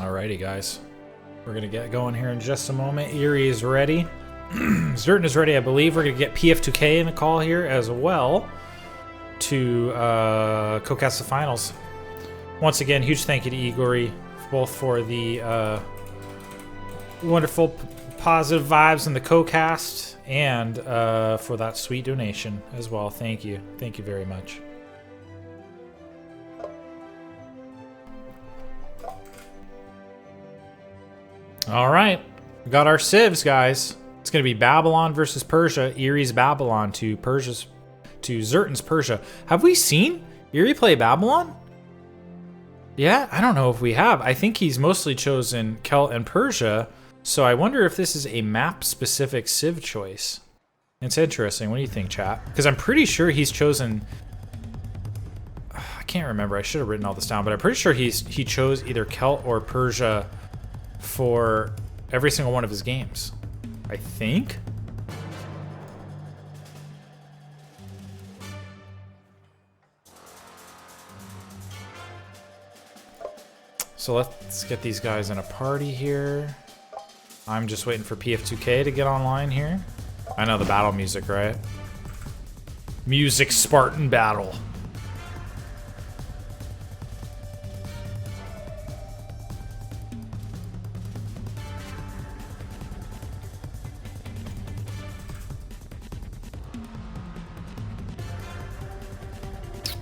Alrighty, guys. We're going to get going here in just a moment. Eery is ready. Zerton is ready, I believe. We're going to get PF2K in the call here as well to co-cast the finals. Once again, huge thank you to Eery, both for the wonderful positive vibes in the co-cast and for that sweet donation as well. Thank you. Thank you very much. All right. We got our civs, guys. It's going to be Babylon versus Persia. Eery's Babylon to Zerton's Persia. Have we seen Eery play Babylon? Yeah, I don't know if we have. I think he's mostly chosen Celt and Persia, so I wonder if this is a map-specific civ choice. It's interesting. What do you think, chat? Because I'm pretty sure he's chosen... I can't remember. I should have written all this down, but I'm pretty sure he chose either Celt or Persia for every single one of his games. I think? So let's get these guys in a party here. I'm just waiting for PF2K to get online here. I know the battle music, right? Music Spartan battle.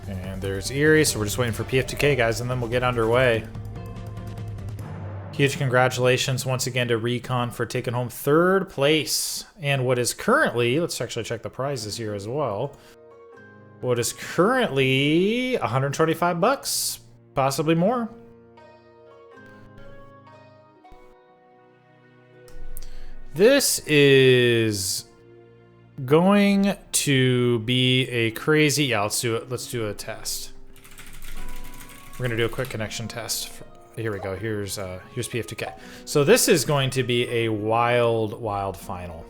And there's Eery, so we're just waiting for PF2K, guys, and then we'll get underway. Huge congratulations once again to Recon for taking home 3rd place. And what is currently, let's actually check the prizes here as well. What is currently 125 bucks, possibly more. This is going to be a crazy, yeah, let's do it. Let's do a test. We're gonna do a quick connection test. Here we go. Here's PF2K. So this is going to be a wild final.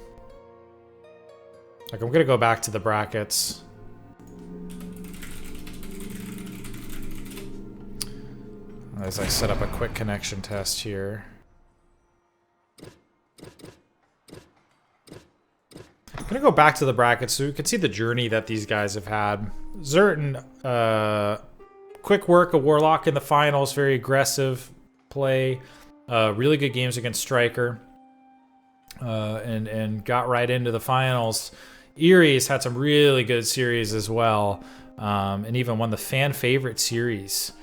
Like, I'm gonna go back to the brackets. As I set up a quick connection test here. I'm gonna go back to the brackets so you can see the journey that these guys have had. Zerton, quick work, a Warlock in the finals, very aggressive play, really good games against Striker, and got right into the finals. Eery's had some really good series as well, and even won the fan favorite series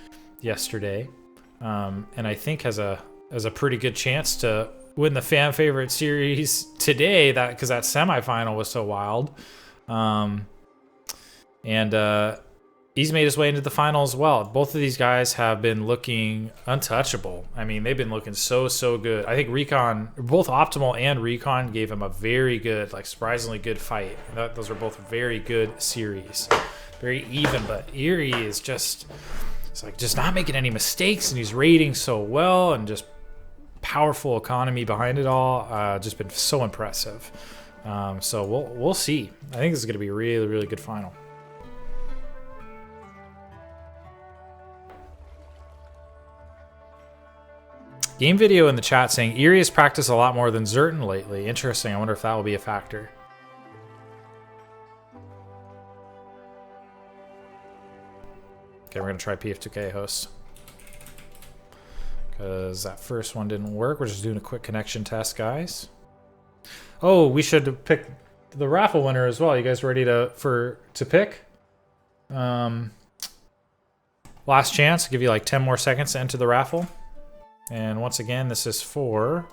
yesterday, and I think has a pretty good chance to win the fan favorite series today, because that semifinal was so wild. He's made his way into the final as well. Both of these guys have been looking untouchable. I mean, they've been looking so good. I think Recon, both Optimal and Recon, gave him a very good, like surprisingly good fight. Those are both very good series. Very even, but Eery is just not making any mistakes, and he's raiding so well, and just powerful economy behind it all. Just been so impressive. So we'll see. I think this is going to be a really good final. Game video in the chat saying Eery has practiced a lot more than Zerton lately. Interesting. I wonder if that will be a factor. Okay, we're going to try PF2K host. Because that first one didn't work. We're just doing a quick connection test, guys. Oh, we should pick the raffle winner as well. You guys ready to pick? Last chance. I'll give you like 10 more seconds to enter the raffle. And once again, this is for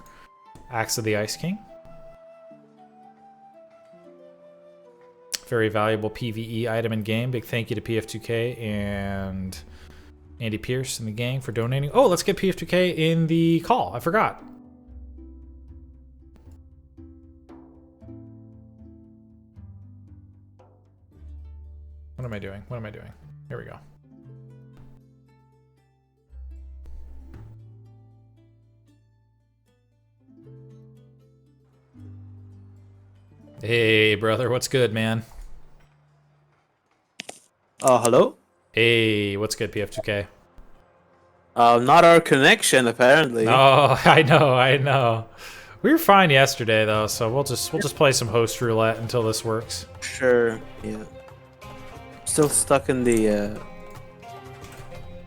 Axe of the Ice King. Very valuable PvE item in game. Big thank you to PF2K and Andy Pierce and the gang for donating. Oh, let's get PF2K in the call. I forgot. What am I doing? Here we go. Hey, brother, what's good, man? Hello? Hey, what's good, PF2K? Not our connection, apparently. Oh, I know. We were fine yesterday though, so we'll just play some host roulette until this works. Sure. Yeah. Still stuck in the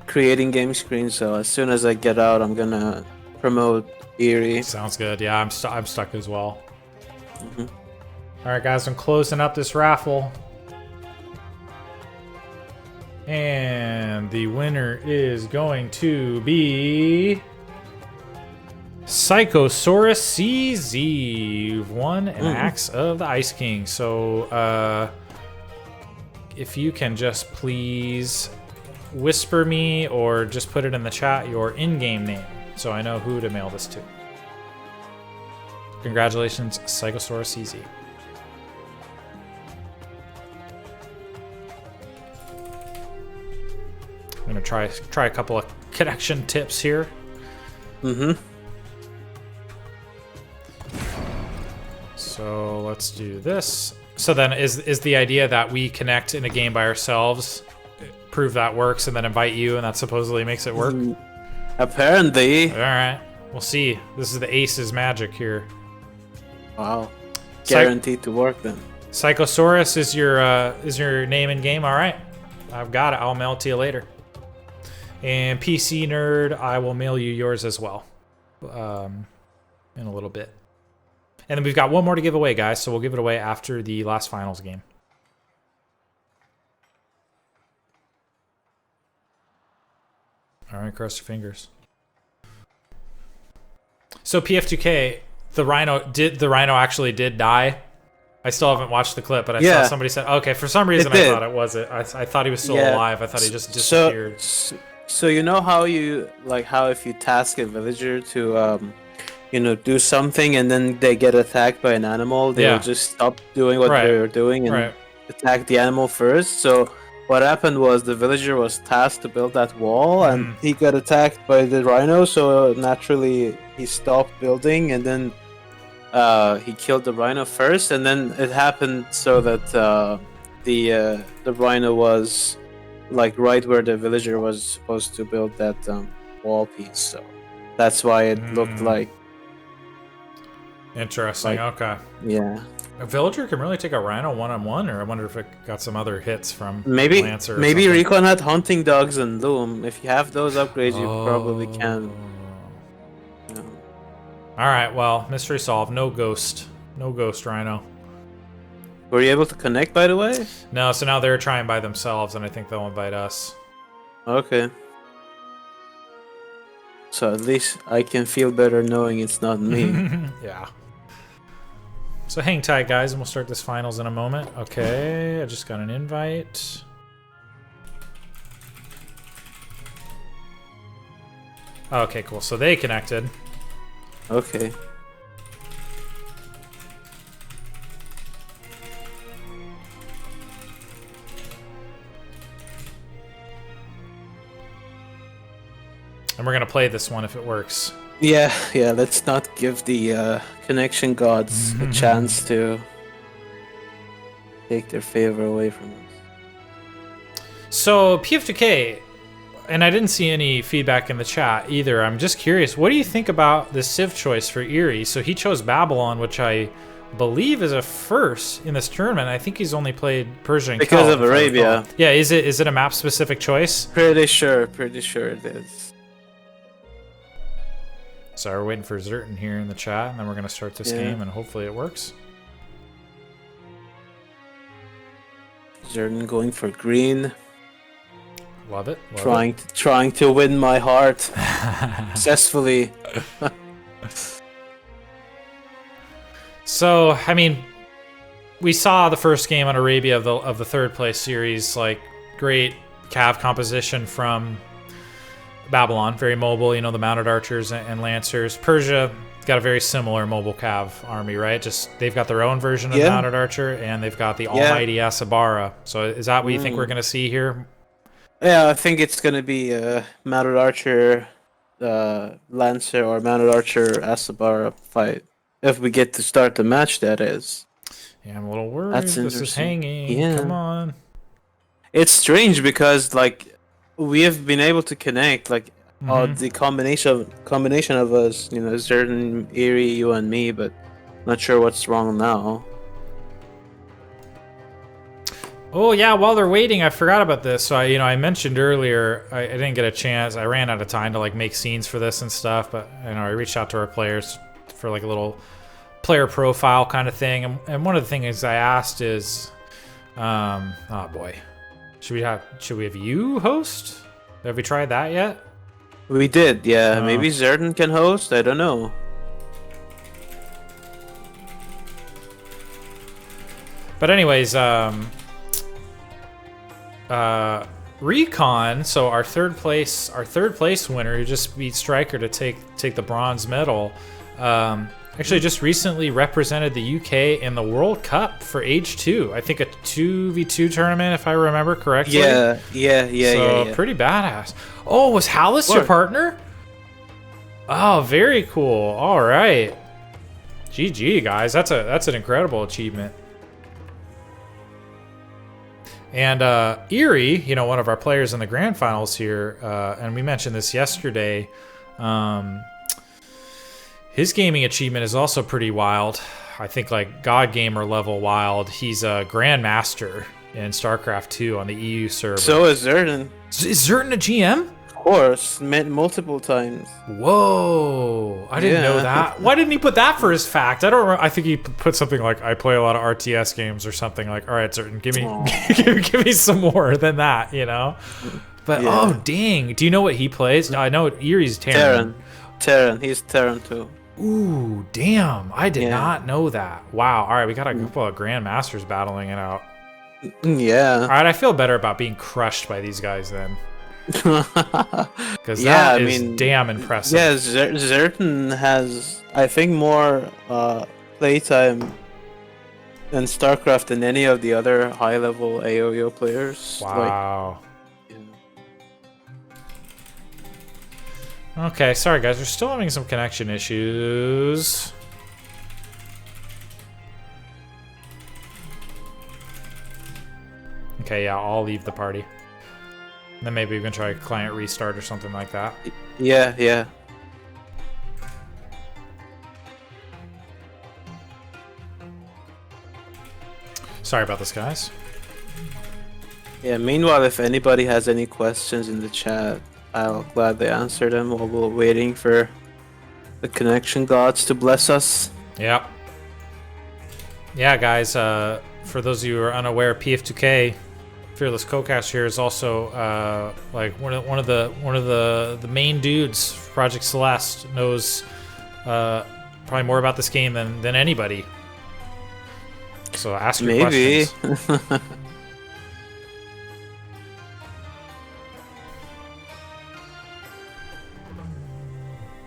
creating game screen. So as soon as I get out, I'm gonna promote Eery. Sounds good. Yeah, I'm stuck as well. Mhm. All right, guys, I'm closing up this raffle. And the winner is going to be Psychosaurus CZ. You've won an Axe of the Ice King. So, if you can just please whisper me or just put it in the chat your in-game name so I know who to mail this to. Congratulations, Psychosaurus CZ. I'm gonna try a couple of connection tips here. So let's do this. So then is the idea that we connect in a game by ourselves, prove that works, and then invite you, and that supposedly makes it work? Apparently. All right, we'll see. This is the Ace's magic here. Wow. Guaranteed to work then. Psychosaurus is your name in game. All right, I've got it. I'll mail it to you later. And PC Nerd, I will mail you yours as well in a little bit. And then we've got one more to give away, guys, so we'll give it away after the last finals game. All right, cross your fingers. So PF2K, the Rhino actually did die? I still haven't watched the clip, but I saw somebody said, okay, for some reason I thought it wasn't. I thought he was still alive. I thought he just disappeared. So you know how if you task a villager to do something and then they get attacked by an animal, they'll just stop doing what they're doing and attack the animal first. So what happened was the villager was tasked to build that wall and he got attacked by the rhino, so naturally he stopped building and then he killed the rhino first, and then it happened so that the rhino was like right where the villager was supposed to build that wall piece, so that's why it looked like. Interesting. Okay. Yeah. A villager can really take a rhino one-on-one, or I wonder if it got some other hits from maybe Lancer. Maybe Recon had hunting dogs and Loom. If you have those upgrades, you probably can. Yeah. All right. Well, mystery solved. No ghost rhino. Were you able to connect, by the way? No. So now they're trying by themselves, and I think they'll invite us. Okay. So at least I can feel better knowing it's not me. Yeah. So hang tight, guys, and we'll start this finals in a moment. Okay, I just got an invite. Okay, cool. So they connected. Okay. And we're gonna play this one if it works. Yeah, let's not give the connection gods a chance to take their favor away from us. So, PF2K, and I didn't see any feedback in the chat either. I'm just curious, what do you think about the Civ choice for Eery? So he chose Babylon, which I believe is a first in this tournament. I think he's only played Persia and because of Arabia. Yeah, is it a map-specific choice? Pretty sure it is. So we're waiting for Zerton here in the chat, and then we're going to start this game, and hopefully it works. Zerton going for green. Love it. Trying to win my heart successfully. So, I mean, we saw the first game on Arabia of the third place series, like great cav composition from Babylon, very mobile, the mounted archers and lancers. Persia got a very similar mobile cav army, right? Just they've got their own version of the mounted archer, and they've got the almighty Asabara. So is that what you think we're going to see here? Yeah, I think it's going to be a mounted archer, lancer, or mounted archer Asabara fight. If we get to start the match, that is. Yeah, I'm a little worried. That's this is hanging. Yeah. Come on. It's strange because, we have been able to connect. the combination of us, you know, Zerton, Eery, you and me, but not sure what's wrong now. Oh yeah, while they're waiting, I forgot about this. So I mentioned earlier I didn't get a chance. I ran out of time to like make scenes for this and stuff, but I reached out to our players for like a little player profile kind of thing. And one of the things I asked is, oh boy, should we have you host? Have we tried that yet? We did, yeah. Maybe Zerton can host. I don't know. But anyways, Recon, so our third place winner who just beat Striker to take the bronze medal, actually just recently represented the UK in the World Cup for age 2. I think a 2v2 tournament, if I remember correctly. Yeah. So pretty badass. Oh, was Hallis your partner? Oh, very cool. All right. GG, guys. That's an incredible achievement. And Eery, one of our players in the grand finals here, and we mentioned this yesterday, his gaming achievement is also pretty wild. I think like God Gamer level wild. He's a Grandmaster in StarCraft 2 on the EU server. So is Zerton. Is Zerton a GM? Of course, met multiple times. Whoa, I didn't know that. Why didn't he put that for his fact? I don't remember. I think he put something like, I play a lot of RTS games or something like, all right, Zerton, give me some more than that, But oh, dang. Do you know what he plays? I know Eerie's Terran. Terran. He's Terran too. Ooh, damn. I did not know that. Wow. All right, we got a couple of Grandmasters battling it out. Yeah. All right, I feel better about being crushed by these guys then. Because that is damn impressive. Yeah, Zerton has, I think, more playtime in StarCraft than any of the other high-level AOYO players. Wow. Okay, sorry guys, we're still having some connection issues. Okay, yeah, I'll leave the party. Then maybe we can try a client restart or something like that. Yeah. Sorry about this, guys. Yeah, meanwhile, if anybody has any questions in the chat, I'll gladly answer them while we're waiting for the connection gods to bless us. Yep. Yeah, guys, for those of you who are unaware, PF2K Fearless Co-Cast here is also like one of the main dudes. Project Celeste knows probably more about this game than anybody. So ask your questions.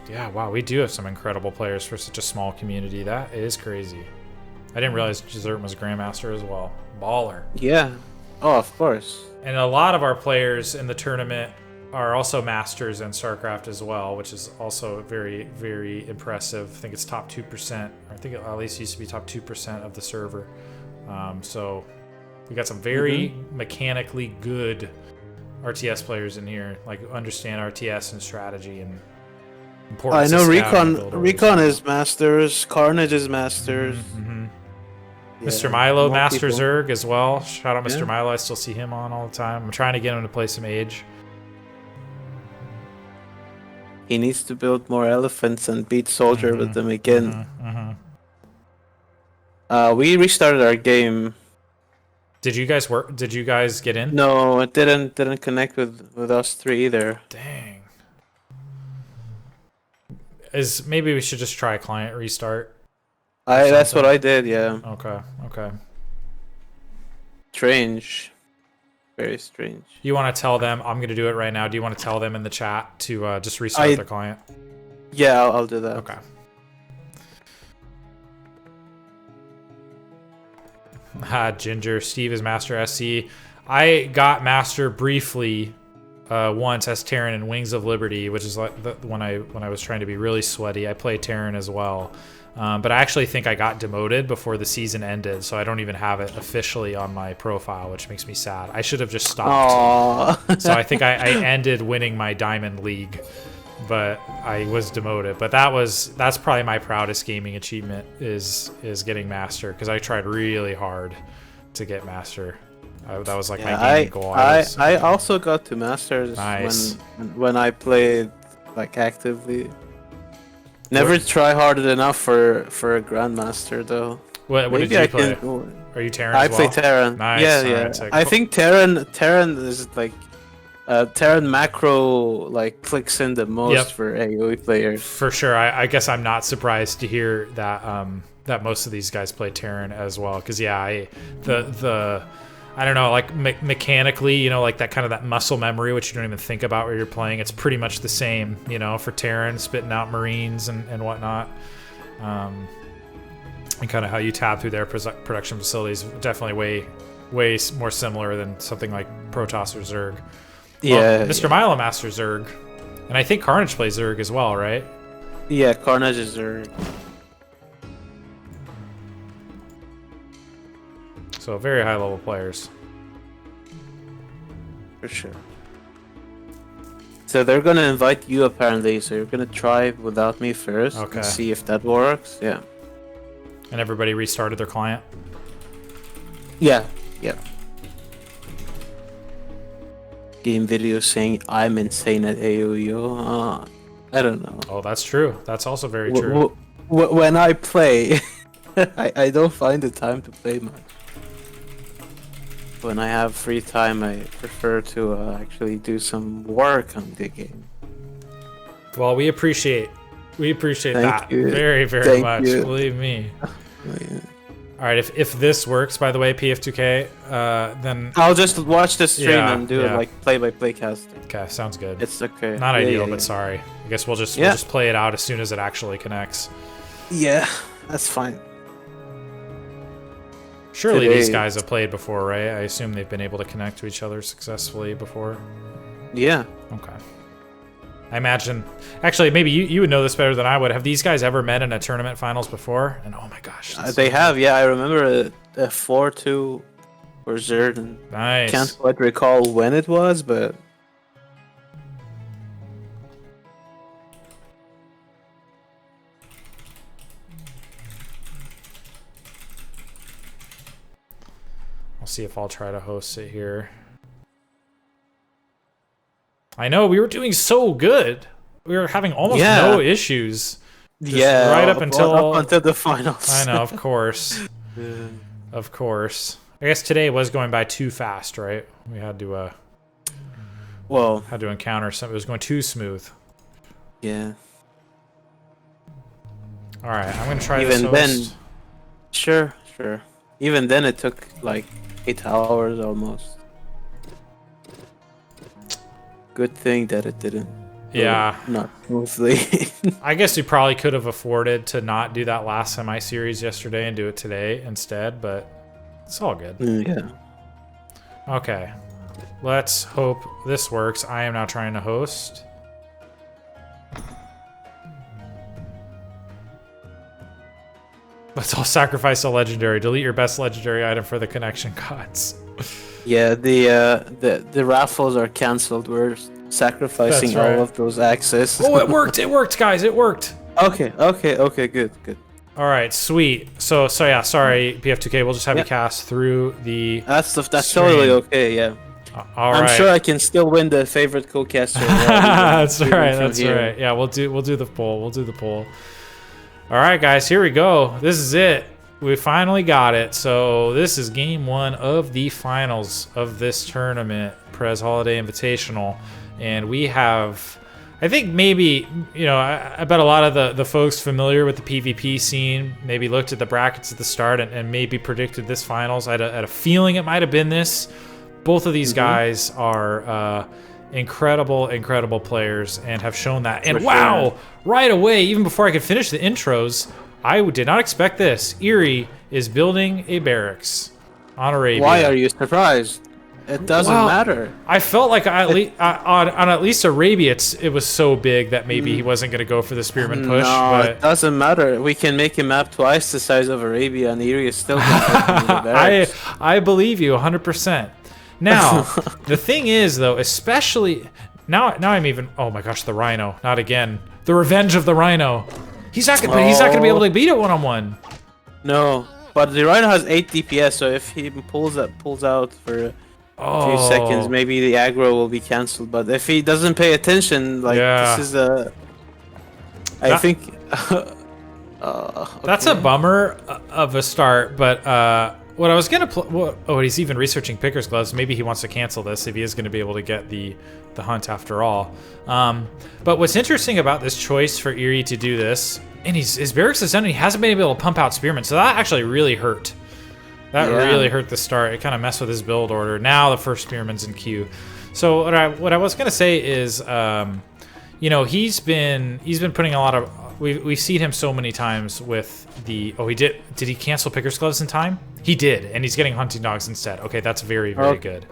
Yeah, wow, we do have some incredible players for such a small community. That is crazy. I didn't realize Zerton was a Grandmaster as well. Baller. Yeah. Oh, of course. And a lot of our players in the tournament are also masters in StarCraft as well, which is also very, very impressive. I think it's top 2%. Or I think it at least used to be top 2% of the server. So we got some very mechanically good RTS players in here, like understand RTS and strategy and importance. I know Recon is masters, Carnage is masters. Yeah, Mr. Milo, Master Zerg as well. Shout out Mr. Milo. I still see him on all the time. I'm trying to get him to play some Age. He needs to build more elephants and beat Soldier with them again. We restarted our game. Did you guys work? Did you guys get in? No, it didn't connect with us three either. Dang. Maybe we should just try a client restart. That's what I did, yeah. Okay. Strange. Very strange. You want to tell them, I'm going to do it right now. Do you want to tell them in the chat to just restart their client? Yeah, I'll do that. Okay. Ginger, Steve is Master SC. I got Master briefly once as Terran in Wings of Liberty, which is like when I was trying to be really sweaty. I play Terran as well. But I actually think I got demoted before the season ended, so I don't even have it officially on my profile, which makes me sad. I should have just stopped. Aww. So I think I ended winning my Diamond League, but I was demoted. But that's probably my proudest gaming achievement is getting Master, because I tried really hard to get Master. That was like my gaming goal. I also got to Masters nice. when I played like actively. Never try hard enough for a Grandmaster though. What did you play? Are you Terran? I play Terran. Nice. Yeah. Right, I think Terran is like Terran macro like clicks in the most for AoE players. For sure. I guess I'm not surprised to hear that that most of these guys play Terran as well. Because I don't know, like mechanically, you know, like that kind of that muscle memory, which you don't even think about where you're playing. It's pretty much the same, you know, for Terran, spitting out Marines and whatnot. And kind of how you tab through their production facilities, definitely way more similar than something like Protoss or Zerg. Yeah. Well, Mr. Milo Master Zerg. And I think Carnage plays Zerg as well, right? Yeah, Carnage is Zerg. So very high level players. For sure. So they're gonna invite you apparently, so you're gonna try without me first and see if that works. Yeah. And everybody restarted their client? Yeah. Game video saying I'm insane at AoE. I don't know. Oh, that's true. That's also very true. When I play, I don't find the time to play much. When I have free time, I prefer to actually do some work on the game. Well, we appreciate that you. very Thank much. You. Believe me. Oh, yeah. All right, if this works, by the way, PF2K, then I'll just watch the stream and do it like play-by-play casting. Okay, sounds good. It's okay. Not ideal, but sorry. I guess we'll just play it out as soon as it actually connects. Yeah, that's fine. Surely these guys have played before, right? I assume they've been able to connect to each other successfully before. Yeah. Okay. I imagine... Actually, maybe you would know this better than I would. Have these guys ever met in a tournament finals before? And oh my gosh. They have, yeah. I remember a 4-2 for Zerton. Nice. Can't quite recall when it was, but... I'll see if I'll try to host it here. I know, we were doing so good. We were having almost no issues. Right up until the finals. I know, of course. Of course. I guess today was going by too fast, right? We had to had to encounter something. It was going too smooth. Yeah. All right, I'm gonna try even this host. Sure. Even then, it took like 8 hours almost. Good thing that it didn't. Yeah. Not smoothly. I guess we probably could have afforded to not do that last semi-series yesterday and do it today instead, but it's all good. Yeah. Okay. Let's hope this works. I am now trying to host. Let's all sacrifice a legendary. Delete your best legendary item for the connection gods. Yeah, the raffles are cancelled. We're sacrificing all of those access. Oh, it worked! It worked, guys! It worked! Okay, good. All right, sweet. So yeah, sorry, PF2K. We'll just have you cast through the That's totally okay, yeah. All right. I'm sure I can still win the favorite co-caster. That's right. Yeah, we'll do the poll. We'll do the poll. All right, guys, here we go. This is it. We finally got it. So this is game 1 of the finals of this tournament, Prez Holiday Invitational. And we have, I think maybe, you know, I bet a lot of the folks familiar with the PvP scene maybe looked at the brackets at the start and maybe predicted this finals. I had a feeling it might have been this. Both of these guys are incredible players and have shown that. And wow, right away, even before I could finish the intros, I did not expect this. Eery is building a barracks on Arabia. Why are you surprised? It doesn't matter. I felt like on at least Arabia, it was so big that maybe he wasn't going to go for the spearman push. No, but it doesn't matter. We can make a map twice the size of Arabia, and Eery is still going to I believe you 100%. Now, the thing is, though, especially now I'm even. Oh my gosh, the Rhino! Not again. The revenge of the Rhino. He's not going to be able to beat it one-on-one. No, but the Rhino has 8 DPS, so if he pulls out for a few seconds, maybe the aggro will be cancelled. But if he doesn't pay attention, like this is I think okay. That's a bummer of a start. But what I was gonna he's even researching Picker's gloves. Maybe he wants to cancel this if he is going to be able to get the hunt after all. But what's interesting about this choice for Eery to do this, and his barracks is done, and he hasn't been able to pump out spearmen, so that actually really hurt. That really hurt the start. It kind of messed with his build order. Now the first spearman's in queue. So what I was gonna say is, he's been putting a lot of. We've seen him so many times with the. Oh, did he cancel Picker's gloves in time? He did, and he's getting hunting dogs instead. Okay, that's very good.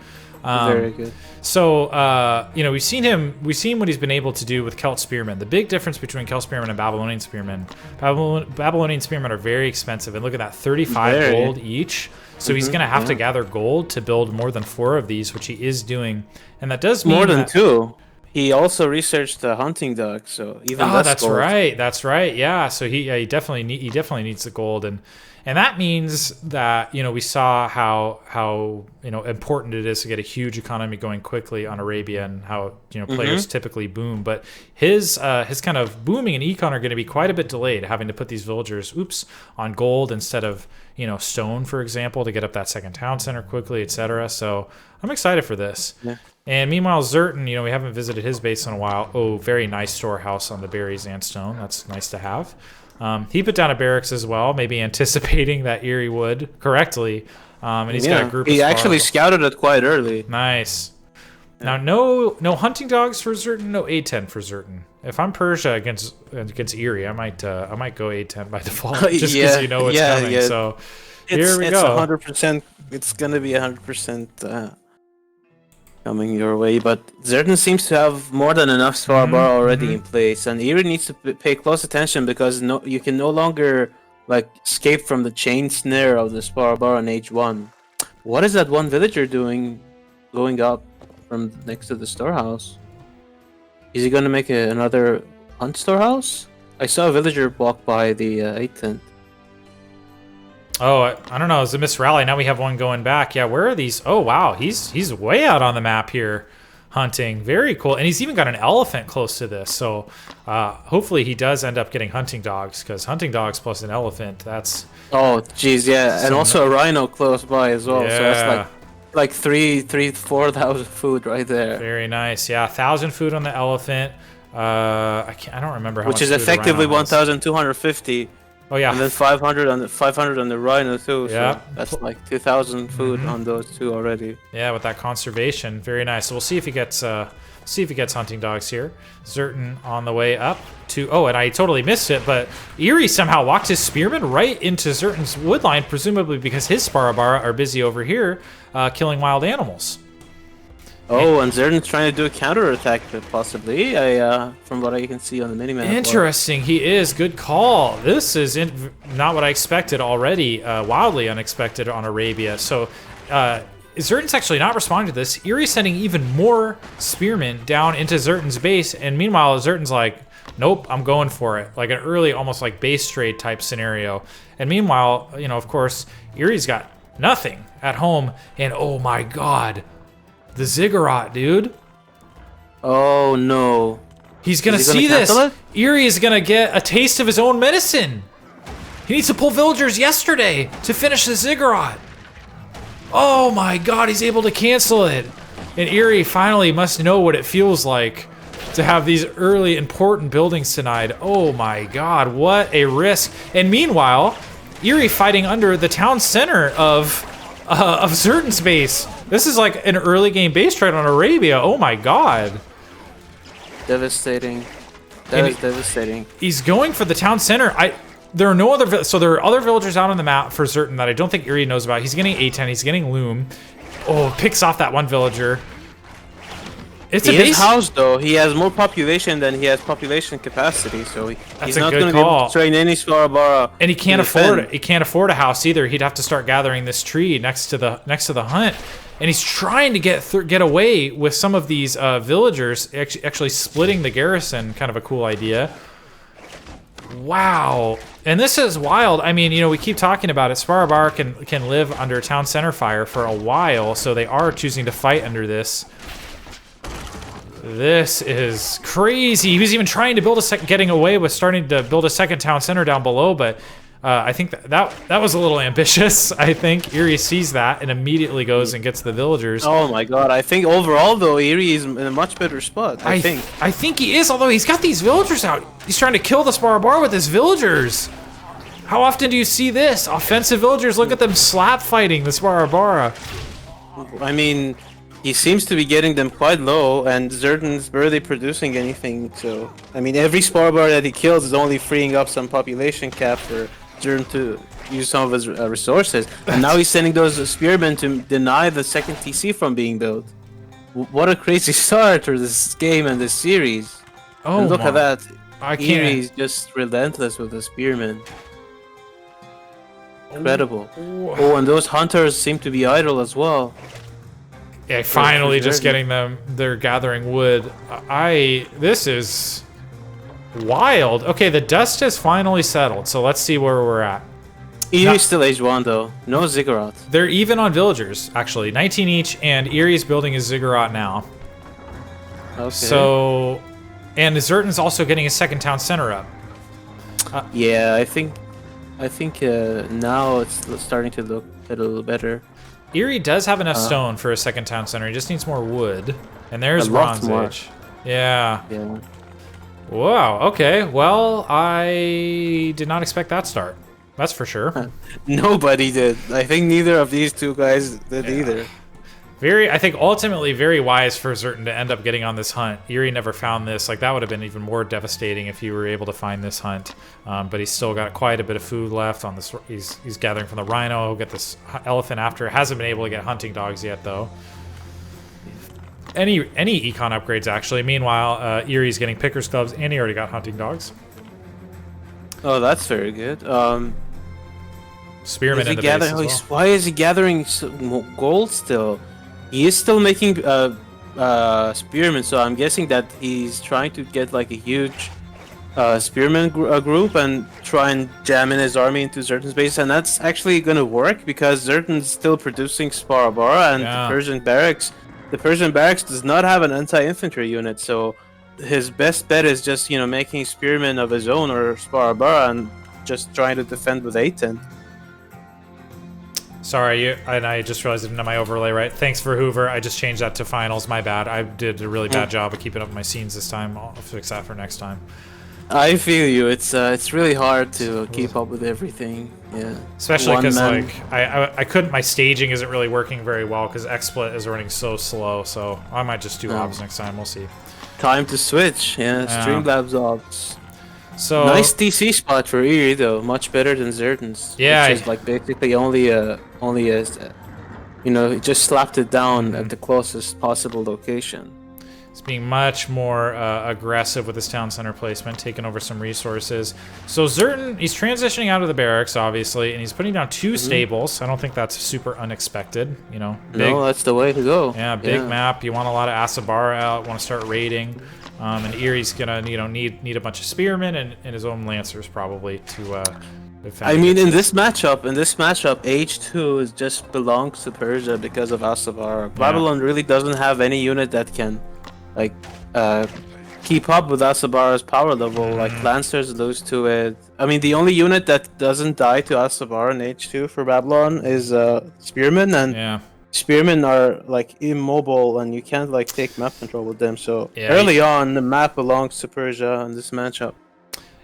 Very good. So we've seen what he's been able to do with Celt Spearmen. The big difference between Celt Spearmen and Babylonian Spearmen. Babylonian Spearmen are very expensive, and look at that, 35 gold each. So he's gonna have to gather gold to build more than 4 of these, which he is doing, and that does mean more than 2. He also researched the hunting dog, so even less that's gold. That's right. Yeah, so he definitely needs the gold, and that means that we saw how important it is to get a huge economy going quickly on Arabia, and how players typically boom. But his kind of booming and econ are going to be quite a bit delayed, having to put these villagers on gold instead of stone, for example, to get up that second town center quickly, etc. So I'm excited for this. Yeah. And meanwhile, Zerton, we haven't visited his base in a while. Oh, very nice storehouse on the berries and stone. That's nice to have. He put down a barracks as well, maybe anticipating that Eery would correctly. And he's got a group. He actually scouted it quite early. Nice. Yeah. Now, no hunting dogs for Zerton, no A10 for Zerton. If I'm Persia against Eery, I might go A10 by default, just because you know it's coming. Yeah. So here we go. 100%. It's gonna be 100%. Coming your way, but Zerton seems to have more than enough Spar bar already in place, and Eery needs to pay close attention because you can no longer escape from the chain snare of the Spar bar on H1. What is that one villager doing, going up from next to the storehouse? Is he gonna make another hunt storehouse? I saw a villager walk by the 8th tent. Oh, I don't know. It's a misrally. Now we have one going back. Yeah, where are these? Oh, wow. He's way out on the map here hunting. Very cool. And he's even got an elephant close to this. So hopefully he does end up getting hunting dogs, because hunting dogs plus an elephant, that's... Oh, geez, yeah. And also a rhino close by as well. Yeah. So that's like 4,000 food right there. Very nice. Yeah, 1,000 food on the elephant. I don't remember how much. Which is effectively 1,250. Oh yeah, and then 500 on the rhino too. Yeah, so that's like 2,000 food on those two already. Yeah, with that conservation, very nice. So we'll see if he gets hunting dogs here. Zerton on the way up to. Oh, and I totally missed it, but Eery somehow walked his spearmen right into Zerton's wood line, presumably because his Sparabara are busy over here killing wild animals. Oh, and Zerton's trying to do a counterattack, possibly, from what I can see on the minimap. Interesting, he is. Good call. This is not what I expected already. Wildly unexpected on Arabia. So, Zerton's actually not responding to this. Eery's sending even more spearmen down into Zerton's base, and meanwhile, Zerton's like, nope, I'm going for it. Like an early, almost like base trade type scenario. And meanwhile, of course, Eery's got nothing at home, and oh my god, the ziggurat, dude. Oh no. He's gonna see this. Eery is gonna get a taste of his own medicine. He needs to pull villagers yesterday to finish the ziggurat. Oh my god, he's able to cancel it. And Eery finally must know what it feels like to have these early important buildings denied. Oh my god, what a risk. And meanwhile, Eery fighting under the town center of Zerton's base. This is like an early game base trade on Arabia. Oh my god. Devastating. That is devastating. He's going for the town center. there are no other. So there are other villagers out on the map for certain that I don't think Eery knows about. He's getting A10. He's getting Loom. Oh, picks off that one villager. It's a base house though. He has more population than he has population capacity, so he's not going to be able to train any Sparabara. And he can't afford it. He can't afford a house either. He'd have to start gathering this tree next to the hunt. And he's trying to get away with some of these villagers, actually splitting the garrison. Kind of a cool idea. Wow. And this is wild. I mean, you know, we keep talking about it. Sparabara can live under town center fire for a while, so they are choosing to fight under this. This is crazy. He was even trying to build getting away with starting to build a second town center down below, but I think that was a little ambitious. I think Eery sees that and immediately goes and gets the villagers. Oh my god! I think overall though, Eery is in a much better spot. I think he is. Although he's got these villagers out, he's trying to kill the Sparabara with his villagers. How often do you see this? Offensive villagers. Look at them slap fighting the Sparabara. I mean, he seems to be getting them quite low, and Zerton's barely producing anything. So, I mean, every Sparabara that he kills is only freeing up some population cap for Zerton to use some of his resources. And now he's sending those spearmen to deny the second TC from being built. What a crazy start for this game and this series. Oh, and look at that. Eery's just relentless with the spearmen. Incredible. Oh, and those hunters seem to be idle as well. Yeah, finally just getting them. They're gathering wood. This is wild. Okay, the dust has finally settled, so let's see where we're at. Eery's still age 1 though. No ziggurat. They're even on villagers, actually. 19 each, and Eery's building a ziggurat now. Okay. So, and Zerton's also getting a second town center up. Yeah, I think now it's starting to look a little better. Eery does have enough stone for a second town center. He just needs more wood. And there's Bronze Age. Yeah. Wow, okay. Well, I did not expect that start. That's for sure. Nobody did. I think neither of these two guys did either. I think ultimately very wise for Zerton to end up getting on this hunt. Eery never found this. Like, that would have been even more devastating if he were able to find this hunt. But he's still got quite a bit of food left on this. He's gathering from the rhino. He'll get this elephant after. Hasn't been able to get hunting dogs yet, though. Any econ upgrades, actually. Meanwhile, Eery's getting picker's gloves, and he already got hunting dogs. Oh, that's very good. Spearman in the base as well. Why is he gathering gold still? He is still making spearmen, so I'm guessing that he's trying to get like a huge spearmen group and try and jam in his army into Zerton's base, and that's actually gonna work because Zerton's still producing Sparabara, and the Persian barracks does not have an anti-infantry unit, so his best bet is just, you know, making spearmen of his own or Sparabara and just trying to defend with A10. Sorry, and I just realized I didn't have my overlay right. Thanks for Hoover. I just changed that to finals. My bad. I did a really bad job of keeping up with my scenes this time. I'll fix that for next time. I feel you. It's really hard to keep up with everything. Yeah. Especially because like I couldn't. My staging isn't really working very well because XSplit is running so slow. So I might just do ops next time. We'll see. Time to switch. Yeah. Streamlabs ops. So nice TC spot for Eery though, much better than Zerton's. Yeah, which is like basically only a you know, he just slapped it down at the closest possible location. He's being much more aggressive with his town center placement, taking over some resources. So Zerton, he's transitioning out of the barracks, obviously, and he's putting down 2 stables. I don't think that's super unexpected, you know. No, that's the way to go. Yeah, big map. You want a lot of Asabara out, want to start raiding. And Eery's gonna, you know, need a bunch of spearmen and his own lancers probably to defend. I mean, in this matchup, H2 is just belongs to Persia because of Asabara. Babylon really doesn't have any unit that can, like, keep up with Asabara's power level. Like Lancers lose to it. I mean, the only unit that doesn't die to Asabara in H2 for Babylon is spearmen, and spearmen are like immobile and you can't like take map control with them, so early on the map belongs to Persia in this matchup.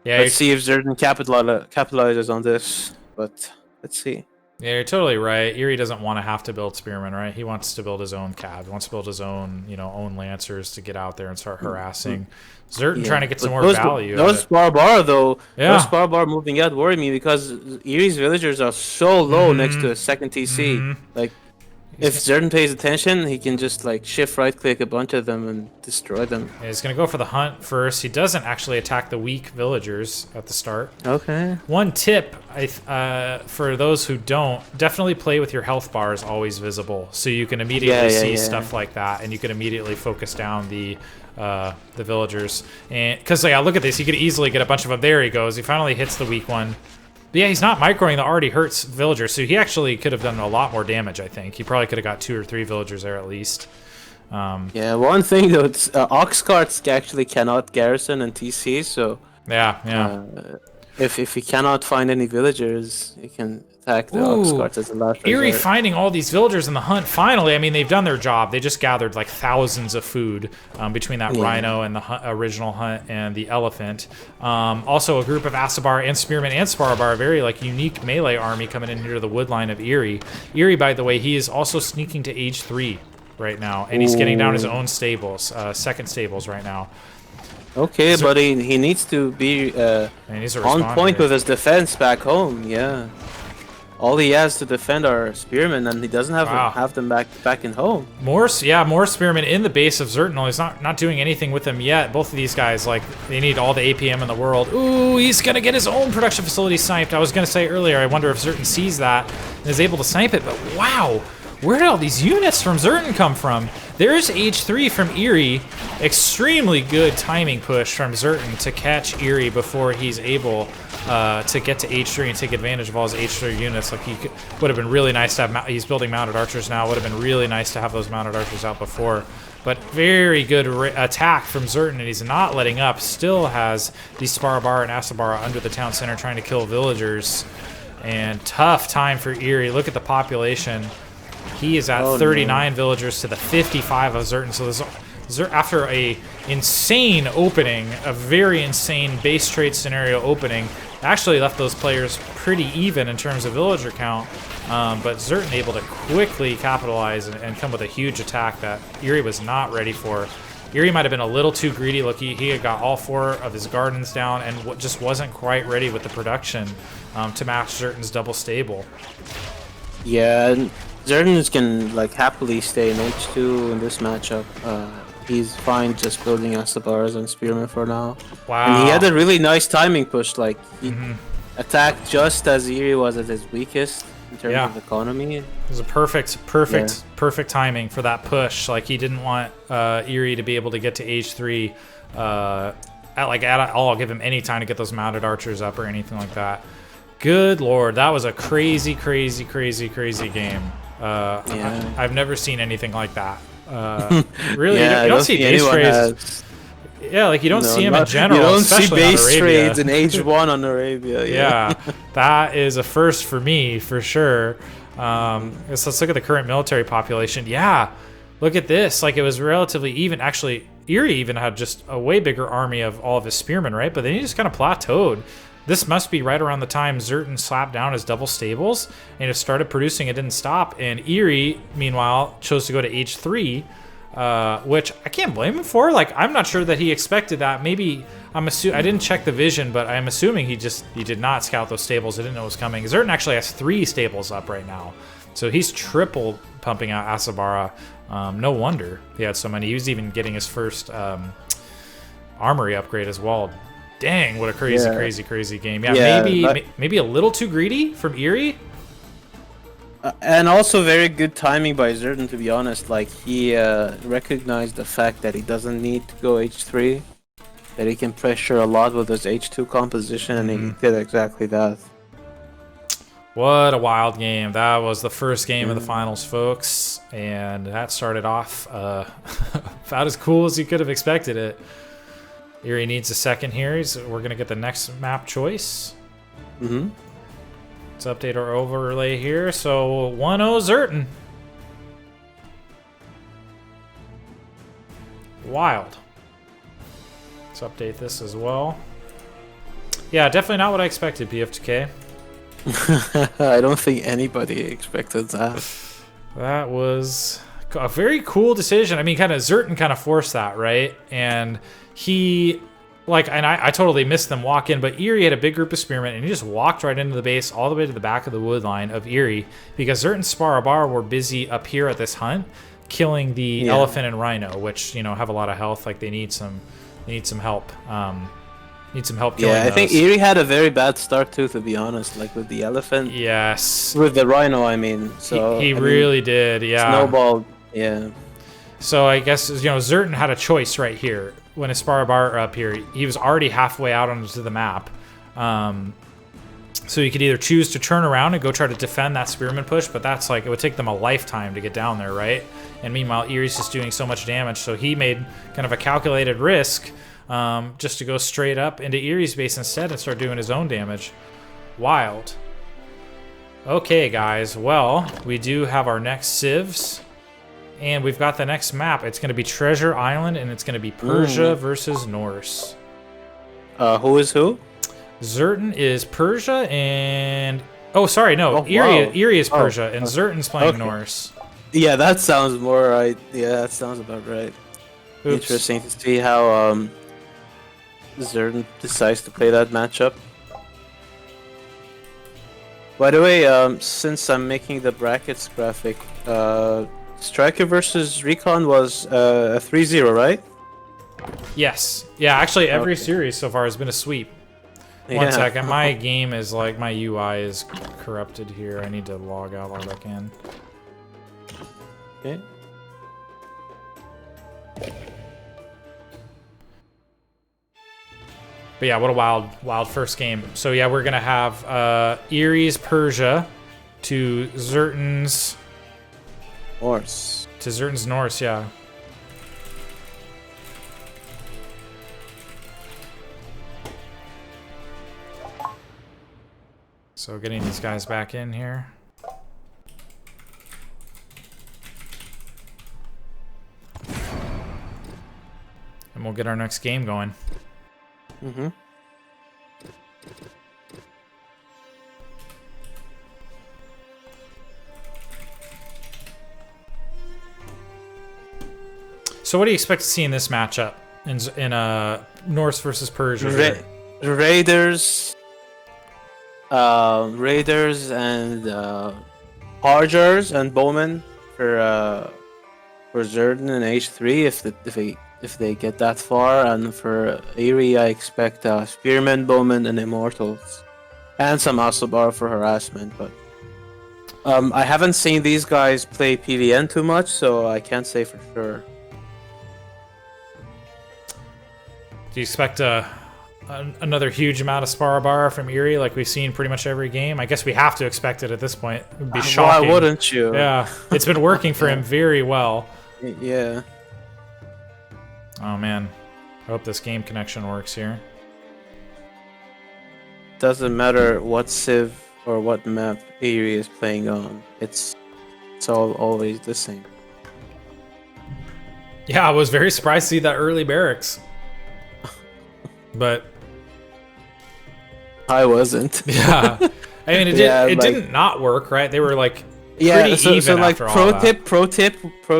Let's see if Zerton capitalizes on this, but let's see. Yeah, you're totally right. Eery doesn't want to have to build spearmen, right? He wants to build his own cav. He wants to build his own, own lancers to get out there and start harassing. Zerton trying to get some more value. Those Barbar though, yeah. those Barbar moving out worry me because Eerie's villagers are so low next to a second TC. Like, if Zerton pays attention, he can just like shift right click a bunch of them and destroy them. Yeah, he's gonna go for the hunt first. He doesn't actually attack the weak villagers at the start. Okay. One tip, for those who don't, definitely play with your health bars always visible, so you can immediately see stuff like that, and you can immediately focus down the villagers. And because look at this, he could easily get a bunch of them. There he goes. He finally hits the weak one. But yeah, he's not microing the already hurts villagers, so he actually could have done a lot more damage, I think. He probably could have got 2 or 3 villagers there at least. Yeah, one thing though, it's, ox carts actually cannot garrison and TC, so... Yeah. If he cannot find any villagers, he can attack the ox carts as a last resort. Eery finding all these villagers in the hunt, finally. I mean, they've done their job. They just gathered like thousands of food between that rhino and the original hunt and the elephant. Also, a group of Asabar and Spearmen and Sparbar, a very unique melee army coming in here to the wood line of Eery. Eery, by the way, he is also sneaking to age 3 right now, and he's getting down his own stables, second stables right now. Okay, but he needs to be on point with his defense back home. Yeah, all he has to defend are spearmen, and he doesn't have them back in home. More spearmen in the base of Zerton. He's not doing anything with them yet. Both of these guys, they need all the APM in the world. Ooh, he's gonna get his own production facility sniped. I was gonna say earlier, I wonder if Zerton sees that and is able to snipe it. But wow, where did all these units from Zerton come from? There's H3 from Eery. Extremely good timing push from Zerton to catch Eery before he's able to get to H3 and take advantage of all his H3 units. Would have been really nice to have. He's building mounted archers now. Would have been really nice to have those mounted archers out before. But very good attack from Zerton, and he's not letting up. Still has these Sparbar and Asabar under the town center trying to kill villagers. And tough time for Eery. Look at the population. He is at 39 villagers to the 55 of Zerton. So after a insane opening, a very insane base trade scenario opening, actually left those players pretty even in terms of villager count. But Zerton able to quickly capitalize and come with a huge attack that Eery was not ready for. Eery might have been a little too greedy. Look, he had got all 4 of his gardens down and just wasn't quite ready with the production to match Zerton's double stable. Yeah. Zerton can happily stay in H2 in this matchup. He's fine just building Asabars and Spearmen for now. Wow. And he had a really nice timing push. He attacked just as Eery was at his weakest in terms of economy. It was a perfect timing for that push. He didn't want Eery to be able to get to H3 at all, give him any time to get those mounted archers up or anything like that. Good lord, that was a crazy game. I've never seen anything like that. Really, you don't see base trades. Yeah, you don't see them in general. You don't see base trades in H1 on Arabia. Yeah, that is a first for me, for sure. So let's look at the current military population. Yeah, look at this. It was relatively even. Actually, Eery even had just a way bigger army of all of his spearmen, right? But then he just kind of plateaued. This must be right around the time Zerton slapped down his double stables and it started producing. It didn't stop. And Eery, meanwhile, chose to go to H3, which I can't blame him for. I'm not sure that he expected that. Maybe I didn't check the vision, but I'm assuming he did not scout those stables. He didn't know it was coming. Zerton actually has 3 stables up right now, so he's triple pumping out Asabara. No wonder he had so many. He was even getting his first armory upgrade as well. Dang, what a crazy game. Yeah, maybe a little too greedy from Eery. And also very good timing by Zerton, to be honest. He recognized the fact that he doesn't need to go H3, that he can pressure a lot with his H2 composition, and he did exactly that. What a wild game. That was the first game of the finals, folks, and that started off about as cool as you could have expected it. Eery needs a second here. We're going to get the next map choice. Let's update our overlay here. So 1-0 Zerton. Wild. Let's update this as well. Yeah, definitely not what I expected, PF2K. I don't think anybody expected that. That was a very cool decision. I mean, kind of Zerton kind of forced that, right? And he, like, and I totally missed them walk in, but Eery had a big group of spearmen, and he just walked right into the base all the way to the back of the wood line of Eery because Zerton's Sparabar were busy up here at this hunt, killing the elephant and rhino, which, you know, have a lot of health. Like, they need some help. Need some help killing I think those. Eery had a very bad start too, to be honest. Like with the elephant. Yes. With the rhino, I mean. So he really did. Yeah. Snowballed. Yeah. So I guess, you know, Zerton had a choice right here. When his Sparabar up here, he was already halfway out onto the map. So you could either choose to turn around and go try to defend that spearman push, but that's like, it would take them a lifetime to get down there, right? And meanwhile, Eery's just doing so much damage, so he made kind of a calculated risk just to go straight up into Eery's base instead and start doing his own damage. Wild. Okay, guys, well, we do have our next civs. And we've got the next map. It's going to be Treasure Island, and it's going to be Persia versus Norse. Who is who? Zerton is Persia, and... Oh, sorry, no. Eery is Persia, and Zerton's playing Norse. Yeah, that sounds more right. Yeah, that sounds about right. Oops. Interesting to see how Zerton decides to play that matchup. By the way, since I'm making the brackets graphic, Striker versus Recon was a 3-0, right? Yes. Yeah, actually every series so far has been a sweep. One second, my game is like, my UI is corrupted here. I need to log out, log back in. Okay. But yeah, what a wild first game. So yeah, we're gonna have Eery's Persia to Zerton's Norse. To Zerton's Norse, yeah. So getting these guys back in here. And we'll get our next game going. Mm-hmm. So what do you expect to see in this matchup in Norse versus Persia? Raiders and Hargers and Bowmen for Zerton and H3 if they get that far, and for Eery I expect Spearmen, Bowmen, and Immortals, and some Asobar for harassment. But I haven't seen these guys play PVN too much, so I can't say for sure. Do you expect another huge amount of Sparabar from Eery like we've seen pretty much every game? I guess we have to expect it at this point. It would be shocking. Why wouldn't you? Yeah, it's been working for him very well. Yeah. Oh man, I hope this game connection works here. Doesn't matter what civ or what map Eery is playing on. It's all always the same. Yeah, I was very surprised to see that early barracks. But I wasn't. Yeah, I mean, it didn't not work, right? They were like pretty even like after all that. pro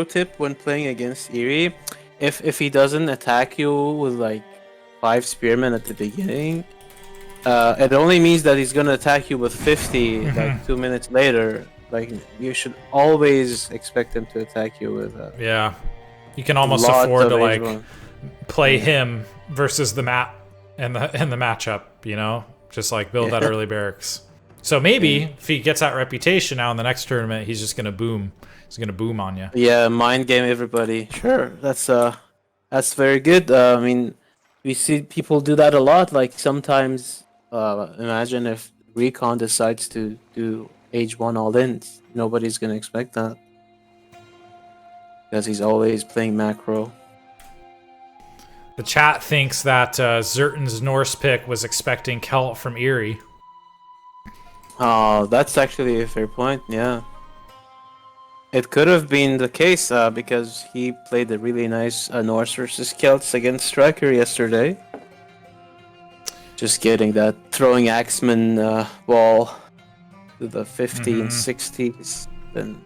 tip when playing against Eery, if he doesn't attack you with like 5 spearmen at the beginning, it only means that he's gonna attack you with 50 like 2 minutes later. Like, you should always expect him to attack you with yeah, you can almost afford to like play him versus the map and the matchup, you know, just like build that early barracks. So maybe if he gets that reputation now in the next tournament, he's just gonna boom. He's gonna boom on you. Yeah, mind game everybody. Sure, that's very good. I mean, we see people do that a lot. Like sometimes, imagine if Recon decides to do H1 all-ins. Nobody's gonna expect that because he's always playing macro. The chat thinks that Zerton's Norse pick was expecting Kelt from Eery. Oh, that's actually a fair point, yeah. It could have been the case because he played a really nice Norse versus Celts against Striker yesterday. Just getting that throwing axeman wall to the 50s, 60s. Then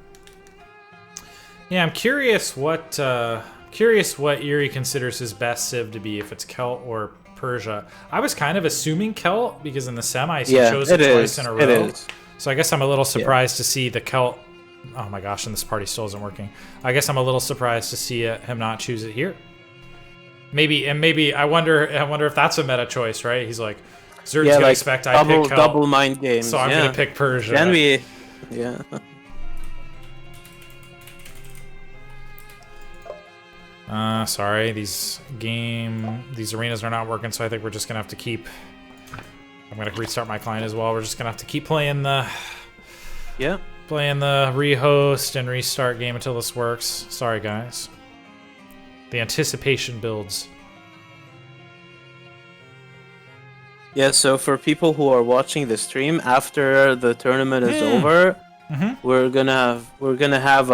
yeah, I'm curious what Eery considers his best civ to be, if it's Celt or Persia. I was kind of assuming Celt because in the semis he chose it twice in a row. It is. So I guess I'm a little surprised to see the Celt. Oh my gosh, and this party still isn't working. I guess I'm a little surprised to see him not choose it here. Maybe I wonder if that's a meta choice, right? He's like, Zerton's gonna expect I pick Celt, double mind games. so I'm gonna pick Persia. Can we? Yeah. Sorry, these arenas are not working, so I think we're just gonna have to keep. I'm gonna restart my client as well. We're just gonna have to keep playing the rehost and restart game until this works. Sorry, guys. The anticipation builds. Yeah, so for people who are watching the stream after the tournament is over, we're gonna have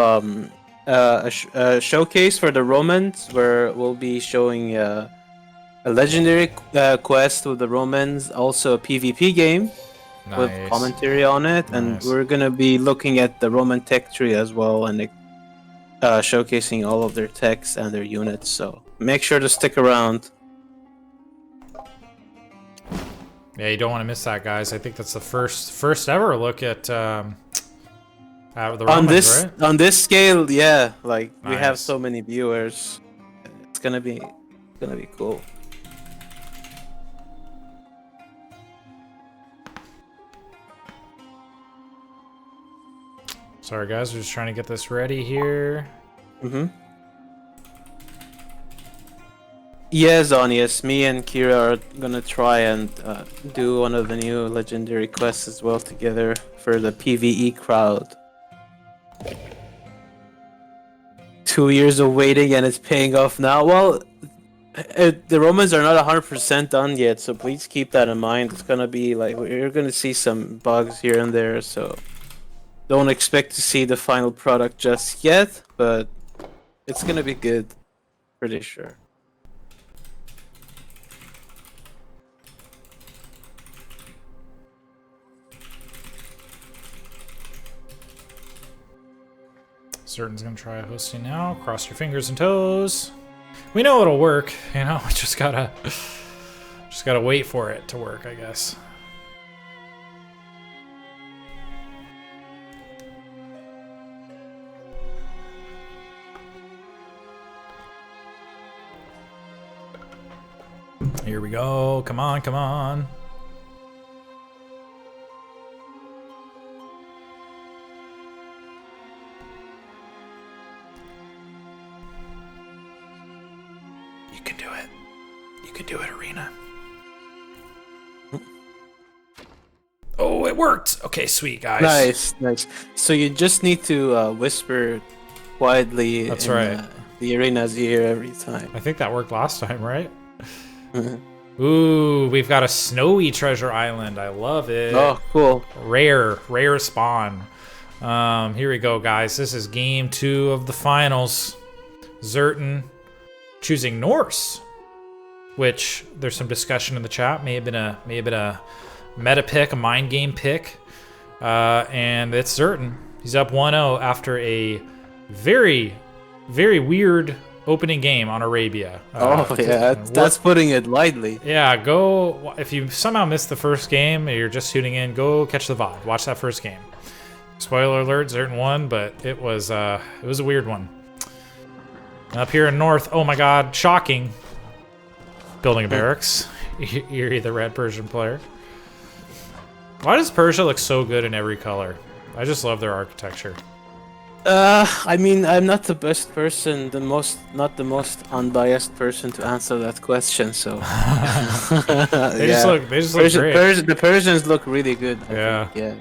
a showcase for the Romans where we'll be showing a legendary quest with the Romans, also a PvP game with commentary on it, and we're gonna be looking at the Roman tech tree as well and showcasing all of their techs and their units. So make sure to stick around. Yeah, you don't want to miss that, guys. I think that's the first ever look at the Romans, right? On this scale, yeah. Like we have so many viewers, it's gonna be cool. Sorry, guys. We're just trying to get this ready here. Yes, Onius, me and Kira are gonna try and do one of the new legendary quests as well together for the PvE crowd. 2 years of waiting and it's paying off now. Well, the Romans are not 100% done yet, so please keep that in mind. It's gonna be like you're gonna see some bugs here and there, so don't expect to see the final product just yet, but it's gonna be good, pretty sure. Zerton's gonna try hosting now. Cross your fingers and toes. We know it'll work, you know. We just gotta wait for it to work, I guess. Here we go. Come on, come on. You can do it. You can do it, Arena. Oh, it worked. Okay, sweet, guys. Nice. So you just need to whisper quietly. That's right. The Arena's ear every time. I think that worked last time, right? Ooh, we've got a snowy treasure island. I love it. Oh, cool. Rare spawn. Here we go, guys. This is game 2 of the finals. Zerton choosing Norse, which there's some discussion in the chat. May have been a meta pick, a mind game pick, and it's Zerton. He's up 1-0 after a very, very weird opening game on Arabia. That's putting it lightly. Yeah, go if you somehow missed the first game or you're just tuning in, go catch the VOD. Watch that first game. Spoiler alert, Zerton won, but it was a weird one. Up here in North, oh my god, shocking. Building a barracks. Eery, the red Persian player. Why does Persia look so good in every color? I just love their architecture. I mean, I'm not the best person, not the most unbiased person to answer that question, so... They just look great. The Persians look really good, I think, yeah.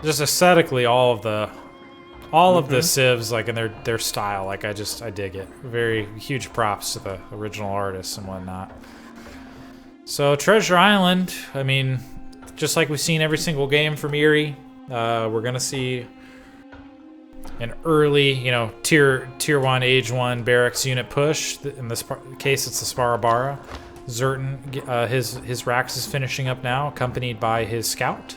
Just aesthetically, all of the civs, like in their style, like I dig it. Very huge props to the original artists and whatnot. So Treasure Island, I mean, just like we've seen every single game from Eery, we're gonna see an early, tier 1, age 1 barracks unit push. In this case, it's the Sparabara. Zerton, his Rax is finishing up now, accompanied by his scout.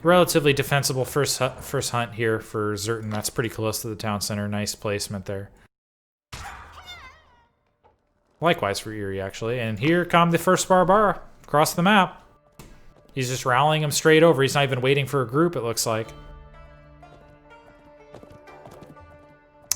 relatively defensible first hunt here for Zerton. That's pretty close to the town center. Nice placement there. Likewise for Eery, actually. And here come the first Barbara across the map. He's just rallying them straight over. He's not even waiting for a group, it looks like.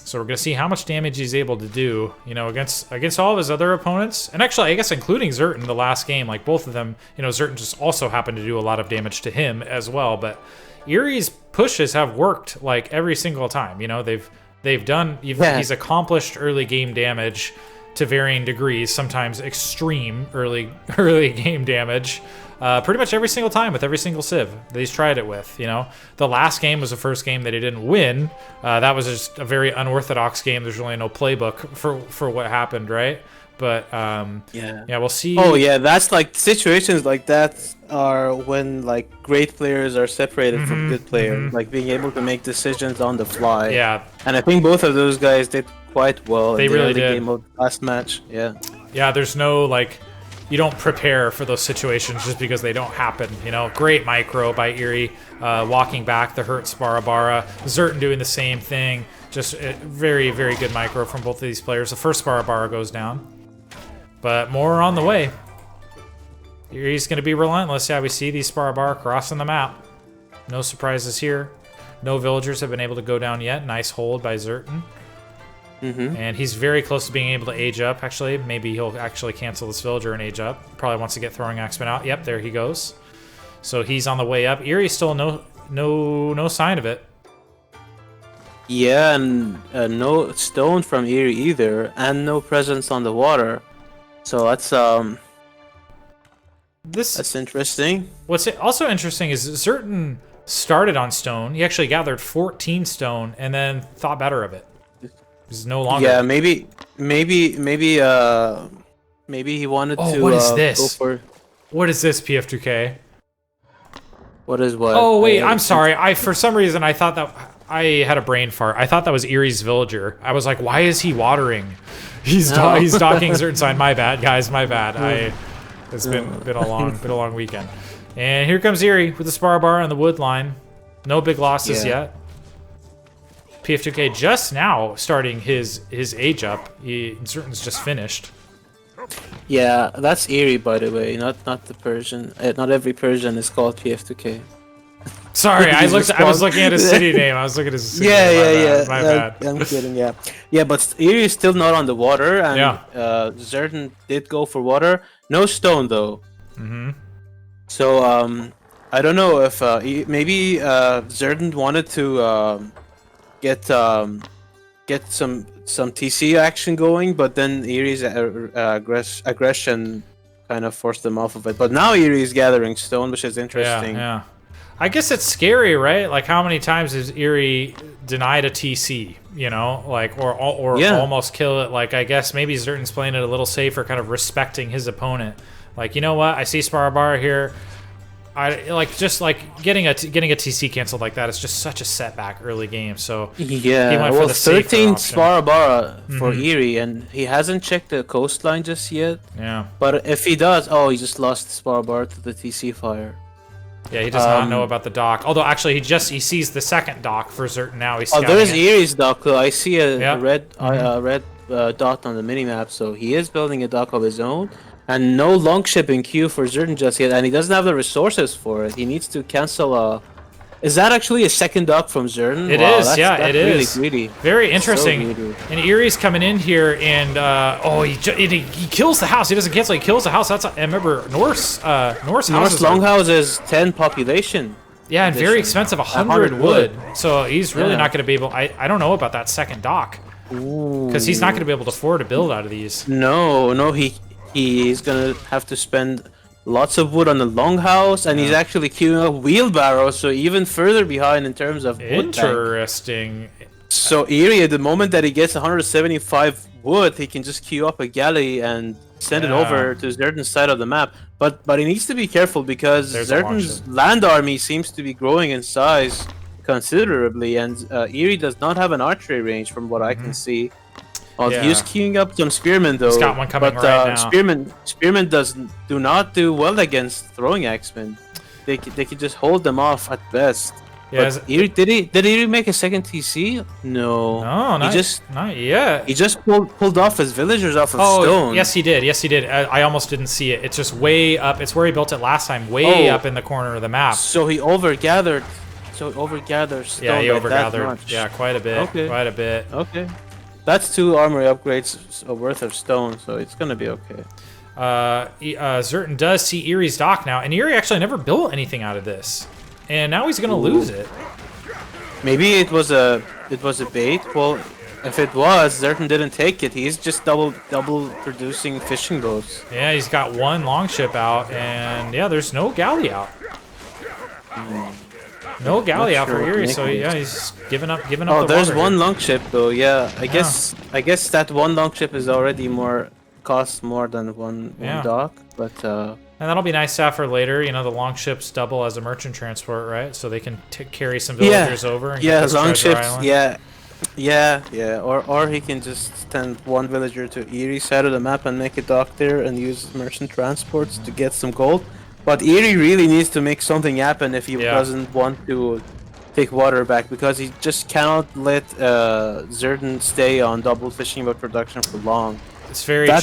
So we're going to see how much damage he's able to do, you know, against all of his other opponents. And actually, I guess including Zerton the last game, like both of them, you know, Zerton just also happened to do a lot of damage to him as well. But Eery's pushes have worked like every single time. You know, they've done, he's accomplished early game damage to varying degrees, sometimes extreme early game damage. Pretty much every single time with every single civ that he's tried it with, you know. The last game was the first game that he didn't win. That was just a very unorthodox game. There's really no playbook for what happened, right? But yeah, we'll see. Oh yeah, that's like situations like that are when like great players are separated from good players, like being able to make decisions on the fly. Yeah, and I think both of those guys did quite well. They really did. Game of last match. Yeah, there's no like, you don't prepare for those situations just because they don't happen, you know. Great micro by Eery, walking back the hurt Sparabara. Zerton doing the same thing. Just very, very good micro from both of these players. The first Sparabara goes down, but more on the way. Eery's going to be relentless. Yeah, we see these Sparabara crossing the map. No surprises here. No villagers have been able to go down yet. Nice hold by Zerton. And he's very close to being able to age up, actually. Maybe he'll actually cancel this villager and age up. Probably wants to get throwing axeman out. Yep, there he goes. So he's on the way up. Eery's still no sign of it. Yeah, and no stone from Eery either, and no presence on the water. So that's that's interesting. What's also interesting is Zerton started on stone. He actually gathered 14 stone and then thought better of it. He's no longer. Yeah, maybe he wanted to. What is this? Go for... What is this, PF2K? What is what? Oh wait, I'm sorry. For some reason I thought that I had a brain fart. I thought that was Eery's villager. I was like, why is he watering? He's docking Zerton sign. My bad, guys. My bad. It's been a long weekend. And here comes Eery with the Sparabara on the wood line. No big losses yet. PF2K just now starting his age up. Zerton's just finished. Yeah, that's Eery, by the way, not the Persian. Not every Persian is called PF2K. Sorry, I was looking at his city name. I was looking at his city name. Yeah. My bad. I'm kidding. Yeah, but Eery is still not on the water, and Zerton did go for water. No stone though. So I don't know if maybe Zerton wanted to get some TC action going, but then Eery's aggression kind of forced them off of it. But now Eery is gathering stone, which is interesting. Yeah. I guess it's scary, right? Like, how many times has Eery denied a TC, you know? Like, or almost kill it? Like, I guess maybe Zerton's playing it a little safer, kind of respecting his opponent. Like, you know what? I see Sparabara here. I just getting a TC canceled like that is just such a setback early game. So yeah, he went for the 13 Sparabara for Eery, and he hasn't checked the coastline just yet. Yeah, but if he does, he just lost Sparabara to the TC fire. Yeah, he does not know about the dock. Although actually, he sees the second dock for Zerton now. He's there's Eery's dock though. I see a red dot on the minimap, so he is building a dock of his own. And no long ship in queue for Zerton just yet, and he doesn't have the resources for it. He needs to cancel Is that actually a second dock from Zerton? It is, that's really is. Greedy. Very interesting. So and Eery's coming in here, and he kills the house. He doesn't cancel. He kills the house. I remember Norse Longhouse is 10 population. Yeah, and very expensive, 100 wood. So he's really not going to be able. I don't know about that second dock, because he's not going to be able to afford to build out of these. No, he's gonna have to spend lots of wood on the longhouse, and he's actually queuing up wheelbarrows, so even further behind in terms of wood Interesting. Tank. So Eery, at the moment that he gets 175 wood, he can just queue up a galley and send it over to Zerton's side of the map. But he needs to be careful because Zerton's land army seems to be growing in size considerably, and Eery does not have an archery range from what I can see. He's queuing up some spearmen though. He's got one coming right now. Spearmen do not do well against throwing axemen. they could just hold them off at best. Yeah, but did he make a second TC? No. No, not yet. He just pulled off his villagers off of stone. Yes, he did. Yes, he did. I almost didn't see it. It's just way up. It's where he built it last time, way up in the corner of the map. So he overgathered. Stone. Yeah, he overgathered. Much. Yeah, quite a bit. Okay. Quite a bit. Okay. That's 2 armory upgrades worth of stone, so it's gonna be okay. Zerton does see Eery's dock now, and Eery actually never built anything out of this, and now he's gonna lose it. Maybe it was a bait. Well, if it was, Zerton didn't take it. He's just double producing fishing boats. Yeah, he's got 1 longship out, and yeah, there's no galley out. No galley out for Eery, so yeah, he's giving up. Oh, there's 1 longship though. Yeah, I guess that 1 longship is already costs more than one dock, but and that'll be nice to have for later. You know, the longships double as a merchant transport, right? So they can carry some villagers over. And get longships. Yeah. Or he can just send 1 villager to Eery side of the map and make a dock there and use merchant transports to get some gold. But Eery really needs to make something happen if he doesn't want to take water back, because he just cannot let Zerton stay on double fishing boat production for long. It's very true.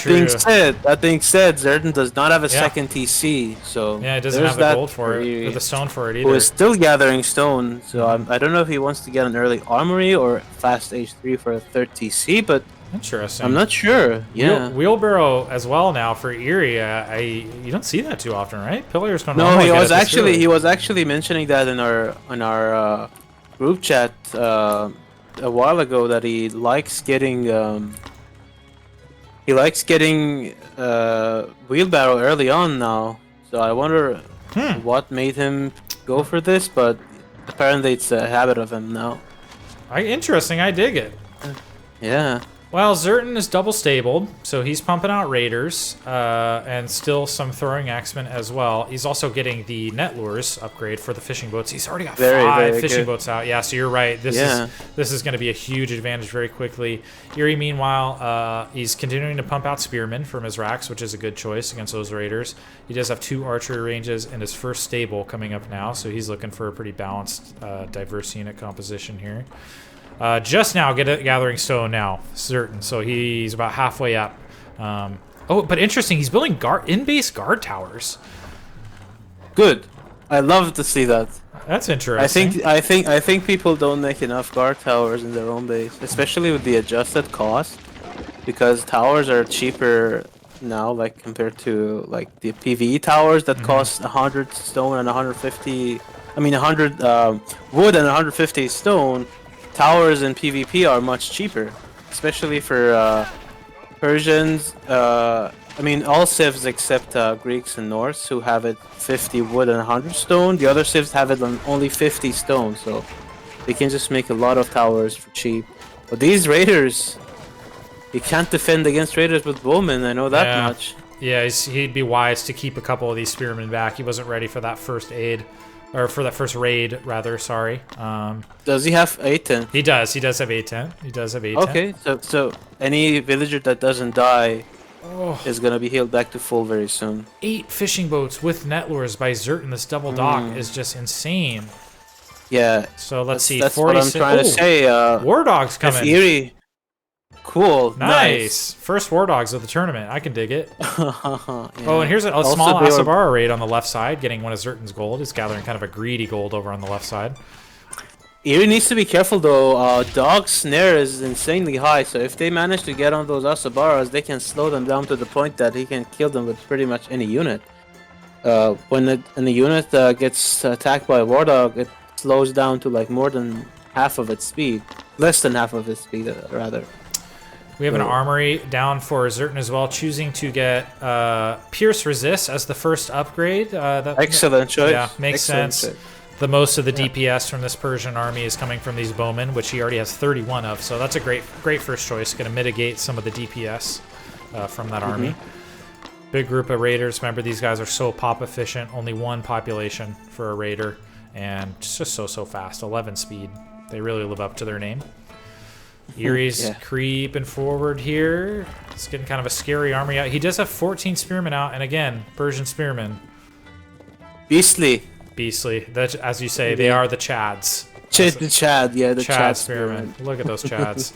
That being said, Zerton does not have a second TC, so yeah, it doesn't have the gold for it, or the stone for it either. Who is still gathering stone, so I don't know if he wants to get an early armory or fast H3 for a 3rd TC, but interesting. I'm not sure. Yeah, wheelbarrow as well now for Eery. You don't see that too often, right? Pillars don't. No, he was actually mentioning that in our group chat a while ago, that he likes getting wheelbarrow early on now. So I wonder what made him go for this, but apparently it's a habit of him now. Interesting. I dig it. Yeah. Well, Zerton is double stabled, so he's pumping out raiders and still some throwing axemen as well. He's also getting the net lures upgrade for the fishing boats. He's already got 5 fishing boats out. Yeah, so you're right. This is going to be a huge advantage very quickly. Eery, meanwhile, he's continuing to pump out spearmen from his racks, which is a good choice against those raiders. He does have 2 archery ranges and his first stable coming up now, so he's looking for a pretty balanced, diverse unit composition here. Just now gathering stone now, Zerton. So he's about halfway up. But interesting, he's building in-base guard towers. Good. I love to see that. That's interesting. I think people don't make enough guard towers in their own base, especially with the adjusted cost, because towers are cheaper now, like compared to like the PvE towers that cost 100 stone and 150. I mean 100 wood and 150 stone. Towers in PvP are much cheaper, especially for Persians. I mean, all civs except Greeks and Norse, who have it 50 wood and 100 stone. The other civs have it on only 50 stone, so they can just make a lot of towers for cheap. But these raiders, you can't defend against raiders with bowmen. I know that much. Yeah, he'd be wise to keep a couple of these spearmen back. He wasn't ready for that first aid. Or for that first raid, rather, sorry. Does he have 810? He does. He does have 810. He does have 810. Okay, so any villager that doesn't die is going to be healed back to full very soon. 8 fishing boats with net lures by Zerton. This double dock is just insane. Yeah. So let's see. That's what I'm trying to say. War dogs coming. Eery. Cool. Nice. First war dogs of the tournament. I can dig it. Yeah. Oh, and here's a small Asabara raid on the left side, getting one of Zerton's gold. He's gathering kind of a greedy gold over on the left side. Eery needs to be careful though. Dog's snare is insanely high, so if they manage to get on those Asabaras, they can slow them down to the point that he can kill them with pretty much any unit. When the unit gets attacked by a war dog, it slows down to like more than half of its speed. Less than half of its speed, rather. We have an armory down for Zerton as well, choosing to get Pierce Resist as the first upgrade. Excellent choice. Yeah, makes sense. The most of the DPS from this Persian army is coming from these bowmen, which he already has 31 of. So that's a great first choice. Going to mitigate some of the DPS from that army. Big group of raiders. Remember, these guys are so pop efficient. Only 1 population for a raider, and just so fast. 11 speed. They really live up to their name. Eery's creeping forward here. It's getting kind of a scary army out. He does have 14 spearmen out, and again, Persian spearmen. Beastly. beastly. As you say, they are the Chads. The Chad, yeah, the Chad Spearmen. Look at those Chads.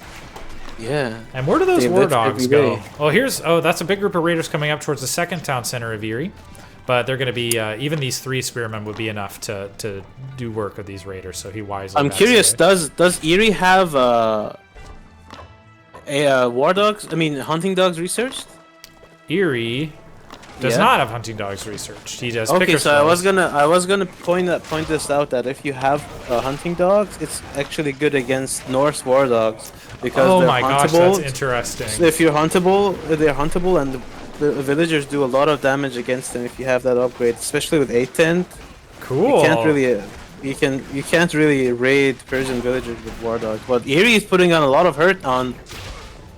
Yeah. And where do those war dogs go? Oh, that's a big group of raiders coming up towards the second town center of Eery. But they're going to be, even these 3 spearmen would be enough to do work of these raiders, so he wisely. I'm curious, does Eery have war dogs? I mean, hunting dogs researched? Eery does not have hunting dogs researched. He does. Okay, so I was gonna point this out, that if you have hunting dogs, it's actually good against Norse war dogs because they're gosh, that's interesting. So if you're huntable, they're huntable, and the villagers do a lot of damage against them if you have that upgrade, especially with 810. Cool. You can't really raid Persian villagers with war dogs. But Eery is putting on a lot of hurt on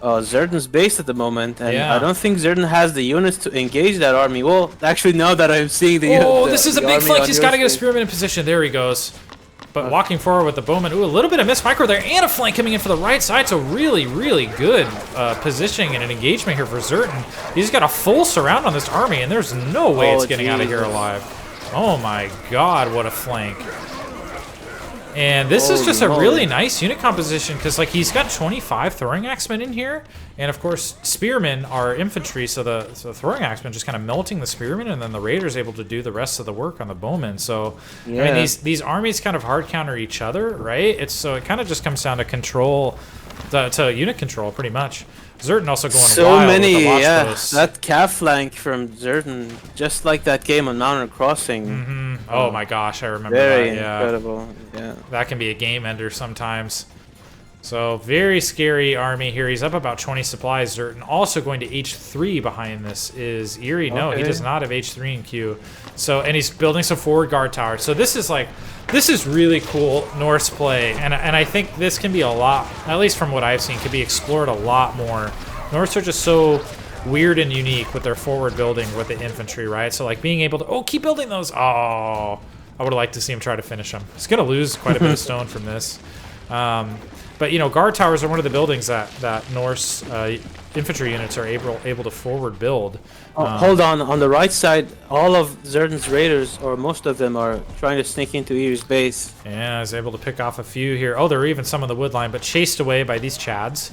Zerton's base at the moment, and I don't think Zerton has the units to engage that army. Well, actually, now that I'm seeing this is a big flank. He's got to get a spearman in position. There he goes. But walking forward with the bowman. Ooh, a little bit of miss micro there, and a flank coming in for the right side. So really, really good positioning and an engagement here for Zerton. He's got a full surround on this army, and there's no way it's getting out of here alive. Oh my god, what a flank. And this is just a really nice unit composition, because like he's got 25 throwing axemen in here, and of course spearmen are infantry, so the throwing axemen just kind of melting the spearmen, and then the raiders able to do the rest of the work on the bowmen. So I mean, these armies kind of hard counter each other, right? So it kind of just comes down to control, to unit control, pretty much. Zerton also going wild with the watch posts. That calf flank from Zerton, just like that game on Mountain Crossing. Oh my gosh, I remember very that. Yeah, incredible. Yeah, that can be a game ender sometimes. So very scary army here. He's up about 20 supplies. Zerton also going to H3 behind this is Eery. No, he does not have H3 in queue. So, and he's building some forward guard towers. So this is really cool Norse play, and I think this can be a lot, at least from what I've seen, could be explored a lot more. Norse are just so weird and unique with their forward building with the infantry, right? So like being able to, keep building those. I would have liked to see him try to finish them. He's going to lose quite a bit of stone from this. But you know, guard towers are one of the buildings that Norse infantry units are able to forward build. Hold on the right side, all of Zerton's raiders, or most of them, are trying to sneak into Eery's base. Yeah, he's able to pick off a few here. Oh, there are even some on the wood line, but chased away by these Chads.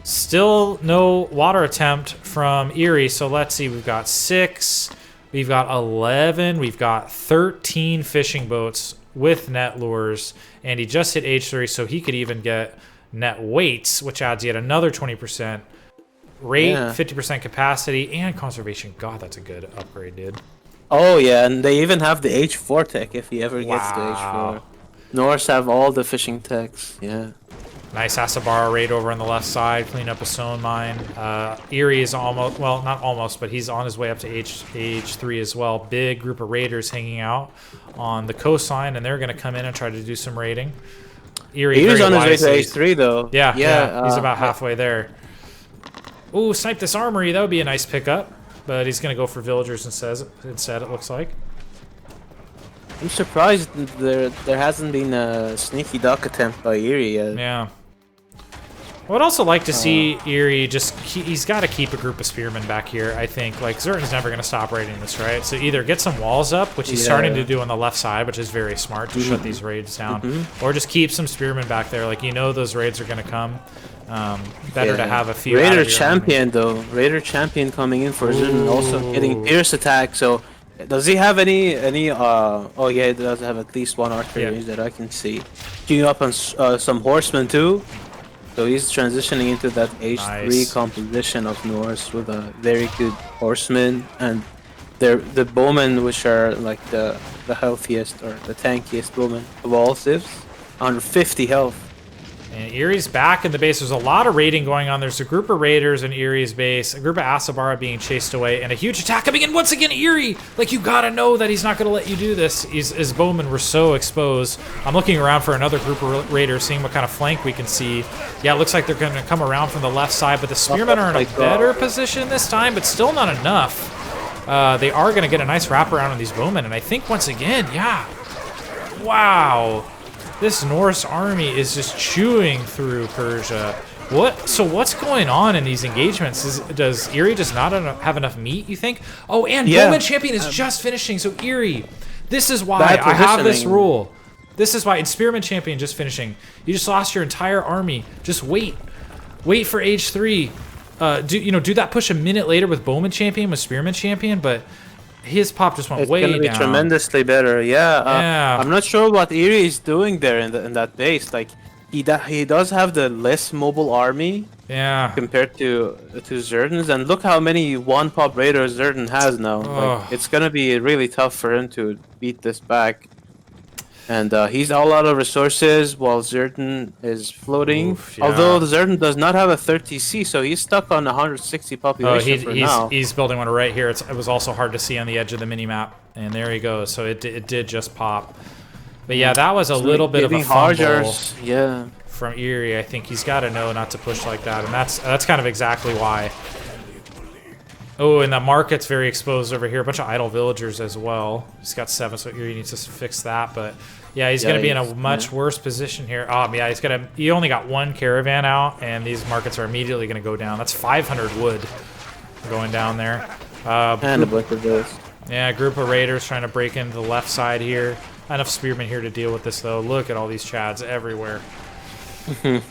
Still no water attempt from Eery, so let's see. We've got 6, we've got 11, we've got 13 fishing boats with net lures, and he just hit H3, so he could even get net weights, which adds yet another 20% rate, 50% capacity, and conservation. God, that's a good upgrade, dude. Oh yeah, and they even have the H4 tech if he ever gets to H4. Norse have all the fishing techs. Yeah. Nice Asabara raid over on the left side, clean up a stone mine. Eery is almost, well, not almost, but he's on his way up to H3 as well. Big group of raiders hanging out on the coastline, and they're going to come in and try to do some raiding. Eery's on his way to H3, though. Yeah, he's about halfway there. Ooh, snipe this armory. That would be a nice pickup, but he's going to go for villagers instead, it looks like. I'm surprised there hasn't been a sneaky duck attempt by Eery yet. Yeah. I would also like to see Eery he's got to keep a group of spearmen back here, I think. Like, Zerton's never going to stop raiding this, right? So either get some walls up, which he's starting to do on the left side, which is very smart to shut these raids down, or just keep some spearmen back there. Like, you know those raids are going to come. Better to have a few. Raider champion, though. Raider champion coming in for Zerton, also getting pierce attack, so... Does he have any oh yeah, he does have at least one archery that I can see. Queuing up on some horsemen too. So he's transitioning into that H3 composition of Norse with a very good horseman, and the bowmen, which are like the healthiest or the tankiest bowmen of all civs, 150 health. And Eery's back in the base. There's a lot of raiding going on. There's a group of raiders in Eery's base, a group of Asabara being chased away, and a huge attack coming in once again. Eery, like, you gotta know that he's not gonna let you do this. His bowmen were so exposed. I'm looking around for another group of raiders, seeing what kind of flank we can see. Yeah, it looks like they're gonna come around from the left side, but the spearmen are in a better position this time, but still not enough. They are gonna get a nice wraparound on these bowmen, and I think once again, wow. This Norse army is just chewing through Persia. What? So what's going on in these engagements? Does Eery just not have enough meat, you think? Oh, and Bowman Champion is just finishing, so Eery. This is why I have this rule. This is why. And Spearman Champion just finishing. You just lost your entire army. Just wait. Wait for age 3. Do that push a minute later with Bowman Champion, with Spearman Champion, but his pop just went way down. It's gonna be tremendously better. Yeah. I'm not sure what Eery is doing there in that base. Like, he does have the less mobile army. Yeah. Compared to Zerton's, and look how many one-pop raiders Zerton has now. Like, it's gonna be really tough for him to beat this back. And he's all out of resources while Zerton is floating. Oof, yeah. Although Zerton does not have a 30C, so he's stuck on 160 population for now. He's building one right here. It was also hard to see on the edge of the mini-map. And there he goes. So it did just pop. But yeah, that was a little bit of a fumble. Yeah. From Eery. I think he's got to know not to push like that, and that's kind of exactly why. Oh, and the market's very exposed over here. A bunch of idle villagers as well. He's got 7, so Eery needs to fix that. But yeah, he's going to be in a much worse position here. Yeah, he only got 1 caravan out, and these markets are immediately going to go down. That's 500 wood going down there. And a bunch of those. Yeah, a group of raiders trying to break into the left side here. Enough spearmen here to deal with this, though. Look at all these chads everywhere. And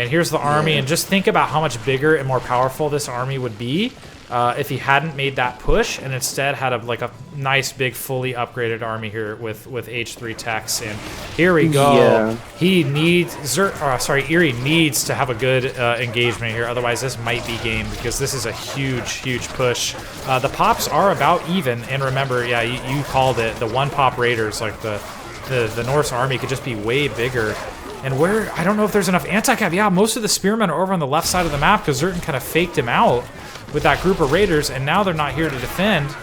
here's the army, and just think about how much bigger and more powerful this army would be if he hadn't made that push and instead had a nice big fully upgraded army here with H3 techs. And here we go. Yeah. He needs Eery needs to have a good engagement here, otherwise this might be game, because this is a huge push. The pops are about even, and remember, yeah, you called it, the one pop raiders, like the Norse army could just be way bigger. And I don't know if there's enough anti-cav. Yeah, most of the spearmen are over on the left side of the map because Zerton kind of faked him out with that group of raiders, and now they're not here to defend.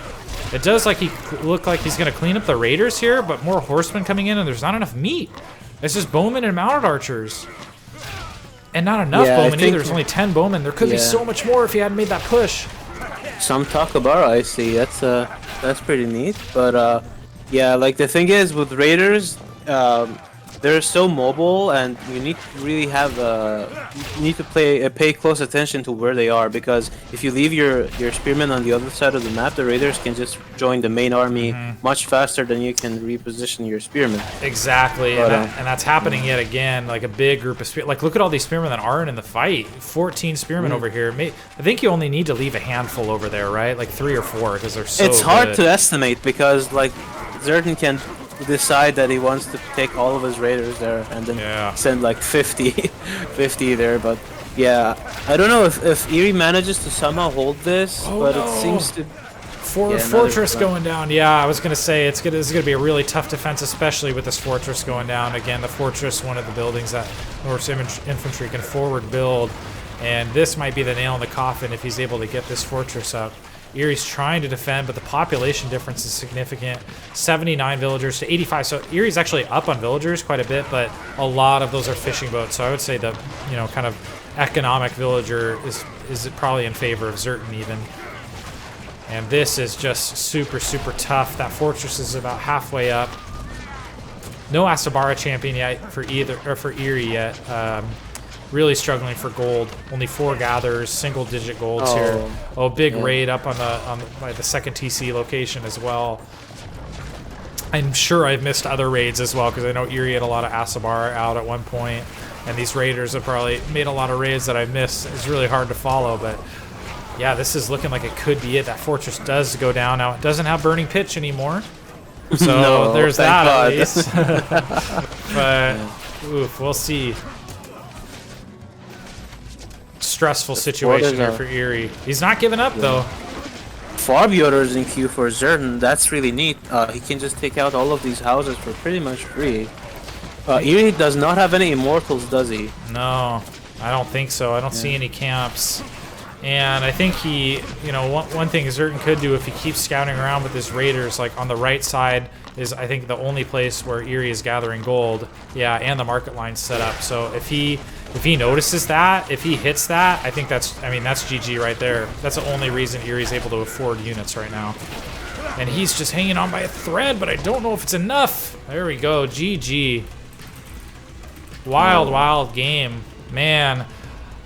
It does look like he's going to clean up the raiders here, but more horsemen coming in, and there's not enough meat. It's just bowmen and mounted archers. And not enough bowmen either. There's only 10 bowmen. There could be so much more if he hadn't made that push. Some Takabara, I see. That's pretty neat. But yeah, like the thing is with raiders, they're so mobile, and you need to really pay close attention to where they are, because if you leave your spearmen on the other side of the map, the raiders can just join the main army much faster than you can reposition your spearmen. Exactly, and that's happening yet again. Like a big group of spearmen. Like, look at all these spearmen that aren't in the fight. 14 spearmen over here. I think you only need to leave a handful over there, right? Like 3 or 4, because they're so. It's hard to estimate, because like Zerton can decide that he wants to take all of his raiders there and then send like 50 there, but yeah, I don't know if Eery manages to somehow hold this, it seems to... Fortress going down. Yeah, I was gonna say this is gonna be a really tough defense, especially with this fortress going down. Again, the fortress, one of the buildings that Norse infantry can forward build, and this might be the nail in the coffin if he's able to get this fortress up. Eery's trying to defend, but the population difference is significant. 79 villagers to 85. So Eery's actually up on villagers quite a bit, but a lot of those are fishing boats. So I would say the kind of economic villager is probably in favor of Zerton even. And this is just super tough. That fortress is about halfway up. No Asabara champion yet for Eery yet. Really struggling for gold. Only 4 gatherers, single-digit golds here. Oh, big raid up by the second TC location as well. I'm sure I've missed other raids as well, because I know Eery had a lot of Asabara out at one point, and these raiders have probably made a lot of raids that I've missed. It's really hard to follow, but yeah, this is looking like it could be it. That fortress does go down now. It doesn't have burning pitch anymore, so there's that at least. But oof, we'll see. Stressful situation here for Eery. He's not giving up though. Farm orders in queue for Zerton. That's really neat. He can just take out all of these houses for pretty much free. Eery does not have any immortals, does he? No, I don't think so. I don't see any camps. And I think he, one thing Zerton could do if he keeps scouting around with his raiders, like on the right side is, I think, the only place where Eery is gathering gold. Yeah, and the market line's set up. So if he notices that, if he hits that, I think that's GG right there. That's the only reason Eery's able to afford units right now. And he's just hanging on by a thread, but I don't know if it's enough. There we go, GG. Wild game. Man,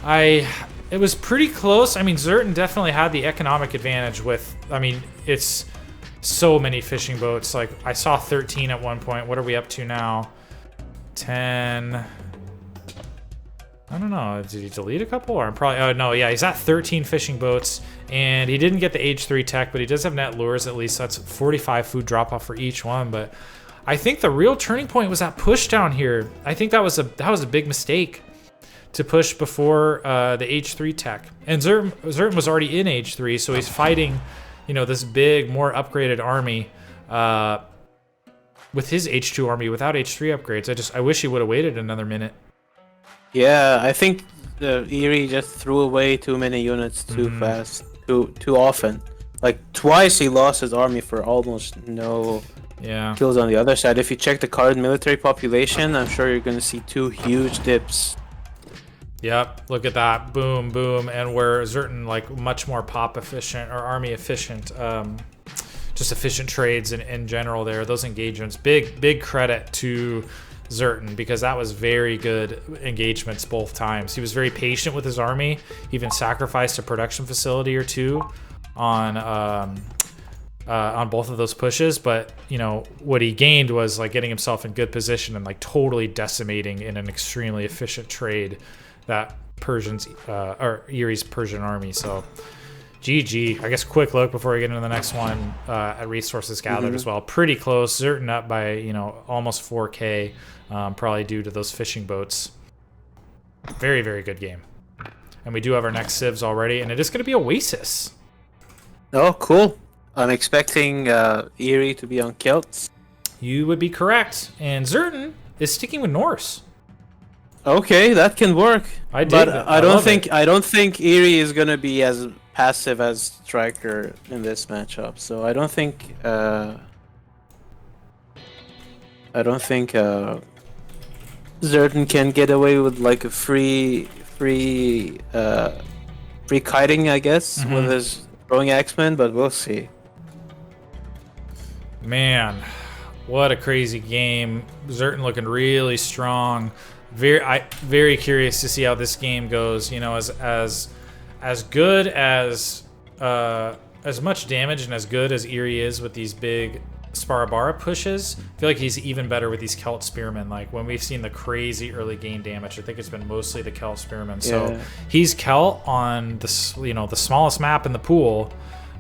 It was pretty close. I mean, Zerton definitely had the economic advantage with, I mean, it's so many fishing boats. Like, I saw 13 at one point. What are we up to now? 10. I don't know. Did he delete a couple? Or I'm probably, oh no, yeah, he's at 13 fishing boats. And he didn't get the H3 tech, but he does have net lures at least. So that's 45 food drop off for each one. But I think the real turning point was that push down here. I think that was a big mistake to push before the H3 tech. And Zerton was already in H3, so he's fighting, you know, this big, more upgraded army with his H2 army without H3 upgrades. I wish he would have waited another minute. Yeah, I think the Eery just threw away too many units too fast, too often. Like twice he lost his army for almost no kills on the other side. If you check the current military population, I'm sure you're gonna see 2 huge dips. Yep, look at that. Boom, boom. And where Zerton, like, much more pop efficient or army efficient, just efficient trades in general there. Those engagements, big credit to Zerton, because that was very good engagements both times. He was very patient with his army, even sacrificed a production facility or 2 on both of those pushes. But, you know, what he gained was, like, getting himself in good position and, like, totally decimating in an extremely efficient trade that or Eery's Persian army. So GG. I guess quick look before we get into the next one at resources gathered as well. Pretty close. Zerton up by, you know, almost 4K, probably due to those fishing boats. Very, very good game. And we do have our next civs already, and it is going to be Oasis. Oh, cool. I'm expecting Eery to be on Celts. You would be correct. And Zerton is sticking with Norse. Okay, that can work. I don't think Eery is gonna be as passive as Striker in this matchup. So I don't think Zerton can get away with like a free kiting, I guess, with his throwing X-Men, but we'll see. Man, what a crazy game. Zerton looking really strong. Very curious to see how this game goes. You know, as good as much damage and as good as Eery is with these big Sparabara pushes, I feel like he's even better with these Celt Spearmen. Like when we've seen the crazy early game damage, I think it's been mostly the Celt Spearmen. So he's Celt on the, you know, the smallest map in the pool.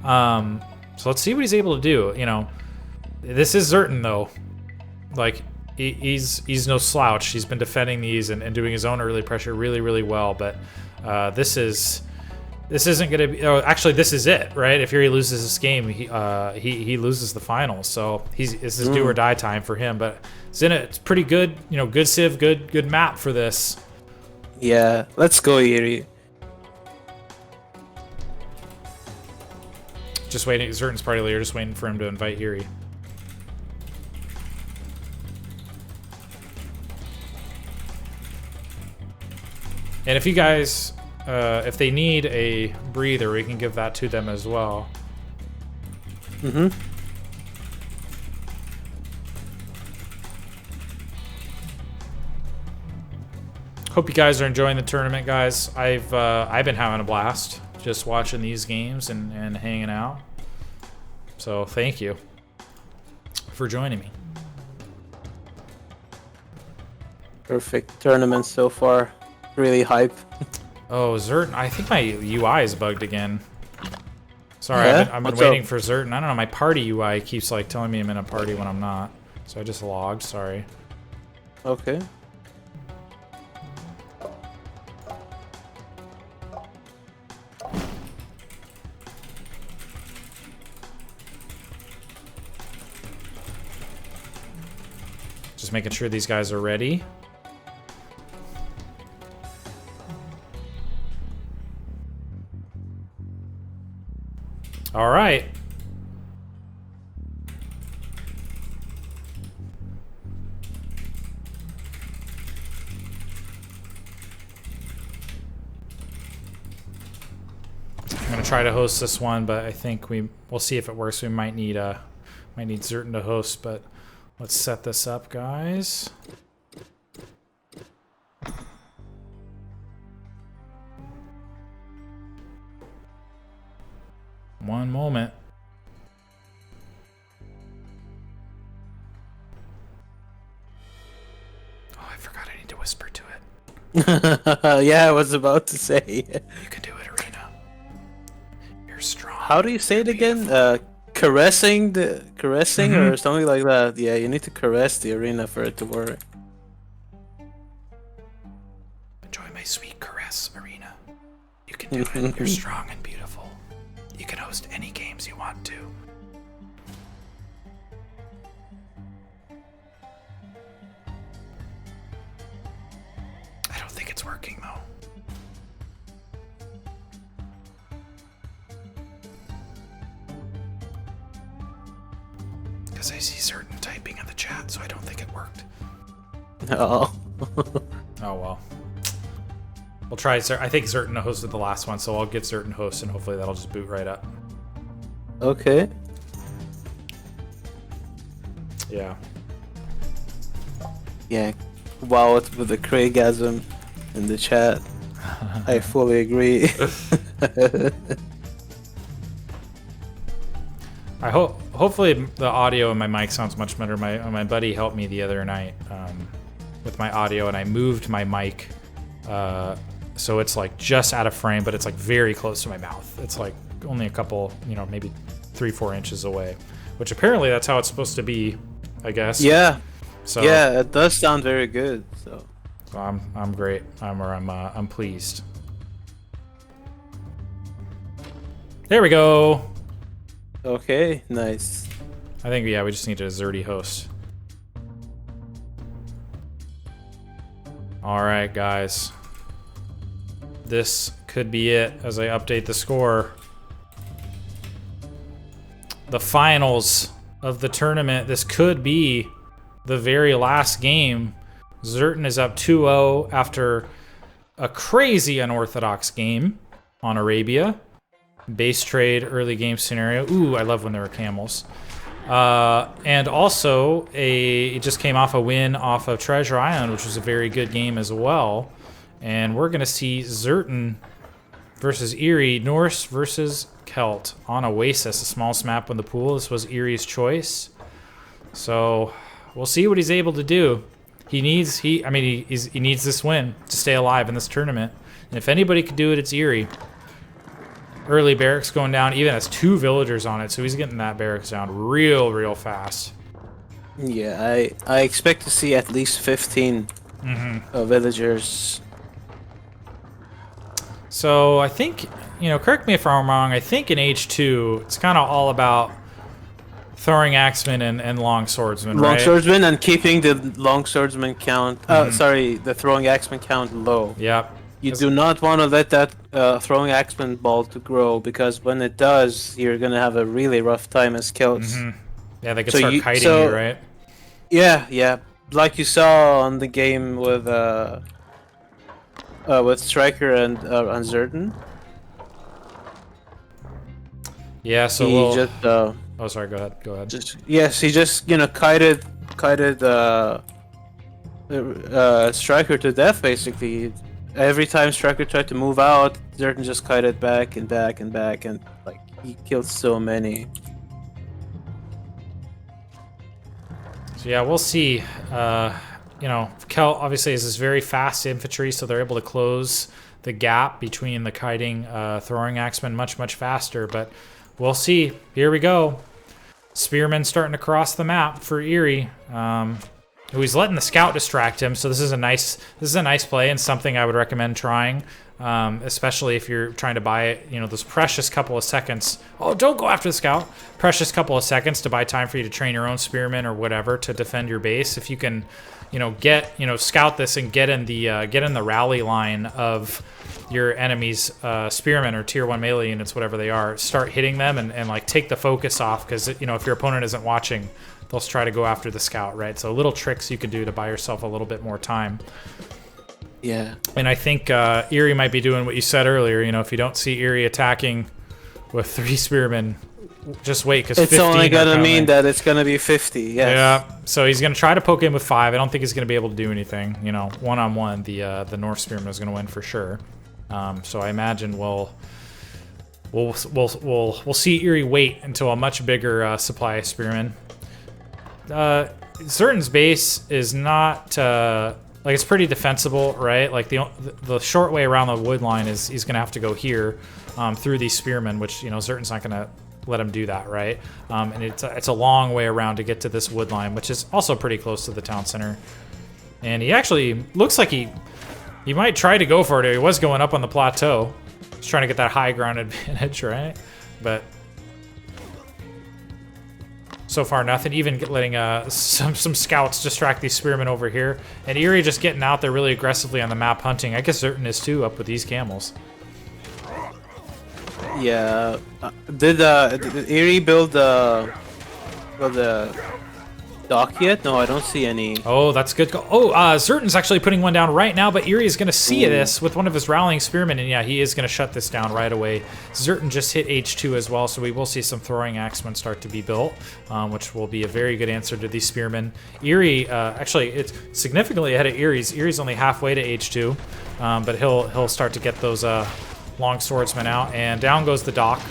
So let's see what he's able to do. You know, this is Zerton though. Like, he's no slouch. He's been defending these and doing his own early pressure really well. But this isn't going to be. Oh, actually, this is it, right? If Eery loses this game, he loses the finals. So this is do or die time for him. But it's pretty good. You know, good civ, good map for this. Yeah, let's go, Eery. Just waiting. Zerton's party leader. Just waiting for him to invite Eery. And if you guys, if they need a breather, we can give that to them as well. Hope you guys are enjoying the tournament, guys. I've been having a blast just watching these games and hanging out. So thank you for joining me. Perfect tournament so far. Really hype. Oh, Zerton. I think my UI is bugged again. Sorry, yeah? I've been waiting for Zerton. I don't know, my party UI keeps like telling me I'm in a party when I'm not. So I just logged, sorry. Okay. Just making sure these guys are ready. All right. I'm gonna try to host this one, but I think we'll see if it works. We might need Zerton to host, but let's set this up, guys. One moment. Oh, I forgot I need to whisper to it. Yeah, I was about to say. You can do it, Arena. You're strong. How do you say it again? Caressing or something like that. Yeah, you need to caress the arena for it to work. Enjoy my sweet caress, Arena. You can do it. You're strong and beautiful. You can host any games you want to. I don't think it's working though. Because I see Zerton typing in the chat, so I don't think it worked. Oh. Oh well. We'll try. I think Zerton hosted the last one, so I'll give Zerton host, and hopefully that'll just boot right up. Okay. Yeah. Yeah. Wow, with the Craigasm in the chat. I fully agree. I hope. Hopefully the audio and my mic sounds much better. My buddy helped me the other night with my audio, and I moved my mic so it's like just out of frame, but it's like very close to my mouth. It's like only a couple, maybe 3-4 inches away, which apparently that's how it's supposed to be, I guess. Yeah. So yeah, it does sound very good. So I'm great. I'm pleased. There we go. Okay, nice. I think, yeah, we just need a Zerty host. Alright, guys. This could be it as I update the score. The finals of the tournament. This could be the very last game. Zerton is up 2-0 after a crazy unorthodox game on Arabia. Base trade, early game scenario. Ooh, I love when there were camels. And also, it just came off a win off of Treasure Island, which was a very good game as well. And we're going to see Zerton versus Eery, Norse versus Celt on Oasis, a small map in the pool. This was Eery's choice. So we'll see what he's able to do. He needs this win to stay alive in this tournament. And if anybody could do it, it's Eery. Early barracks going down, even has 2 villagers on it, so he's getting that barracks down real fast. Yeah, I expect to see at least 15 villagers. So I think, correct me if I'm wrong, I think in H2, it's kind of all about throwing axemen and long swordsmen, right? Long swordsmen and keeping the long swordsman count, the throwing axeman count low. Yep. You do not want to let that throwing axeman ball to grow, because when it does, you're going to have a really rough time as kills. Yeah, they can start kiting you, right? Yeah. Like you saw on the game with Striker and Zerton. Yeah, so he just oh, sorry, go ahead. He just kited Striker to death, basically. Every time Striker tried to move out, Zerton just kited back and back and back, and like he killed so many. So yeah, we'll see. Kel obviously is this very fast infantry, so they're able to close the gap between the kiting throwing axemen much faster. But we'll see. Here we go. Spearman starting to cross the map for Eery. Who he's letting the scout distract him, so this is a nice play and something I would recommend trying, especially if you're trying to buy it. Those precious couple of seconds. Oh, don't go after the scout. Precious couple of seconds to buy time for you to train your own spearmen or whatever to defend your base. If you can, scout this and get in the rally line of your enemy's spearmen or tier 1 melee units, whatever they are. Start hitting them and like take the focus off, because if your opponent isn't watching, they'll try to go after the scout, right? So little tricks you can do to buy yourself a little bit more time. Yeah. And I think Eery might be doing what you said earlier. If you don't see Eery attacking with 3 spearmen, just wait, because it's only gonna mean that it's gonna be 50. Yes. Yeah. So he's gonna try to poke in with 5. I don't think he's gonna be able to do anything. One-on-one, the North spearman is gonna win for sure. So I imagine we'll we'll see Eery wait until a much bigger supply of spearmen. Zerton's base is not like it's pretty defensible, right? Like the short way around the wood line is he's gonna have to go here through these spearmen, which Zerton's not gonna let him do that, right? And it's a long way around to get to this wood line, which is also pretty close to the town center. And he actually looks like he might try to go for it. He was going up on the plateau. He's trying to get that high ground advantage, right? But so far nothing. Even letting some scouts distract these spearmen over here. And Eery just getting out there really aggressively on the map hunting. I guess Zerton is too, up with these camels. Yeah. Did Eery build the dock yet? No, I don't see any. Oh, that's good. Oh, Zerton's actually putting one down right now, but Eery is going to see this with one of his rallying spearmen, and yeah, he is going to shut this down right away. Zerton just hit H2 as well, so we will see some throwing axemen start to be built, which will be a very good answer to these spearmen. Eery, actually, it's significantly ahead of Eery's. Eery's only halfway to H2, but he'll start to get those long swordsmen out, and down goes the dock.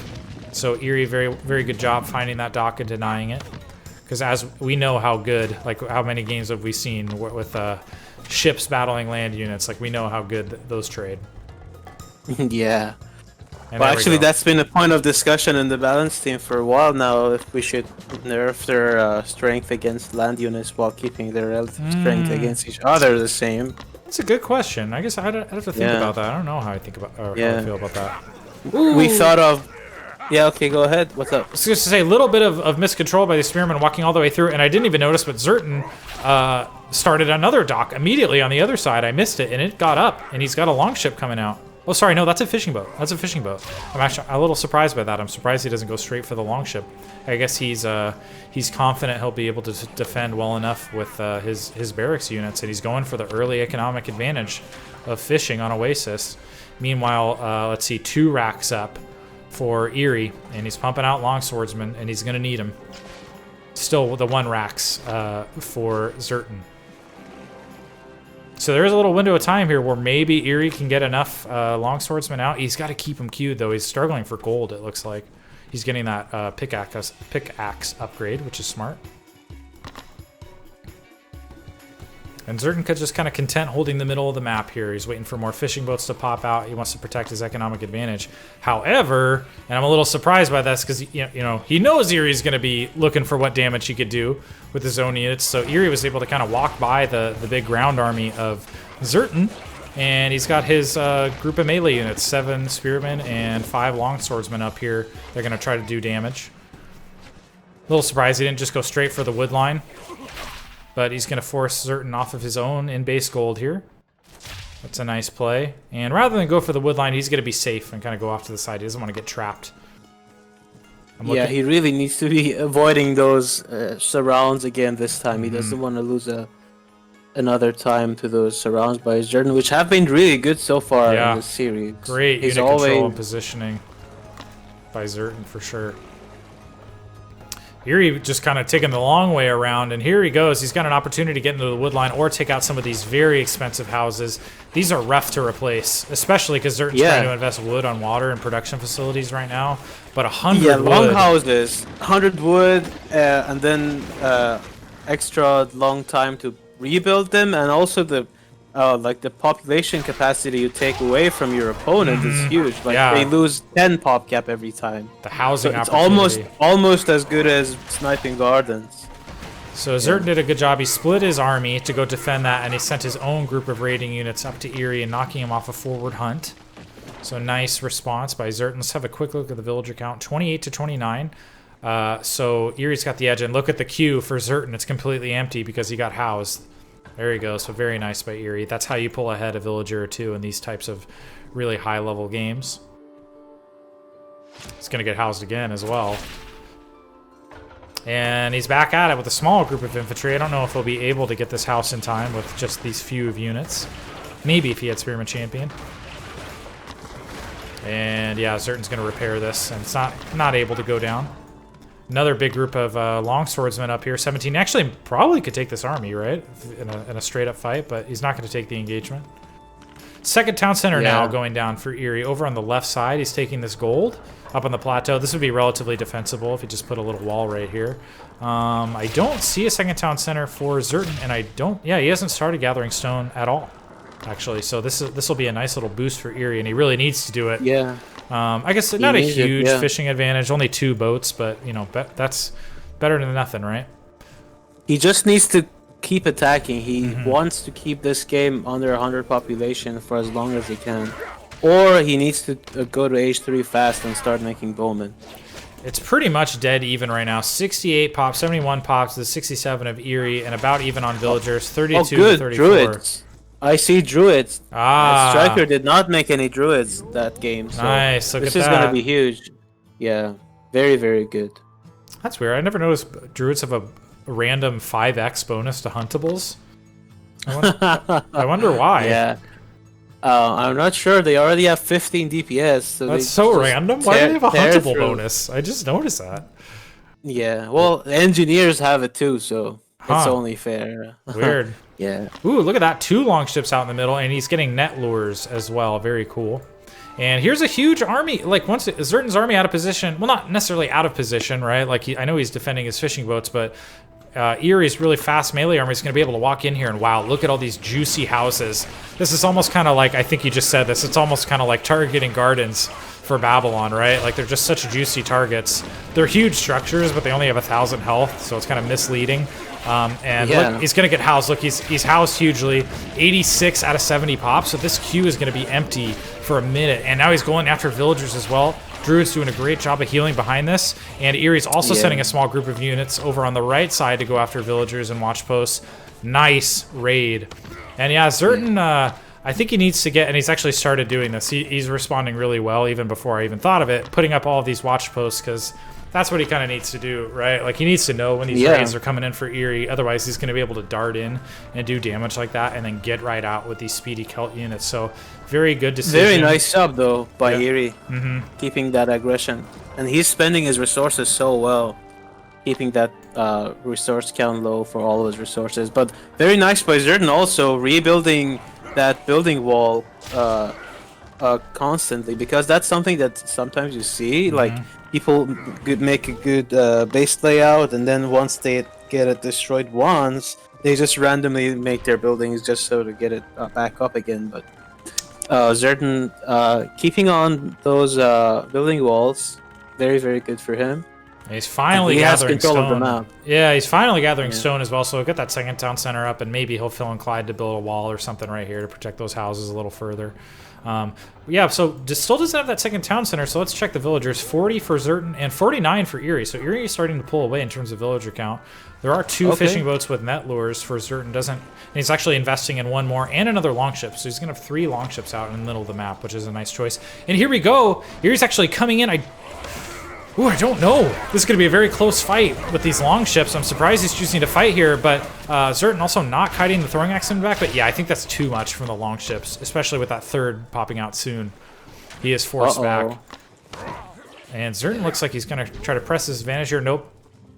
So Eery, very, very good job finding that dock and denying it. Because as we know how good, like how many games have we seen with ships battling land units, like we know how good those trade. Yeah. And well, actually that's been a point of discussion in the balance team for a while now, if we should nerf their strength against land units while keeping their relative strength against each other the same. That's a good question. I guess I'd have to think about that. I don't know how I think about how I feel about that. Ooh. We thought of... Yeah, okay, go ahead. What's up? I was just to say, a little bit of miscontrol by the spearmen walking all the way through, and I didn't even notice, but Zerton started another dock immediately on the other side. I missed it, and it got up, and he's got a longship coming out. Oh, sorry, no, that's a fishing boat. That's a fishing boat. I'm actually a little surprised by that. I'm surprised he doesn't go straight for the longship. I guess he's confident he'll be able to defend well enough with his barracks units, and he's going for the early economic advantage of fishing on Oasis. Meanwhile, let's see, 2 racks up for Eery, and he's pumping out long swordsmen, and he's gonna need them. Still the 1 racks for Zerton. So there's a little window of time here where maybe Eery can get enough long swordsmen out. He's got to keep them queued though. He's struggling for gold, it looks like. He's getting that pickaxe upgrade, which is smart. And Zerton could just kind of content holding the middle of the map here. He's waiting for more fishing boats to pop out. He wants to protect his economic advantage. However, and I'm a little surprised by this because he knows Eery's going to be looking for what damage he could do with his own units. So Eery was able to kind of walk by the big ground army of Zerton, and he's got his group of melee units, 7 spearmen and 5 long swordsmen up here. They're going to try to do damage. A little surprised he didn't just go straight for the wood line. But he's going to force Zerton off of his own in base gold here. That's a nice play. And rather than go for the wood line, he's going to be safe and kind of go off to the side. He doesn't want to get trapped. Yeah, he really needs to be avoiding those surrounds again this time. He doesn't want to lose another time to those surrounds by Zerton, which have been really good so far in this series. Great unit control and positioning by Zerton for sure. Eery just kind of taking the long way around, and here he goes. He's got an opportunity to get into the wood line or take out some of these very expensive houses. These are rough to replace, especially because Zerton's trying to invest wood on water and production facilities right now. But 100 wood. Long houses, 100 wood, and then extra long time to rebuild them, and also the population capacity you take away from your opponent is huge. Like they lose 10 pop cap every time. The housing it's almost as good as sniping gardens. So Zerton did a good job. He split his army to go defend that, and he sent his own group of raiding units up to Eery and knocking him off a forward hunt. So nice response by Zerton. Let's have a quick look at the villager count. 28 to 29. So Eery's got the edge, and look at the queue for Zerton. It's completely empty because he got housed. There you go. So very nice by Eery. That's how you pull ahead a villager or two in these types of really high-level games. He's going to get housed again as well. And he's back at it with a small group of infantry. I don't know if he'll be able to get this house in time with just these few of units. Maybe if he had Spearman Champion. And yeah, Zerton's going to repair this, and it's not able to go down. Another big group of long swordsmen up here. 17 actually probably could take this army, right? In a straight up fight, but he's not going to take the engagement. second town center now going down for Eery. Over on the left side, he's taking this gold up on the plateau. This would be relatively defensible if you just put a little wall right here. I don't see a second town center for Zerton, and I don't... Yeah, he hasn't started gathering stone at all, actually. So this will be a nice little boost for Eery, and he really needs to do it. Yeah. I guess not a huge fishing advantage, only 2 boats, but, you know, that's better than nothing, right? He just needs to keep attacking. He wants to keep this game under 100 population for as long as he can. Or he needs to go to H3 fast and start making bowmen. It's pretty much dead even right now. 68 pops, 71 pops, the 67 of Eery, and about even on villagers, 32 to 34. Druids. I see druids. Ah. Striker did not make any druids that game. So nice, look at that. This is going to be huge. Yeah, very, very good. That's weird. I never noticed druids have a random 5x bonus to huntables. I wonder why. Yeah. I'm not sure. They already have 15 DPS. So that's so random. Why do they have a huntable bonus? I just noticed that. Yeah. Well, engineers have it too, so it's only fair. Weird. Yeah. Ooh, look at that. 2 long ships out in the middle, and he's getting net lures as well. Very cool. And here's a huge army. Like, once Zerton's army out of position, well, not necessarily out of position, right? Like, I know he's defending his fishing boats, but Eery's really fast melee army is going to be able to walk in here and, wow, look at all these juicy houses. This is almost kind of like, I think you just said this, it's almost kind of like targeting gardens for Babylon, right? Like, they're just such juicy targets. They're huge structures, but they only have 1,000 health, so it's kind of misleading. Look, he's going to get housed. Look, he's housed hugely. 86 out of 70 pops, so this queue is going to be empty for a minute. And now he's going after villagers as well. Druid's doing a great job of healing behind this. And Eery's also sending a small group of units over on the right side to go after villagers and watch posts. Nice raid. And yeah, Zerton, I think he needs to get, and he's actually started doing this. He's responding really well even before I even thought of it, putting up all of these watch posts, because that's what he kind of needs to do, right? Like, he needs to know when these raids are coming in for Eery. Otherwise, he's going to be able to dart in and do damage like that and then get right out with these speedy Celt units. So, very good decision. Very nice job, though, by Eery, keeping that aggression. And he's spending his resources so well, keeping that resource count low for all of his resources. But very nice by Zerton also, rebuilding that building wall constantly, because that's something that sometimes you see, like, people make a good base layout, and then once they get it destroyed once, they just randomly make their buildings just so to get it back up again. But Zerton keeping on those building walls, very, very good for him. He's finally gathering stone. Yeah, he's finally gathering stone as well. So we'll get that second town center up, and maybe he'll feel inclined to build a wall or something right here to protect those houses a little further. Yeah, so still doesn't have that second town center, so let's check the villagers. 40 for Zerton and 49 for Eery. So Eery is starting to pull away in terms of villager count. There are 2 fishing boats with net lures for Zerton. And he's actually investing in 1 more and another longship. So he's going to have 3 longships out in the middle of the map, which is a nice choice. And here we go. Eery's actually coming in. I don't know. This is going to be a very close fight with these longships. I'm surprised he's choosing to fight here, but Zerton also not kiting the throwing axe in the back. But yeah, I think that's too much from the longships, especially with that 3rd popping out soon. He is forced back. And Zerton looks like he's going to try to press his advantage here. Nope.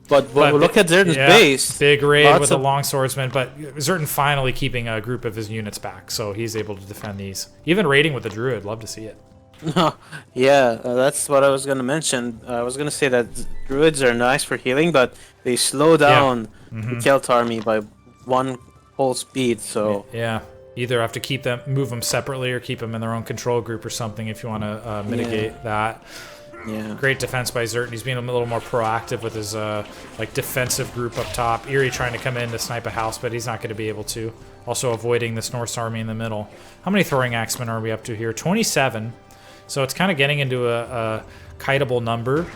But look at Zerton's base. Big raid with the long swordsman, but Zerton finally keeping a group of his units back, so he's able to defend these. Even raiding with the druid. Love to see it. Yeah, that's what I was going to mention. I was going to say that druids are nice for healing, but they slow down the Celt army by 1 whole speed. So yeah, either have to move them separately, or keep them in their own control group or something if you want to mitigate that. Yeah, great defense by Zerton. He's being a little more proactive with his like defensive group up top. Eery trying to come in to snipe a house, but he's not going to be able to. Also avoiding this Norse army in the middle. How many throwing axemen are we up to here? 27. So it's kind of getting into a kiteable number.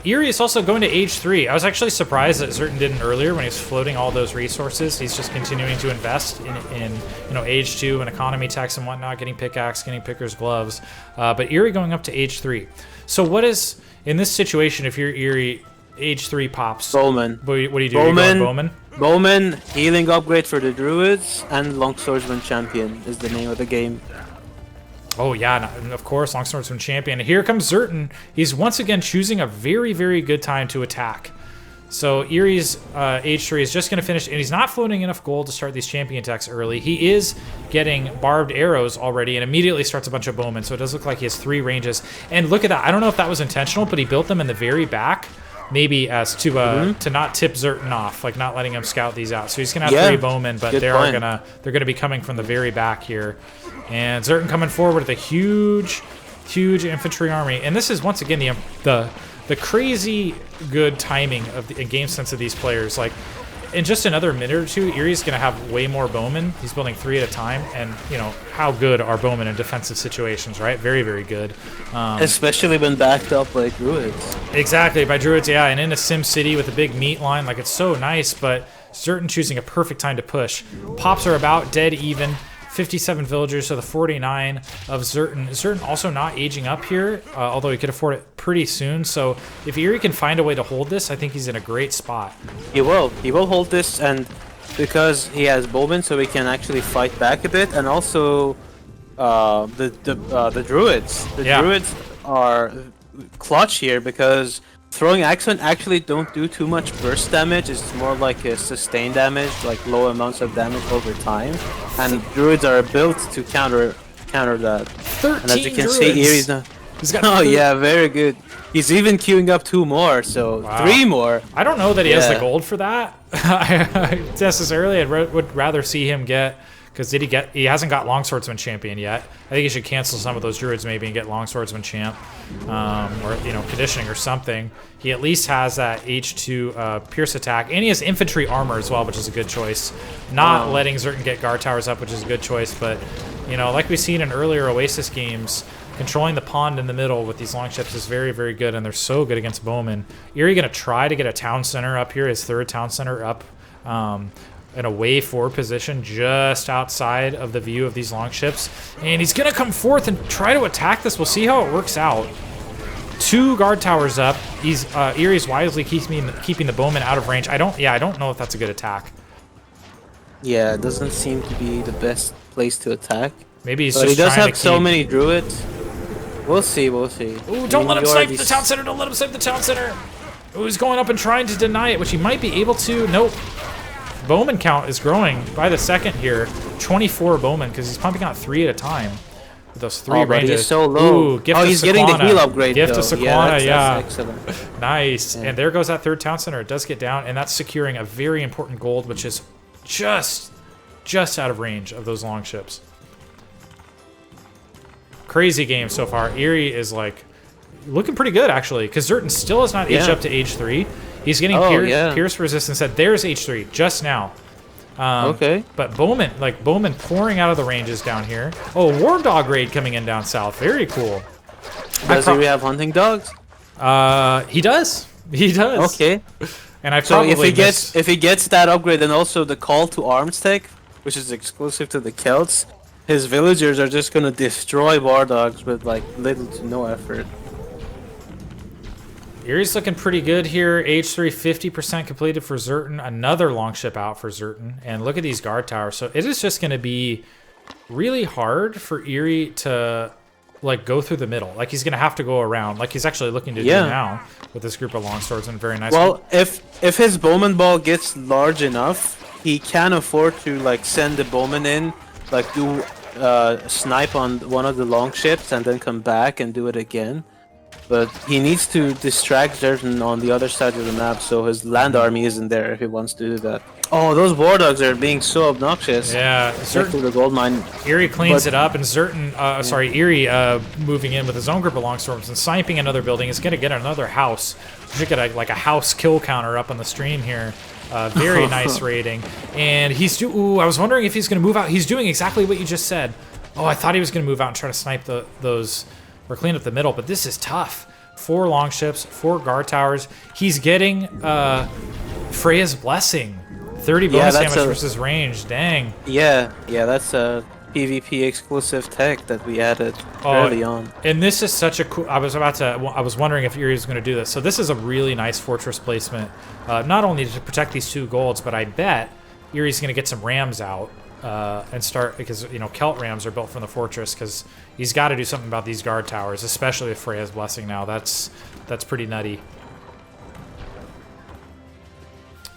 Eery is also going to age 3. I was actually surprised that Zerton didn't earlier when he was floating all those resources. He's just continuing to invest in age 2 and economy tax and whatnot, getting pickaxe, getting picker's gloves. But Eery going up to age 3. So what is, in this situation, if you're Eery, age 3 pops? Bowman. What do you do? Bowman? Bowman, healing upgrade for the druids, and longswordsman champion is the name of the game. Oh yeah, and of course, longswordsman champion. Here comes Zerton. He's once again choosing a very, very good time to attack. So Eerie's H3 is just going to finish, and he's not floating enough gold to start these champion attacks early. He is getting barbed arrows already and immediately starts a bunch of bowmen, so it does look like he has 3 ranges. And look at that. I don't know if that was intentional, but he built them in the very back, maybe as to not tip Zerton off, like not letting him scout these out. So he's going to have 3 bowmen, but they're going to be coming from the very back here. And Zerton coming forward with a huge infantry army. And this is, once again, the crazy good timing of the game sense of these players. Like, in just another minute or two, Eerie's going to have way more bowmen. He's building 3 at a time, and, you know, how good are bowmen in defensive situations, right? Very, very good. Especially when backed up by druids. Exactly, by druids, yeah, and in a Sim City with a big meat line, like, it's so nice, but Zerton choosing a perfect time to push. Pops are about dead even. 57 villagers, so the 49 of Zerton. Zerton also not aging up here, although he could afford it pretty soon. So if Eery can find a way to hold this, I think he's in a great spot. He will hold this, and because he has bowmen, so he can actually fight back a bit. And also the druids. The druids are clutch here because throwing accent actually don't do too much burst damage. It's more like a sustained damage, like low amounts of damage over time. And druids are built to counter that. 13 and as you can druids. see, Eerie's not. He's got oh yeah, very good. He's even queuing up 2 more, so 3 more. I don't know that he has the gold for that. Necessarily, I would rather see him get. Because he hasn't got Longswordsman champion yet. I think he should cancel some of those druids maybe and get Longswordsman champ, or conditioning or something. He at least has that H2 pierce attack, and he has infantry armor as well, which is a good choice. Not letting Zerton get guard towers up, which is a good choice, but like we've seen in earlier Oasis games, controlling the pond in the middle with these longships is very, very good, and they're so good against bowmen. Eery gonna try to get a town center up here, his 3rd town center up. In a way forward position just outside of the view of these longships. And he's going to come forth and try to attack this. We'll see how it works out. 2 guard towers up. Eery's wisely keeping the bowman out of range. I don't know if that's a good attack. Yeah, it doesn't seem to be the best place to attack. Maybe he's just trying to keep... But he does have so many druids. We'll see. Ooh, don't let him snipe the town center. Don't let him snipe the town center. Ooh, he's going up and trying to deny it, which he might be able to. Nope. Bowman count is growing by the second here. 24 bowmen, because he's pumping out 3 at a time. With those 3 ranges. But he's so low. Ooh, gift to he's Sequana. Getting the heal upgrade. Gift to Sequana, that's excellent. Nice. Yeah. And there goes that 3rd town center. It does get down, and that's securing a very important gold, which is just out of range of those longships. Crazy game so far. Eery is like looking pretty good actually, because Zerton still has not aged up to H3. He's getting pierce resistance. There's H3 just now. Okay. But Bowman pouring out of the ranges down here. Oh, War Dog raid coming in down south. Very cool. Does he have hunting dogs? He does. He does. Okay. And I probably if he gets that upgrade and also the call to arms tech, which is exclusive to the Celts, his villagers are just gonna destroy War Dogs with like little to no effort. Eery's looking pretty good here. H3 50% completed for Zerton. Another longship out for Zerton. And look at these guard towers. So it is just going to be really hard for Eery to like go through the middle. Like he's going to have to go around, like he's actually looking to do now with this group of longswords and very nice. Well, if his bowman ball gets large enough, he can afford to like send the bowman in, like do snipe on one of the longships and then come back and do it again. But he needs to distract Zerton on the other side of the map, so his land army isn't there if he wants to do that. Oh, those war dogs are being so obnoxious. Yeah, Zerton the gold mine. Eery cleans it up, and Zerton, Eery moving in with his own group of longswords and sniping another building is going to get another house. We should get a house kill counter up on the stream here. Very nice rating. And he's I was wondering if he's going to move out. He's doing exactly what you just said. Oh, I thought he was going to move out and try to snipe those. Or clean up the middle, but this is tough. 4 longships, 4 guard towers. He's getting Freya's Blessing. 30 bonus damage versus range. Dang. Yeah, that's a PvP exclusive tech that we added early on. And this is such a cool... I was wondering if Eery was going to do this. So this is a really nice fortress placement. Not only to protect these 2 golds, but I bet Eery's going to get some rams out. And start, because Celt rams are built from the fortress, because he's got to do something about these guard towers, especially with Freya's Blessing now. That's pretty nutty.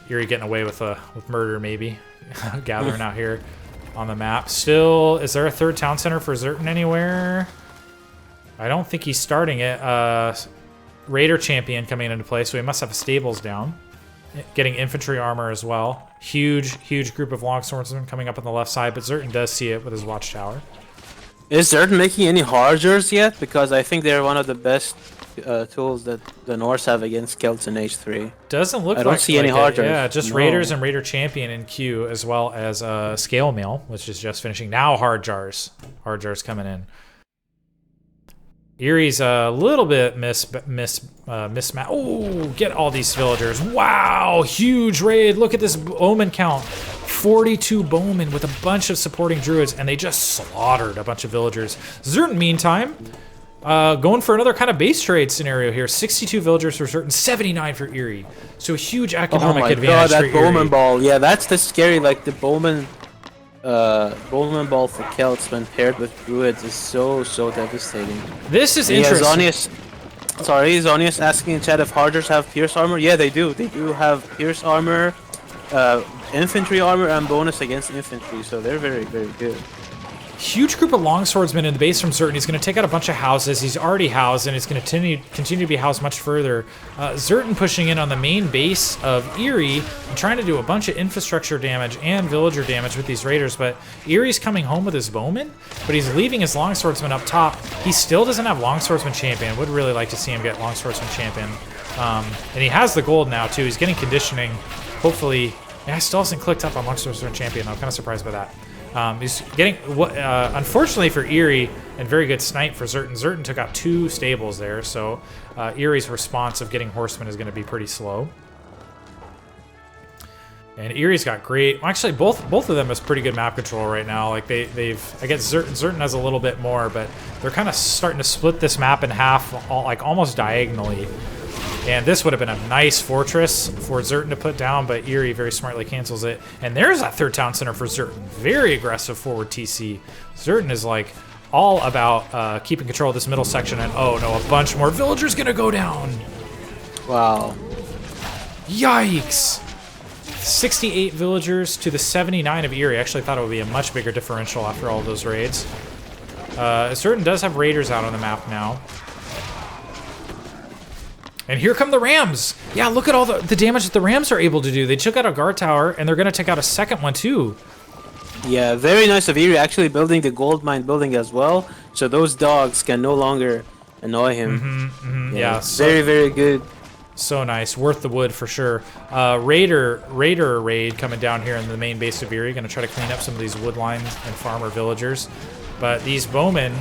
Eery getting away with murder, maybe. Gathering out here on the map. Still, is there a third town center for Zerton anywhere? I don't think he's starting it. Raider champion coming into play, so he must have stables down. Getting infantry armor as well. Huge group of longswordsmen coming up on the left side, but Zerton does see it with his watchtower. Is Zerton making any Hargers yet? Because I think they're one of the best tools that the Norse have against Celts in H3. Doesn't look like I don't see any Hargers. Yeah, just Raiders and Raider champion in queue, as well as Scale Mail, which is just finishing. Now Harjars coming in. Eery's a little bit mismatched. Oh, get all these villagers. Wow, huge raid. Look at this bowman count. 42 bowmen with a bunch of supporting druids, and they just slaughtered a bunch of villagers. Zerton, meantime, going for another kind of base trade scenario here. 62 villagers for Zerton, 79 for Eery. So a huge economic advantage for Eery. That bowman ball. Yeah, that's the scary, like the bowman ball for Celts when paired with druids is so devastating. This is interesting. Zonius asking in chat if Hargers have pierce armor. Yeah, they do. They do have pierce armor, infantry armor, and bonus against infantry, so they're very good. Huge group of longswordsmen in the base from Zerton. He's going to take out a bunch of houses. He's already housed, and he's going to continue to be housed much further. Zerton pushing in on the main base of Eery and trying to do a bunch of infrastructure damage and villager damage with these raiders, but Eery's coming home with his bowmen, but he's leaving his longswordsman up top. He still doesn't have longswordsman champion. Would really like to see him get longswordsman champion. And he has the gold now, too. He's getting conditioning. Hopefully, yeah, still hasn't clicked up on longswordsman champion. I'm kind of surprised by that. He's getting, unfortunately for Eery, and very good snipe for Zerton. Zerton took out 2 stables there, so Eery's response of getting horsemen is going to be pretty slow. And Eery's got great, well, actually both of them has pretty good map control right now. Like I guess Zerton has a little bit more, but they're kind of starting to split this map in half, like almost diagonally. And this would have been a nice fortress for Zerton to put down, but Eery very smartly cancels it. And there's that third town center for Zerton. Very aggressive forward TC. Zerton is like all about keeping control of this middle section, and oh no, a bunch more villagers gonna go down. Wow. Yikes. 68 villagers to the 79 of Eery. I actually thought it would be a much bigger differential after all of those raids. Zerton does have raiders out on the map now. And here come the Rams. Yeah, look at all the damage that the Rams are able to do. They took out a guard tower, and they're going to take out a second one, too. Yeah, very nice of Eery actually building the gold mine building as well, so those dogs can no longer annoy him. Yeah, so, very good. So nice. Worth the wood for sure. Raider raid coming down here in the main base of Eery. Going to try to clean up some of these woodline and farmer villagers. But these bowmen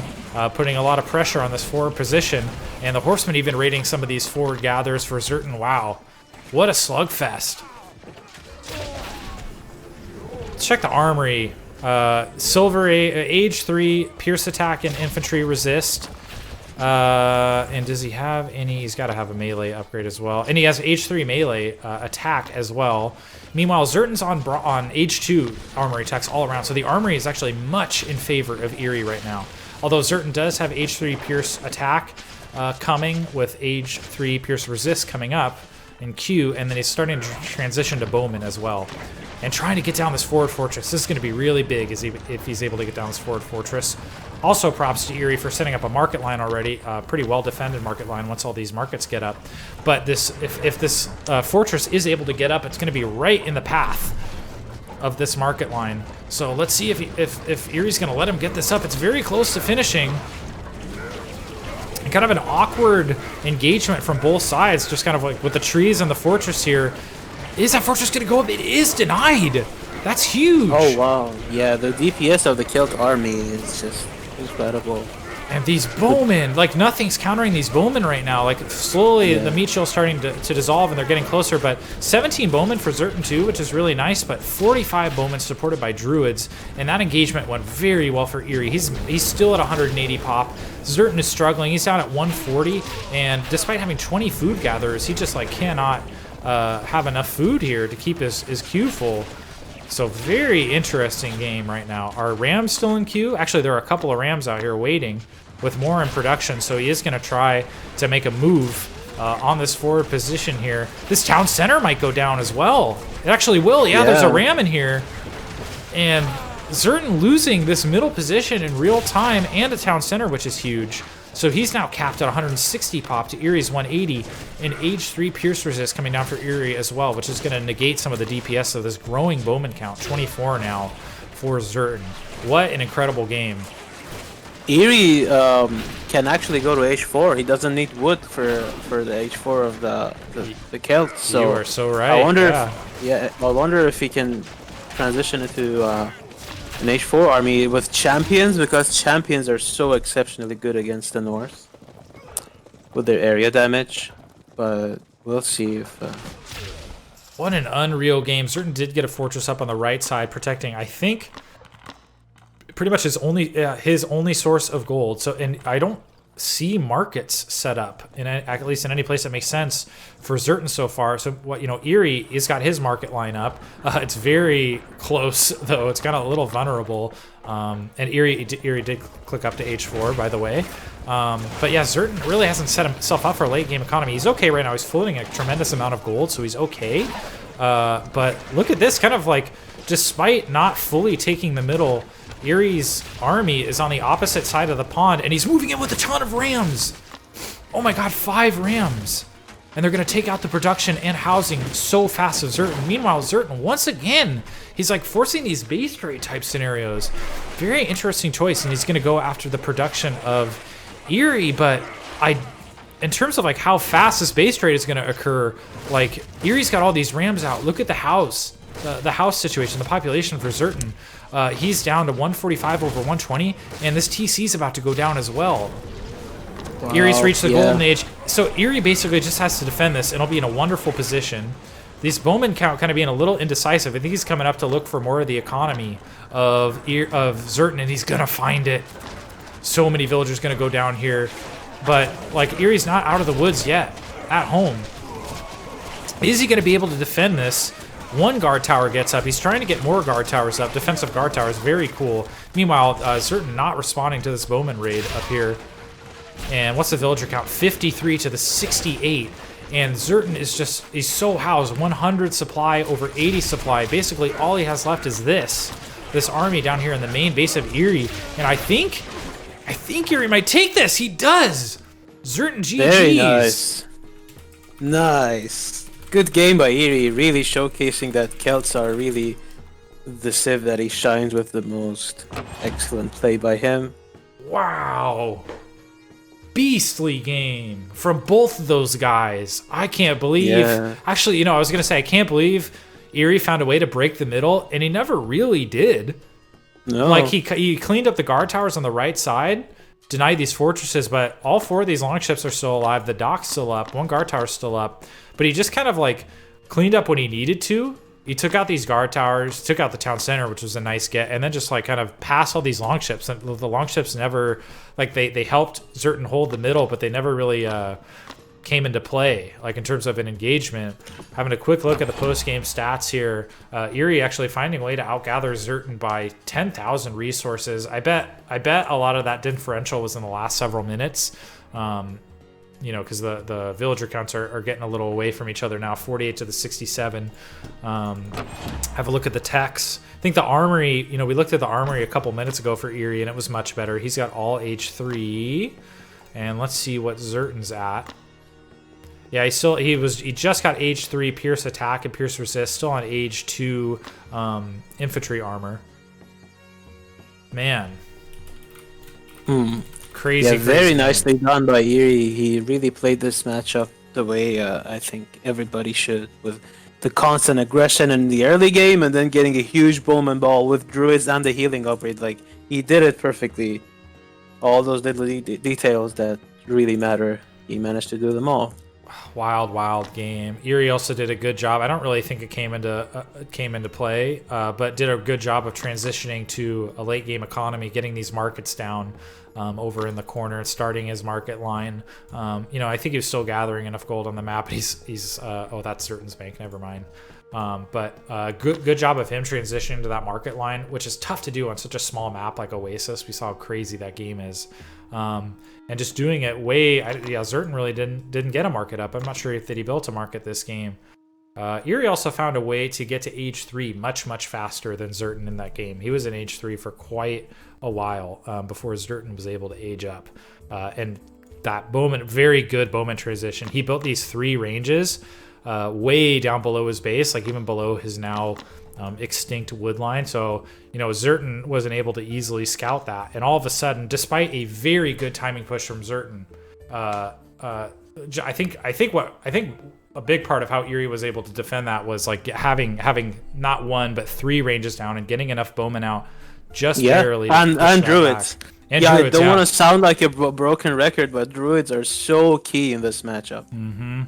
putting a lot of pressure on this forward position, and the horsemen even raiding some of these forward gatherers for Zerton. Wow, what a slugfest. Let's check the armory. Silver age 3, pierce attack and infantry resist. And does he have any? He's got to have a melee upgrade as well. And he has age 3 melee attack as well. Meanwhile, Zerton's on age 2 armory attacks all around. So the armory is actually much in favor of Eery right now. Although Zerton does have age 3 pierce attack coming with age 3 pierce resist coming up in Q, and then he's starting to transition to bowman as well. And trying to get down this forward fortress. This is going to be really big if he's able to get down this forward fortress. Also props to Eery for setting up a market line already. Pretty well defended market line once all these markets get up. But this, if this fortress is able to get up, it's going to be right in the path of this market line. So let's see if Eery's going to let him get this up. It's very close to finishing. And kind of an awkward engagement from both sides, just kind of like with the trees and the fortress here. Is that fortress going to go up? It is denied. That's huge. Oh, wow. Yeah, the DPS of the Celt army is just incredible. And these bowmen, like nothing's countering these bowmen right now. Like slowly the meat shell's starting to dissolve and they're getting closer. But 17 bowmen for Zerton too, which is really nice. But 45 bowmen supported by druids. And that engagement went very well for Eery. He's still at 180 pop. Zerton is struggling. He's down at 140. And despite having 20 food gatherers, he just like cannot have enough food here to keep his queue full. So very interesting game right now. Are Rams still in queue? Actually, there are a couple of Rams out here waiting with more in production. So he is going to try to make a move on this forward position here. This town center might go down as well. It actually will. Yeah, there's a ram in here. And Zerton losing this middle position in real time and a town center, which is huge. So he's now capped at 160 pop to Eerie's 180. And age 3 pierce resist coming down for Eery as well, which is going to negate some of the DPS of this growing bowman count. 24 now for Zerton. What an incredible game. Eery can actually go to H4. He doesn't need wood for the H4 of the Celt. So you are so right. I wonder I wonder if he can transition into an H4 army with champions, because champions are so exceptionally good against the North with their area damage. But we'll see if. What an unreal game. Zerton did get a fortress up on the right side, protecting, I think, pretty much his only source of gold. So, and I don't see markets set up at least in any place that makes sense for Zerton so far. So what, Eery has got his market line up. It's very close though. It's kind of a little vulnerable. And Eery did click up to H4, by the way. But yeah, Zerton really hasn't set himself up for a late game economy. He's okay right now. He's floating a tremendous amount of gold, so he's okay. But look at this, kind of like, despite not fully taking the middle, Eery's army is on the opposite side of the pond, and he's moving in with a ton of rams. Oh my god, 5 rams. And they're going to take out the production and housing so fast of Zerton. Meanwhile, Zerton, once again, he's like forcing these base trade type scenarios. Very interesting choice, and he's going to go after the production of Eery, but in terms of like how fast this base trade is going to occur, like Eery's got all these rams out. Look at the house. The house situation, the population for Zerton, he's down to 145 over 120, and this TC is about to go down as well. Wow, Eery's reached the golden age, so Eery basically just has to defend this, and he'll be in a wonderful position. These bowman count kind of being a little indecisive. I think he's coming up to look for more of the economy of Zerton, and he's gonna find it. So many villagers gonna go down here, but like Eery's not out of the woods yet. At home, is he gonna be able to defend this? One guard tower gets up. He's trying to get more guard towers up. Defensive guard towers, very cool. Meanwhile, Zerton not responding to this bowman raid up here. And what's the villager count? 53 to the 68. And Zerton is just, he's so housed. 100 supply over 80 supply. Basically, all he has left is this army down here in the main base of Eery. And I think Eery might take this. He does. Zerton GG's. Very nice. Nice. Good game by Eery, really showcasing that Celts are really the civ that he shines with the most. Excellent play by him. Wow. Beastly game from both of those guys. I can't believe... Yeah. Actually, I was going to say, I can't believe Eery found a way to break the middle, and he never really did. No. Like, he cleaned up the guard towers on the right side, denied these fortresses, but all 4 of these longships are still alive. The dock's still up. 1 guard tower's still up. But he just kind of like cleaned up when he needed to. He took out these guard towers, took out the town center, which was a nice get, and then just like kind of passed all these longships. And the longships never, like they helped Zerton hold the middle, but they never really came into play, like in terms of an engagement. Having a quick look at the post-game stats here, Eery actually finding a way to outgather Zerton by 10,000 resources. I bet a lot of that differential was in the last several minutes. Because the villager counts are getting a little away from each other now, 48 to the 67. Have a look at the techs. I think the armory, we looked at the armory a couple minutes ago for Eery, and it was much better. He's got all H3. And let's see what Zerton's at. Yeah, he just got age 3 pierce attack and pierce resist, still on age 2 infantry armor. Man. Crazy. Yeah, very nicely done by Eery. He really played this matchup the way I think everybody should, with the constant aggression in the early game and then getting a huge bowman ball with druids and the healing upgrade. Like, he did it perfectly. All those little details that really matter, he managed to do them all. Wild game. Eery also did a good job. I don't really think it came into play, but did a good job of transitioning to a late game economy, getting these markets down over in the corner, starting his market line. I think he was still gathering enough gold on the map. He's oh, that's Zerton's bank. Never mind. But good job of him transitioning to that market line, which is tough to do on such a small map like Oasis. We saw how crazy that game is. And just doing it Zerton really didn't get a market up. I'm not sure if he built a market this game. Eery also found a way to get to age 3 much faster than Zerton in that game. He was in age 3 for quite a while before Zerton was able to age up. And that very good Bowman transition. He built these 3 ranges way down below his base, like even below his now extinct wood line. So, Zerton wasn't able to easily scout that. And all of a sudden, despite a very good timing push from Zerton, I think a big part of how Eery was able to defend that was like having not 1 but 3 ranges down and getting enough bowmen out just barely. And druids. And druids, I don't want to sound like a broken record, but druids are so key in this matchup. Mm-hmm.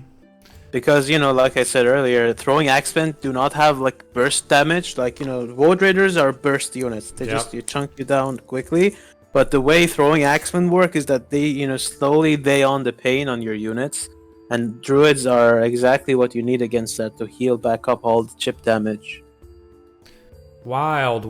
Because, like I said earlier, throwing axemen do not have like burst damage. Like, Void Raiders are burst units. They just chunk you down quickly. But the way throwing axemen work is that they, slowly lay on the pain on your units. And druids are exactly what you need against that to heal back up all the chip damage. Wild,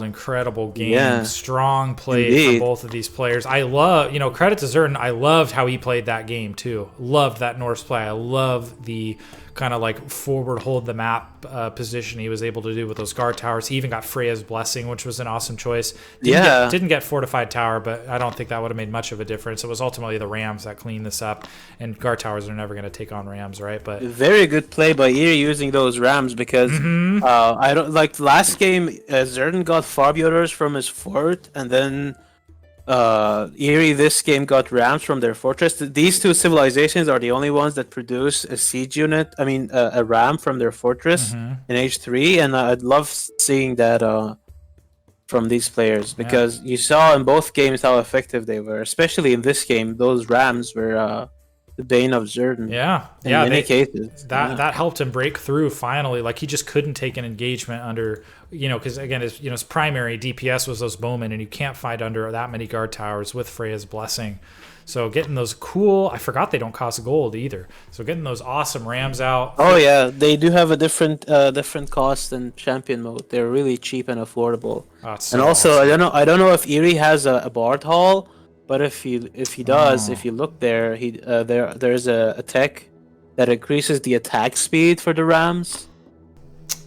incredible game. Yeah, strong play from both of these players. I love, credit to Zerton. I loved how he played that game too. Loved that Norse play. I love the kind of like forward hold the map position he was able to do with those guard towers. He even got Freya's Blessing, which was an awesome choice. Didn't get Fortified Tower, but I don't think that would have made much of a difference. It was ultimately the Rams that cleaned this up, and guard towers are never going to take on Rams, right? But very good play by Eery using those Rams because I don't like last game. Zerton got Farbjoters from his fort, and then Eery this game got Rams from their fortress. These 2 civilizations are the only ones that produce a siege unit. I mean, a Ram from their fortress in age 3, and I'd love seeing that from these players because you saw in both games how effective they were. Especially in this game, those Rams were the bane of Zerton. In many cases. That helped him break through finally. Like he just couldn't take an engagement under, because again, his primary DPS was those bowmen, and you can't fight under that many guard towers with Freya's Blessing. So getting those cool, I forgot they don't cost gold either. So getting those awesome Rams out. Oh yeah, they do have a different cost than champion mode. They're really cheap and affordable. And also, awesome. I don't know if Eery has a Bard Hall. But if he does, if you look there, there's a tech that increases the attack speed for the Rams.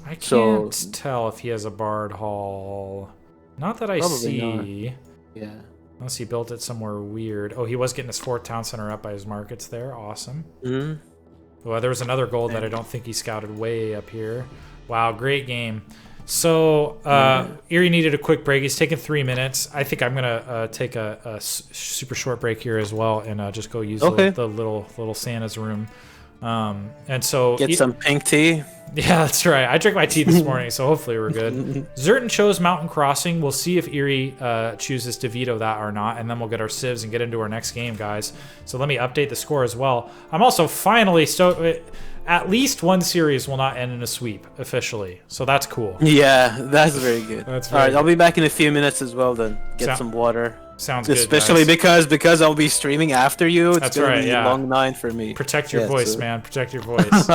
I can't tell if he has a Bard Hall. Not that I see. Not. Yeah. Unless he built it somewhere weird. Oh, he was getting his 4th town center up by his markets there. Awesome. Mm-hmm. Well, there was another gold that I don't think he scouted way up here. Wow, great game. So Eery needed a quick break. He's taking 3 minutes. I think I'm gonna take a super short break here as well, and just go use the little Santa's room. And so get some pink tea. Yeah, that's right. I drank my tea this morning, so hopefully we're good. Zerton chose Mountain Crossing. We'll see if Eery chooses to veto that or not, and then we'll get our civs and get into our next game, guys. So let me update the score as well. I'm also finally at least one series will not end in a sweep officially, so that's cool. Yeah, that's very good. All right, I'll be back in a few minutes as well. Then get some water. Sounds good. Especially because I'll be streaming after you. It's gonna be a long night for me. Protect your voice, man. Protect your voice.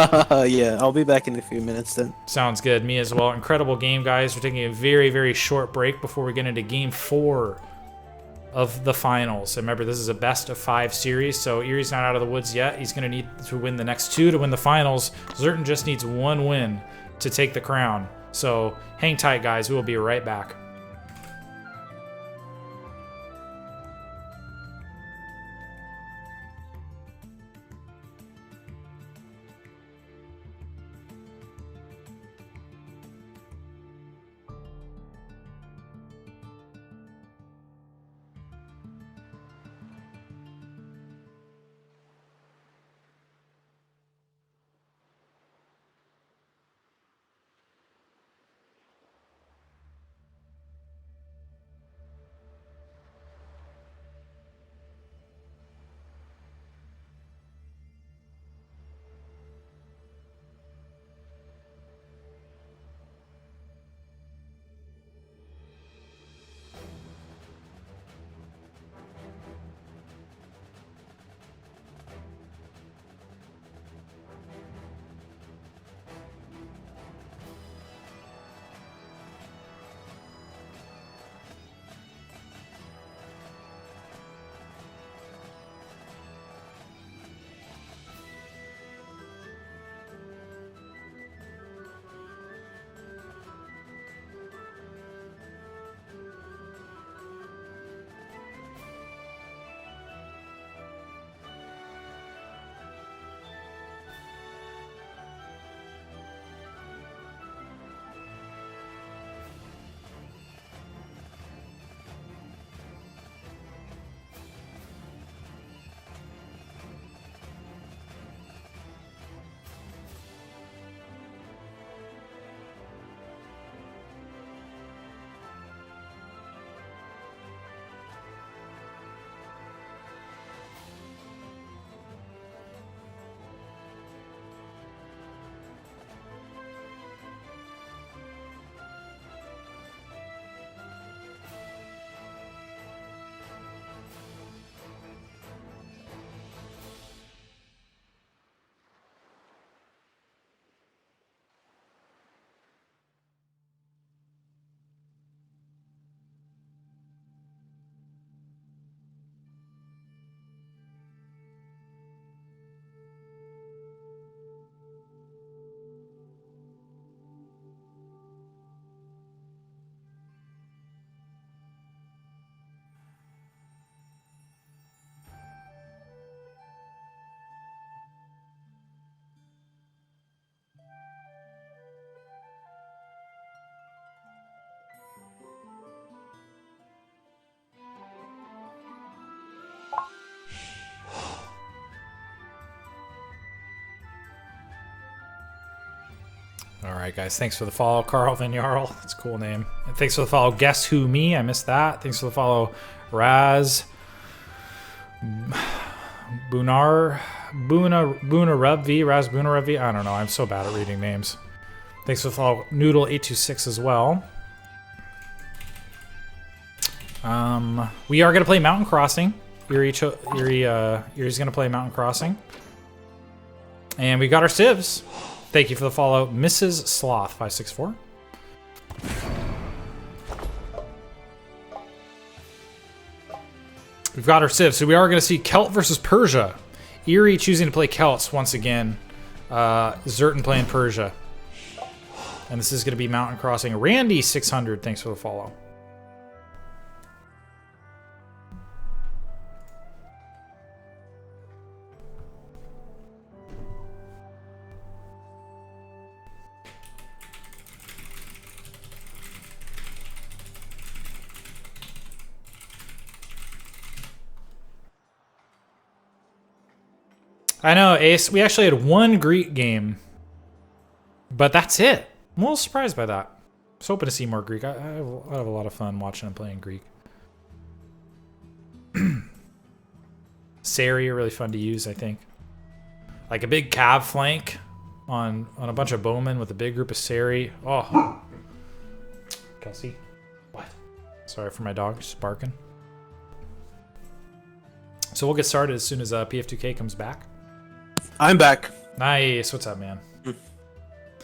Yeah, I'll be back in a few minutes then. Sounds good. Me as well. Incredible game, guys. We're taking a very, very short break before we get into game 4 of the finals. And remember, this is a best of 5 series, so Eery's not out of the woods yet. He's going to need to win the next 2 to win the finals. Zerton just needs 1 win to take the crown. So hang tight, guys. We will be right back. All right, guys. Thanks for the follow, Carl Van Jarl. That's a cool name. And thanks for the follow, Guess Who Me. I missed that. Thanks for the follow, Raz Bunaravi. Raz Bunaravi. I don't know. I'm so bad at reading names. Thanks for the follow, Noodle826 as well. We are gonna play Mountain Crossing. Eery's gonna play Mountain Crossing, and we got our civs. Thank you for the follow, Mrs. Sloth 564. We've got our civs, so we are gonna see Celt versus Persia. Eery choosing to play Celts once again. Zerton playing Persia, and this is gonna be Mountain Crossing. Randy 600. Thanks for the follow. I know, Ace. We actually had one Greek game, but that's it. I'm a little surprised by that. I was hoping to see more Greek. I have a lot of fun watching and playing Greek. Sari are really fun to use, I think. Like a big cav flank on a bunch of bowmen with a big group of Sari. Oh. Kelsey. What? Sorry for my dog just barking. So we'll get started as soon as PF2K comes back. I'm back. Nice. What's up, man?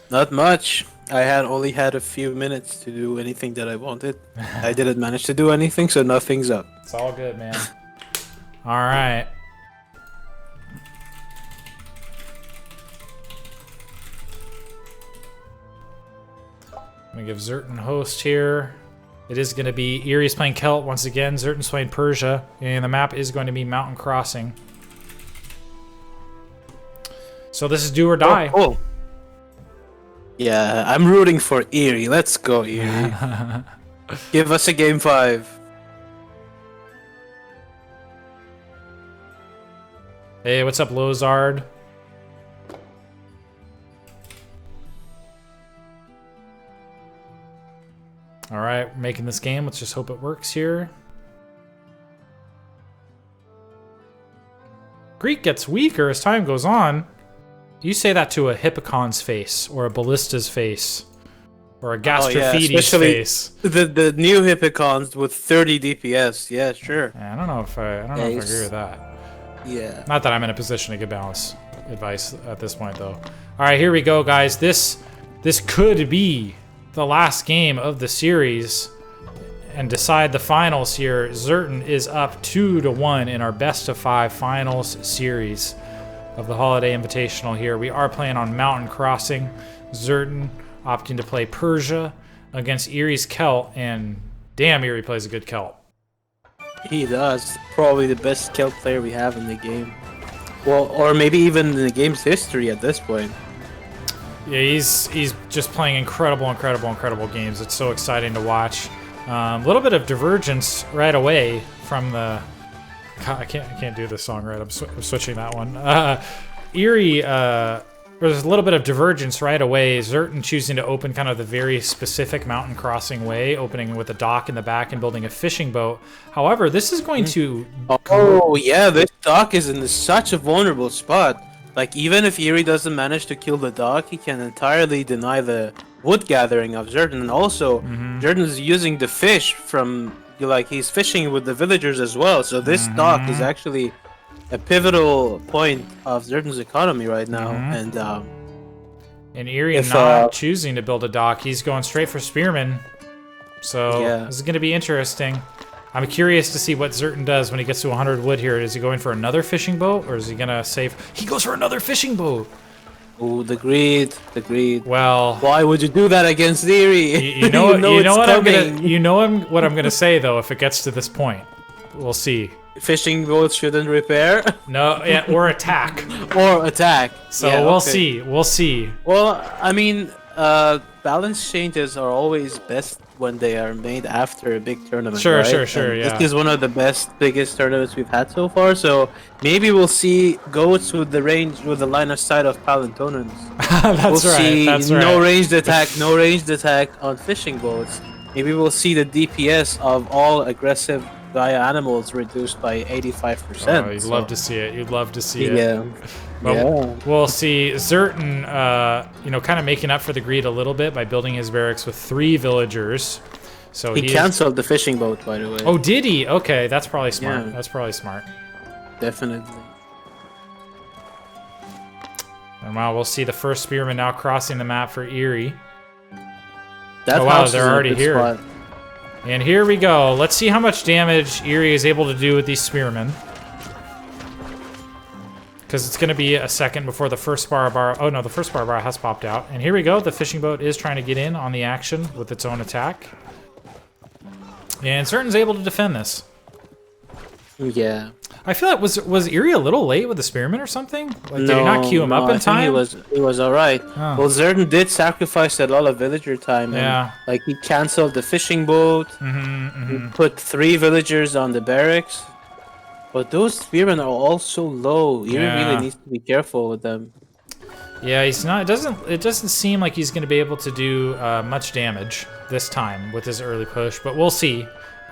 Not much. I only had a few minutes to do anything that I wanted. I didn't manage to do anything, so nothing's up. It's all good, man. All right. I'm gonna give Zerton host here. It is gonna be Eery's playing Celt once again. Zerton's playing Persia, and the map is going to be Mountain Crossing. So this is do or die. Oh, cool. Yeah, I'm rooting for Eery. Let's go, Eery. Give us a game 5. Hey, what's up, Lozard? All right, making this game. Let's just hope it works here. Greek gets weaker as time goes on. You say that to a Hippocon's face, or a Ballista's face, or a Gastrophetes face. The new Hippocons with 30 DPS. Yeah, sure. I don't know if I agree with that. Yeah. Not that I'm in a position to give balanced advice at this point, though. All right, here we go, guys. This could be the last game of the series and decide the finals here. Zerton is up 2-1 in our best of 5 finals series of the Holiday Invitational here. We are playing on Mountain Crossing. Zerton opting to play Persia against Eery's Celt, and damn, Eery plays a good Celt. He does. Probably the best Celt player we have in the game. Well, or maybe even in the game's history at this point. Yeah, he's just playing incredible games. It's so exciting to watch. A little bit of divergence right away from the... God, I can't do this song right. I'm switching that one. Eery, there's a little bit of divergence right away. Zerton choosing to open kind of the very specific Mountain Crossing way, opening with a dock in the back and building a fishing boat. However, this is going to... Oh, yeah, this dock is in such a vulnerable spot. Like, even if Eery doesn't manage to kill the dock, he can entirely deny the wood gathering of Zerton. And also, Zerton is using the fish from... Like, he's fishing with the villagers as well, so this dock is actually a pivotal point of Zerton's economy right now. And Eery is not choosing to build a dock. He's going straight for spearmen. So this is going to be interesting. I'm curious to see what Zerton does when he gets to 100 wood here. Is he going for another fishing boat, or is he going to save... He goes for another fishing boat! Oh, the greed. Well, why would you do that against Eery? You know what I'm gonna say though. If it gets to this point, we'll see. Fishing boats shouldn't repair. No, yeah, or attack. Or attack. So yeah, we'll see. We'll see. Well, I mean, balance changes are always best when they are made after a big tournament. Sure, right? sure. And Yeah. This is one of the biggest tournaments we've had so far. So maybe we'll see goats with the line of sight of Palantonans. That's right. That's right. No ranged attack on fishing boats. Maybe we'll see the DPS of all aggressive Gaia animals reduced by 85%. Oh, you'd love to see it. You'd love to see it. Yeah. Well, we'll see Zerton, kind of making up for the greed a little bit by building his barracks with 3 villagers. So he canceled the fishing boat, by the way. Oh, did he? Okay, that's probably smart. Yeah. That's probably smart. Definitely. And wow, we'll see the first spearman now crossing the map for Eery. That oh wow, they're already here. Spot. And here we go. Let's see how much damage Eery is able to do with these spearmen. Because it's going to be a second before the first bar. Oh no, the first bar has popped out. And here we go. The fishing boat is trying to get in on the action with its own attack. And Zerton's able to defend this. Yeah. I feel like was Eery a little late with the spearman or something? Like, did he not queue him up in time? He was all right. Oh. Well, Zerton did sacrifice a lot of villager time. Yeah. And, he canceled the fishing boat. He put 3 villagers on the barracks. But those spearmen are all so low. Eery really needs to be careful with them. Yeah, he's not. It doesn't seem like he's going to be able to do much damage this time with his early push. But we'll see.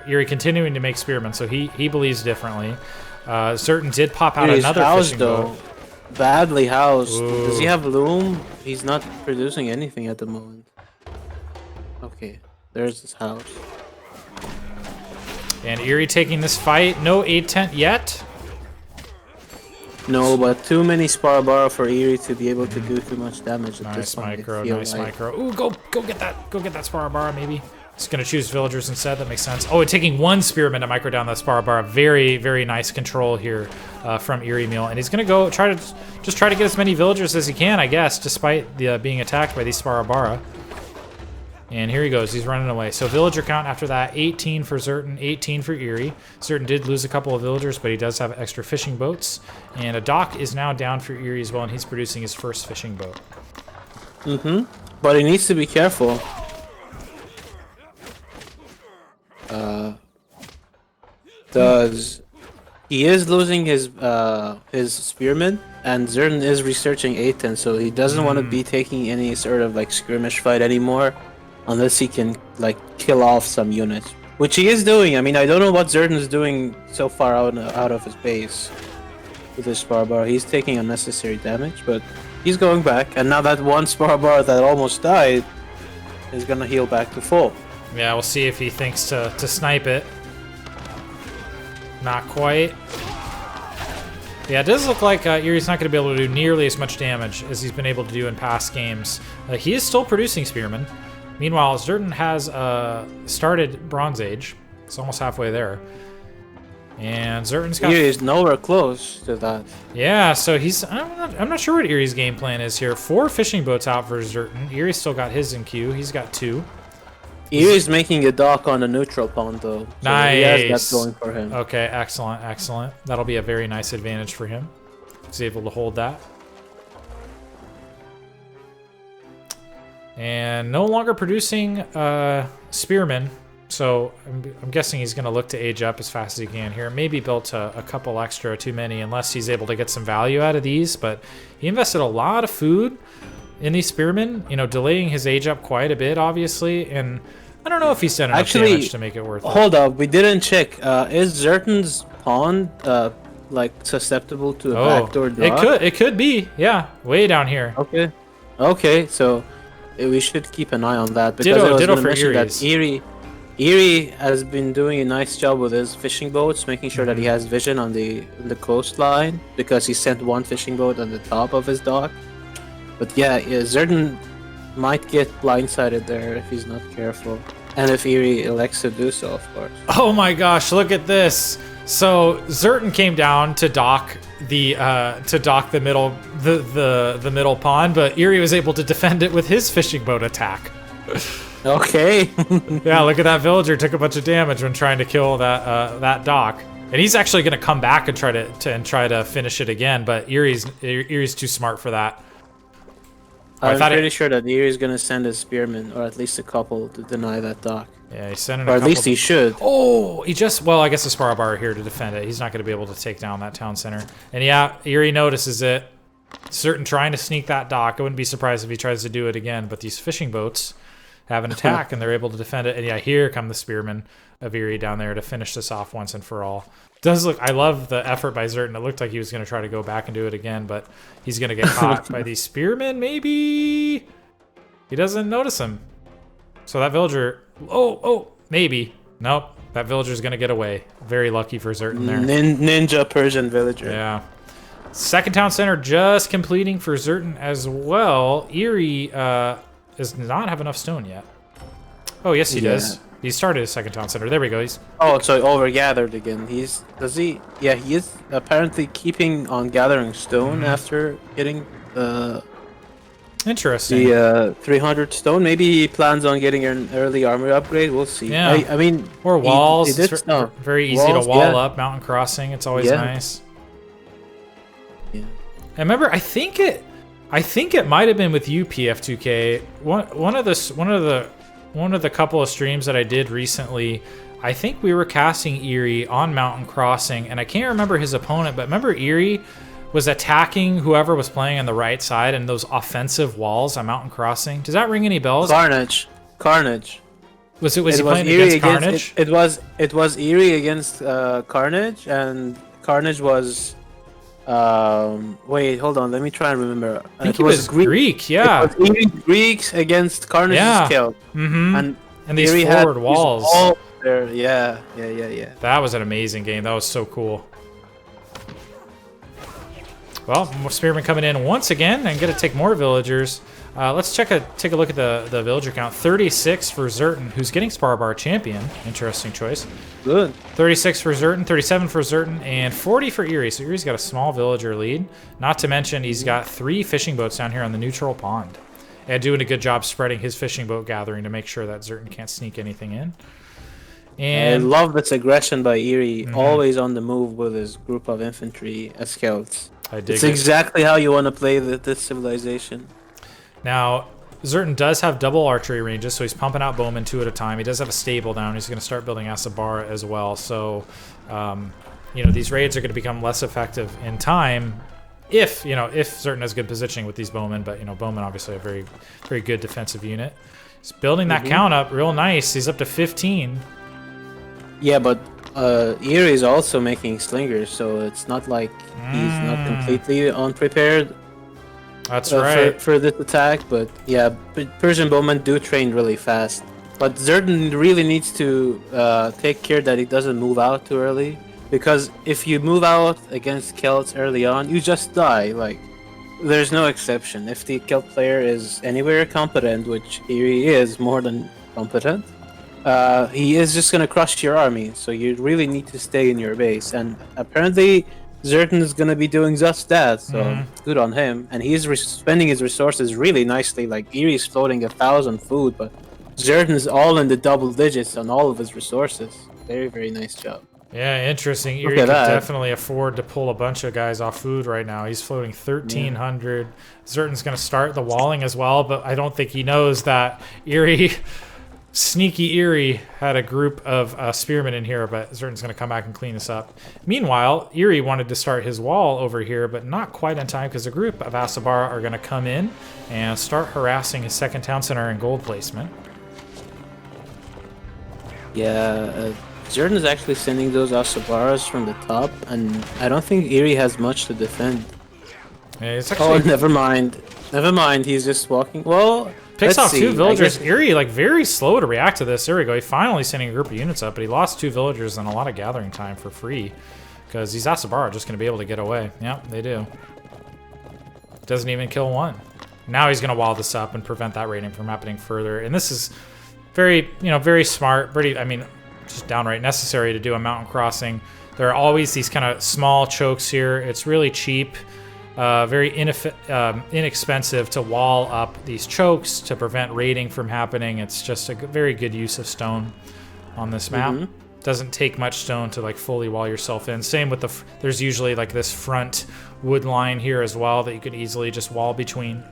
Eery continuing to make spearmen, so he believes differently. Zerton did pop out another fishing boat. Badly housed. Ooh. Does he have loom? He's not producing anything at the moment. Okay, there's his house. And Eery taking this fight. No 8 tent yet. No, but too many Sparbara for Eery to be able to do too much damage at this point. Nice micro. Ooh, go get that. Go get that Sparbara, maybe. He's going to choose villagers instead. That makes sense. Oh, and taking 1 spearman to micro down that Sparbara. Very, very nice control here from Eery Meal. And he's going to go try to get as many villagers as he can, I guess, despite being attacked by these Sparbara. And here he goes. He's running away. So villager count after that, 18 for Zerton, 18 for Eery. Zerton did lose a couple of villagers, but he does have extra fishing boats. And a dock is now down for Eery as well, and he's producing his first fishing boat. But he needs to be careful. He is losing his spearmen, and Zerton is researching Aten, so he doesn't want to be taking any sort of skirmish fight anymore, unless he can kill off some units, which he is doing. I mean, I don't know what Zerton is doing so far out of his base with his Sparbara. He's taking unnecessary damage, but he's going back, and now that 1 Sparbara that almost died is gonna heal back to full. Yeah, we'll see if he thinks to snipe it. Not quite. Yeah, it does look like Eery's not going to be able to do nearly as much damage as he's been able to do in past games. He is still producing spearmen. Meanwhile, Zerton has started Bronze Age. It's almost halfway there. And Zerton's got... Eery is nowhere close to that. Yeah, so he's... I'm not sure what Eery's game plan is here. 4 fishing boats out for Zerton. Eery's still got his in queue. He's got 2. Eery's making a dock on a neutral pond, though. So nice. He has that going for him. Okay, excellent, excellent. That'll be a very nice advantage for him. He's able to hold that. And no longer producing spearmen, so I'm guessing he's going to look to age up as fast as he can here. Maybe built a couple extra, too many, unless he's able to get some value out of these. But he invested a lot of food in these spearmen, delaying his age up quite a bit, obviously, and I don't know if he's done enough damage to make it worth it. Hold up, we didn't check. Is Zerton's pond susceptible to a backdoor dock? It could be, yeah, way down here. Okay, so we should keep an eye on that, because Ditto for that Eery has been doing a nice job with his fishing boats, making sure that he has vision on the coastline, because he sent 1 fishing boat on the top of his dock. But yeah, Zerton might get blindsided there if he's not careful, and if Eery elects to do so, of course. Oh my gosh, look at this! So Zerton came down to dock the middle pond, but Eery was able to defend it with his fishing boat attack. Okay. Yeah, look at that villager took a bunch of damage when trying to kill that dock, and he's actually going to come back and try to finish it again. But Eery's too smart for that. I'm pretty sure that Eery's gonna send a spearman, or at least a couple, to deny that dock. Yeah, he's sending or at least he should. Oh, well, I guess the Sparrow Bar are here to defend it. He's not going to be able to take down that town center. And yeah, Eery notices it. Zerton trying to sneak that dock. I wouldn't be surprised if he tries to do it again, but these fishing boats have an attack, and they're able to defend it. And yeah, here come the spearmen of Eery down there to finish this off once and for all. Does look, I love the effort by Zerton. It looked like he was going to try to go back and do it again, but he's going to get caught by these spearmen, maybe? He doesn't notice him. So that villager... Oh, maybe. Nope. That villager's going to get away. Very lucky for Zerton there. Ninja Persian villager. Yeah. Second town center just completing for Zerton as well. Eery does not have enough stone yet. Oh, yes, he does. He started his second town center. There we go. Oh, so overgathered again. Yeah, he is apparently keeping on gathering stone after getting interesting. The 300 stone. Maybe he plans on getting an early armor upgrade. We'll see. Yeah. I mean, or walls. It's very easy to wall up. Mountain crossing. It's always nice. Yeah. I remember. I think it might have been with you, PF2K. One of the couple of streams that I did recently. I think we were casting Eery on Mountain Crossing, and I can't remember his opponent, but remember Eery was attacking whoever was playing on the right side and those offensive walls on Mountain Crossing. Does that ring any bells? Carnage. Was he playing against Carnage? It was Eery against Carnage, and Carnage was wait, hold on, let me try and remember. I think it was Greek, yeah. It was Eery Greeks against Carnage's kill. And these Eery forward walls. All there. Yeah. That was an amazing game. That was so cool. Well, more spearmen coming in once again and going to take more villagers. Let's take a look at the villager count. 36 for Zerton, who's getting Sparrow Bar champion. Interesting choice. Good. 36 for Zerton, 37 for Zerton, and 40 for Eery. So Eery's got a small villager lead. Not to mention he's got 3 fishing boats down here on the neutral pond. And doing a good job spreading his fishing boat gathering to make sure that Zerton can't sneak anything in. And I love this aggression by Eery, always on the move with his group of infantry as scouts. It's exactly how you want to play this civilization. Now, Zerton does have double archery ranges, so he's pumping out bowmen 2 at a time. He does have a stable down. He's going to start building Asabara as well. So, these raids are going to become less effective in time if Zerton has good positioning with these bowmen. But, bowmen obviously a very, very good defensive unit. He's building that count up real nice. He's up to 15. Yeah, but Eery is also making slingers, so it's not like he's not completely unprepared. That's right. For this attack, but yeah, Persian bowmen do train really fast. But Zerton really needs to take care that he doesn't move out too early, because if you move out against Celts early on, you just die. Like, there's no exception. If the Celt player is anywhere competent, which Eery is more than competent, he is just gonna crush your army. So you really need to stay in your base, and apparently Zerton is gonna be doing just that. So good on him, and he's spending his resources really nicely. Like, Eery's floating 1,000 food, but Zerton is all in the double digits on all of his resources. Very, very nice job. Yeah, interesting. Eery can definitely afford to pull a bunch of guys off food right now. He's floating 1,300. Zerton's gonna start the walling as well, but I don't think he knows that Eery. Sneaky Eery had a group of spearmen in here, but Zerton's going to come back and clean this up. Meanwhile, Eery wanted to start his wall over here, but not quite in time because a group of Asabara are going to come in and start harassing his second town center and gold placement. Yeah, Zerton is actually sending those Asabaras from the top, and I don't think Eery has much to defend. Yeah, it's actually... Oh, never mind. Never mind, he's just walking. Well... Picks off 2 villagers. Eery, very slow to react to this. There we go. He finally sending a group of units up, but he lost 2 villagers and a lot of gathering time for free because these Asabara are just going to be able to get away. Yep, they do. Doesn't even kill 1. Now he's going to wall this up and prevent that raiding from happening further. And this is very, very smart. Just downright necessary to do a mountain crossing. There are always these kind of small chokes here. It's really cheap. Very inexpensive to wall up these chokes to prevent raiding from happening. It's just a very good use of stone on this map. Doesn't take much stone to fully wall yourself in. Same with there's usually this front wood line here as well that you could easily just wall between.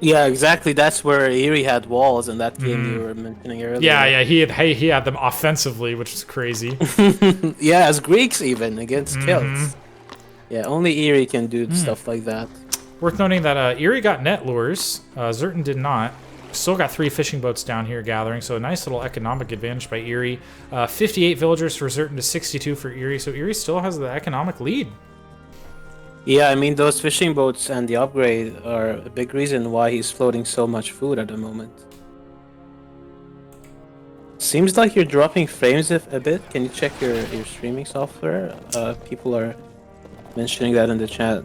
Yeah, exactly. That's where Eery had walls in that game you were mentioning earlier. Yeah, he had them offensively, which is crazy. Yeah, as Greeks even against Celts. Yeah, only Eery can do stuff like that. Worth noting that Eery got net lures. Zerton did not. Still got 3 fishing boats down here gathering, so a nice little economic advantage by Eery. 58 villagers for Zerton to 62 for Eery, so Eery still has the economic lead. Yeah, I mean, those fishing boats and the upgrade are a big reason why he's floating so much food at the moment. Seems like you're dropping frames a bit. Can you check your streaming software? People are mentioning that in the chat.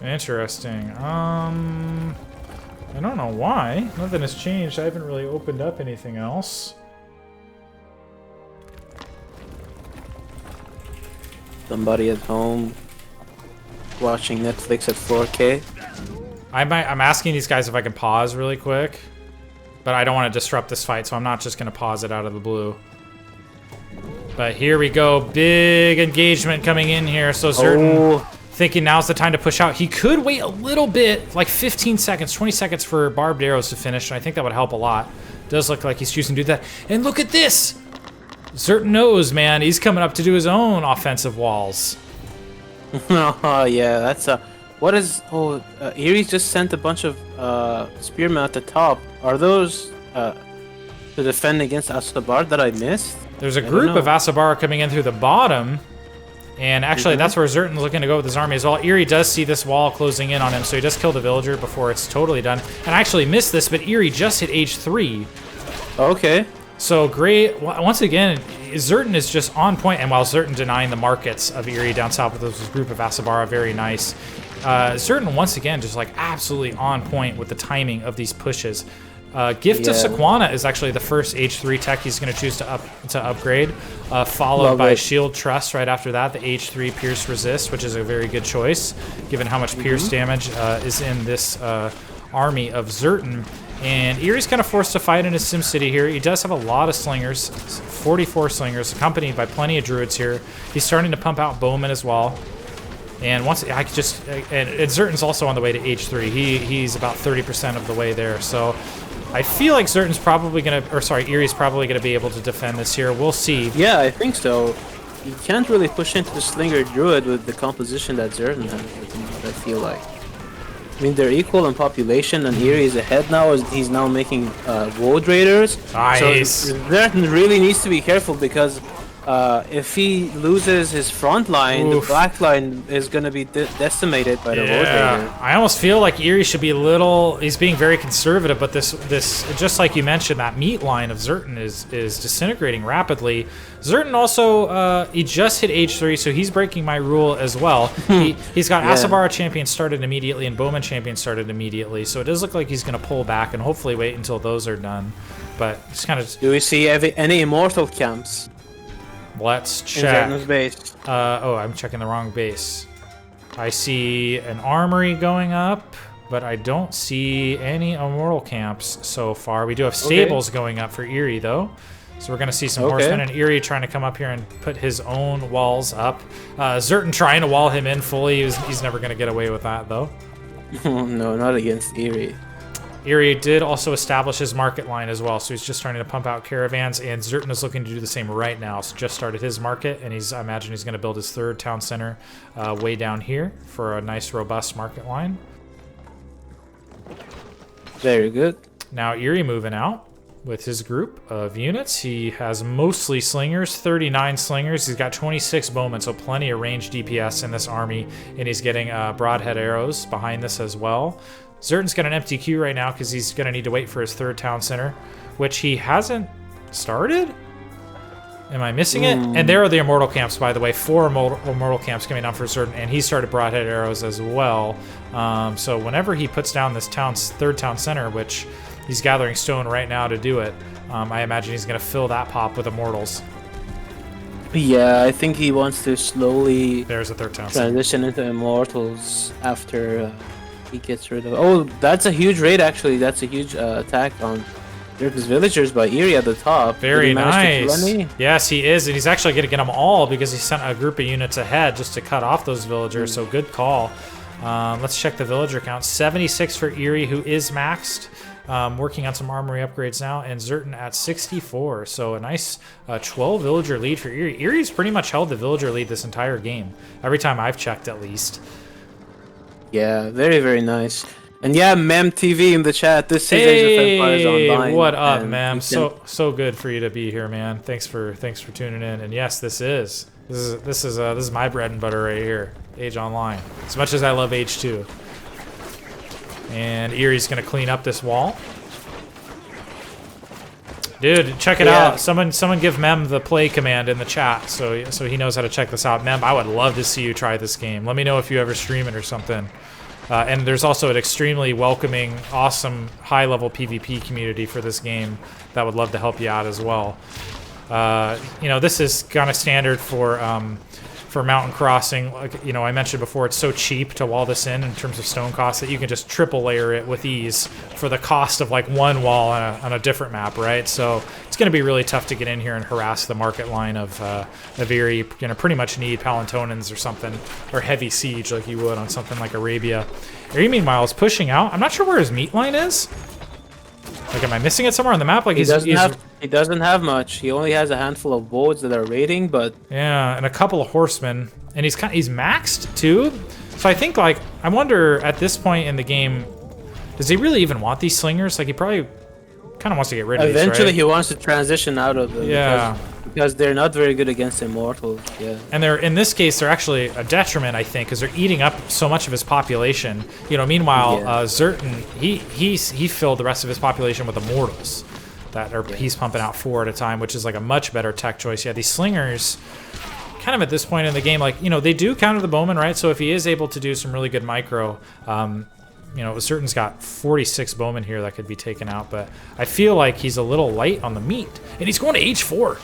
Interesting. I don't know why. Nothing has changed. I haven't really opened up anything else. Somebody at home watching Netflix at 4K. I'm asking these guys if I can pause really quick, but I don't want to disrupt this fight, so I'm not just going to pause it out of the blue. But here we go. Big engagement coming in here. So Zerton thinking now's the time to push out. He could wait a little bit, like 15 seconds, 20 seconds for barbed arrows to finish, and I think that would help a lot. Does look like he's choosing to do that. And look at this! Zerton knows, man. He's coming up to do his own offensive walls. Oh, yeah, that's a... What is... Oh, Eery just sent a bunch of spearmen at the top. Are those to defend against Asabar that I missed? There's a group of Asabar coming in through the bottom. And actually, that's where Zerton's looking to go with his army as well. Eery does see this wall closing in on him, so he does kill the villager before it's totally done. And I actually missed this, but Eery just hit age 3. Okay. So great. Once again, Zerton is just on point, and while Zerton denying the markets of Eery down south with this group of Asabara, very nice. Zerton, once again, just like absolutely on point with the timing of these pushes. Gift of Sequana is actually the first H3 tech he's going to choose to upgrade, followed by Shield Trust right after that, the H3 Pierce Resist, which is a very good choice, given how much Pierce damage is in this army of Zerton. And Eery's kind of forced to fight in his SimCity here. He does have a lot of slingers, 44 slingers, accompanied by plenty of druids here. He's starting to pump out bowmen as well. And once I could just, and Zerton's also on the way to H3. He's about 30% of the way there. So I feel like Zerton's probably gonna, or sorry, Eery's probably gonna be able to defend this here. We'll see. Yeah, I think so. You can't really push into the Slinger Druid with the composition that Zerton has, I feel like. I mean, they're equal in population, and Eery is ahead now as he's now making Woad Raiders. Nice. So Zerton really needs to be careful because if he loses his front line, the black line is going to be decimated by the Woad Raider. I almost feel like Eery should be he's being very conservative, but this just like you mentioned, that meat line of Zerton is disintegrating rapidly. Zerton also, he just hit H3, so he's breaking my rule as well. He's got Asabara champion started immediately and Bowman champion started immediately, so it does look like he's going to pull back and hopefully wait until those are done. But it's kind of... Do we see any immortal camps? Let's check. In base. I'm checking the wrong base. I see an armory going up, but I don't see any immortal camps so far. We do have stables going up for Eery, though. So we're going to see some horsemen and Eery trying to come up here and put his own walls up. Zerton trying to wall him in fully. He's never going to get away with that, though. No, not against Eery. Eery did also establish his market line as well, so he's just starting to pump out caravans, and Zerton is looking to do the same right now. So just started his market, and I imagine he's going to build his third town center way down here for a nice, robust market line. Very good. Now Eery moving out with his group of units. He has mostly slingers, 39 slingers. He's got 26 bowmen, so plenty of range DPS in this army, and he's getting broadhead arrows behind this as well. Zerton's got an empty queue right now because he's going to need to wait for his third town center, which he hasn't started? Am I missing it? And there are the immortal camps, by the way. 4 immortal camps coming down for Zerton, and he started broadhead arrows as well. So whenever he puts down this third town center, which he's gathering stone right now to do it, I imagine he's going to fill that pop with immortals. Yeah, I think he wants to slowly There's a third town transition into immortals after... he gets rid of... Oh, that's a huge raid, actually. That's a huge attack on Zerton's villagers by Eery at the top. Very nice. Yes, he is. And he's actually going to get them all because he sent a group of units ahead just to cut off those villagers. So good call. Let's check the villager count. 76 for Eery, who is maxed. Working on some armory upgrades now, and Zerton at 64. So a nice 12 villager lead for Eery. Eery's pretty much held the villager lead this entire game. Every time I've checked, at least. Yeah, very, very nice. And yeah, Mem TV in the chat. This is Age of Empires Online. What up, Mem? So good for you to be here, man. Thanks for tuning in. And yes, this is my bread and butter right here. Age Online. As much as I love Age 2. And Eery's gonna clean up this wall. Dude, check it out. Someone give Mem the play command in the chat so he knows how to check this out. Mem, I would love to see you try this game. Let me know if you ever stream it or something. And there's also an extremely welcoming, awesome, high-level PvP community for this game that would love to help you out as well. You know, this is kind of standard for mountain crossing. Like, you know, I mentioned before, it's so cheap to wall this in terms of stone cost that you can just triple layer it with ease for the cost of like one wall on a different map, right? So it's going to be really tough to get in here and harass the market line of Eery. You're going to pretty much need Palantonans or something, or heavy siege like you would on something like Arabia. Eery, meanwhile, is pushing out. I'm not sure where his meat line is. Like, am I missing it somewhere on the map? Like, he doesn't have much. He only has a handful of boats that are raiding, but yeah, and a couple of horsemen, and he's maxed too. So I think, like, I wonder at this point in the game, does he really even want these slingers? Like, he probably kind of wants to get rid of these, right? Eventually, he wants to transition out of them. Yeah. Because they're not very good against immortals. Yeah. And they're, in this case, they're actually a detriment, I think, because they're eating up so much of his population. You know, meanwhile, Zerton, he filled the rest of his population with immortals that are he's pumping out 4 at a time, which is like a much better tech choice. Yeah, these slingers, kind of at this point in the game, like, you know, they do counter the bowman, right? So if he is able to do some really good micro, you know, Zerton's got 46 bowmen here that could be taken out, but I feel like he's a little light on the meat, and he's going to H4.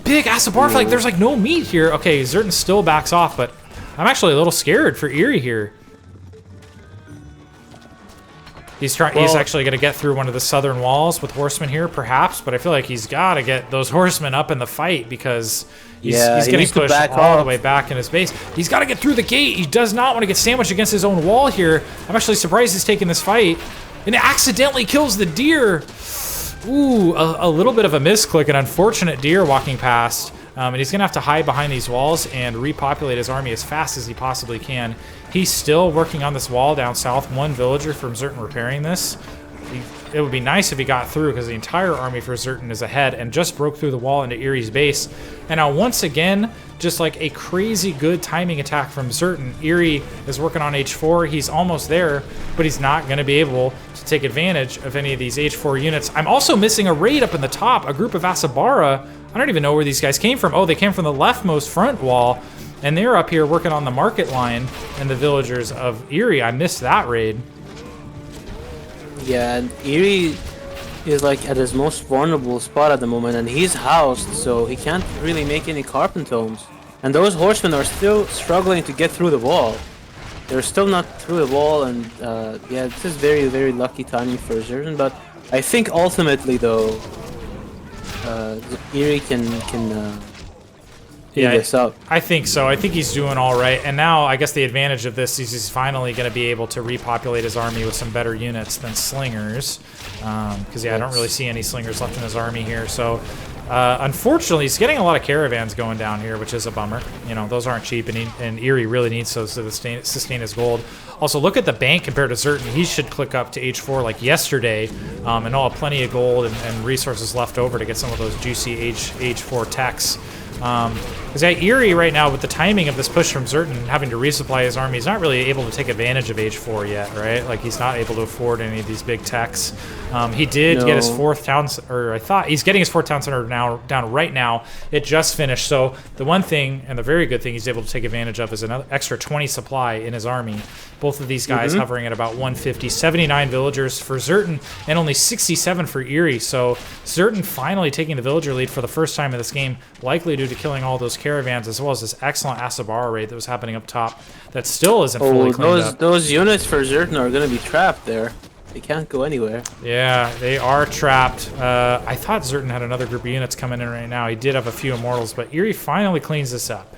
Big Asabar fight. There's like no meat here. Okay, Zerton still backs off, but I'm actually a little scared for Eery here. He's actually going to get through one of the southern walls with horsemen here, perhaps, but I feel like he's got to get those horsemen up in the fight because he's getting pushed all the way back in his base. He's got to get through the gate. He does not want to get sandwiched against his own wall here. I'm actually surprised he's taking this fight, and accidentally kills the deer. Ooh, a little bit of a misclick, an unfortunate deer walking past. And he's going to have to hide behind these walls and repopulate his army as fast as he possibly can. He's still working on this wall down south. One villager from Zerton repairing this. It would be nice if he got through because the entire army for Zerton is ahead and just broke through the wall into Eery's base. And now once again, just like a crazy good timing attack from Zerton. Eery is working on H4. He's almost there, but he's not going to be able to take advantage of any of these H4 units. I'm also missing a raid up in the top, a group of Asabara. I don't even know where these guys came from. Oh, they came from the leftmost front wall, and they're up here working on the market line and the villagers of Eery. I missed that raid. Yeah, and Eery is like at his most vulnerable spot at the moment, and he's housed, so he can't really make any carpent homes. And those horsemen are still struggling to get through the wall. They're still not through the wall, and yeah, this is very, very lucky timing for Zerton. But I think ultimately, though, Eery can this up. I think so. I think he's doing all right. And now I guess the advantage of this is he's finally going to be able to repopulate his army with some better units than slingers. Because, I don't really see any slingers left in his army here. So, unfortunately, he's getting a lot of caravans going down here, which is a bummer. You know, those aren't cheap, and Eery really needs those to sustain his gold. Also, look at the bank compared to Zerton. He should click up to H4 like yesterday, and he'll have plenty of gold and resources left over to get some of those juicy H4 techs. Because Eery right now, with the timing of this push from Zerton having to resupply his army, he's not really able to take advantage of H4 yet, right? Like, he's not able to afford any of these big techs. He did get his 4th town, or I thought he's getting his 4th town center down right now. It just finished. So the one thing, and the very good thing he's able to take advantage of, is another extra 20 supply in his army. Both of these guys hovering at about 150, 79 villagers for Zerton, and only 67 for Eery. So Zerton finally taking the villager lead for the first time in this game, likely due to killing all those caravans, as well as this excellent Asabara raid that was happening up top that still isn't fully cleaned up. Those units for Zerton are going to be trapped there. They can't go anywhere. Yeah, they are trapped. I thought Zerton had another group of units coming in right now. He did have a few immortals, but Eery finally cleans this up.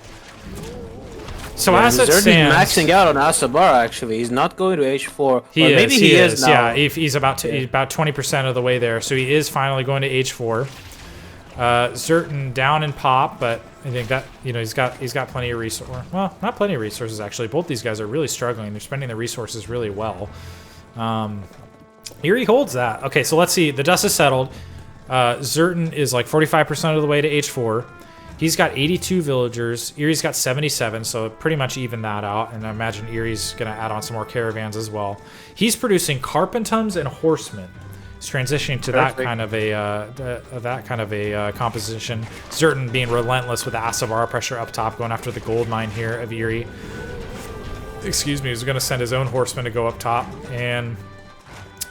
So as it stands, maxing out on Asabara. Actually, he's not going to H4. Maybe he is now. Yeah, if he's about 20% of the way there. So he is finally going to H4. Zerton down in pop, but I think that he's got plenty of resources. Well, not plenty of resources actually. Both these guys are really struggling. They're spending their resources really well. Eery holds that. Okay, so let's see. The dust is settled. Zerton is like 45% of the way to H4. He's got 82 villagers. Eery's got 77, so pretty much even that out. And I imagine Eery's going to add on some more caravans as well. He's producing carpentums and horsemen. He's transitioning to that kind of a composition. Zerton being relentless with the Asavara pressure up top, going after the gold mine here of Eery. Excuse me, he's going to send his own horsemen to go up top. And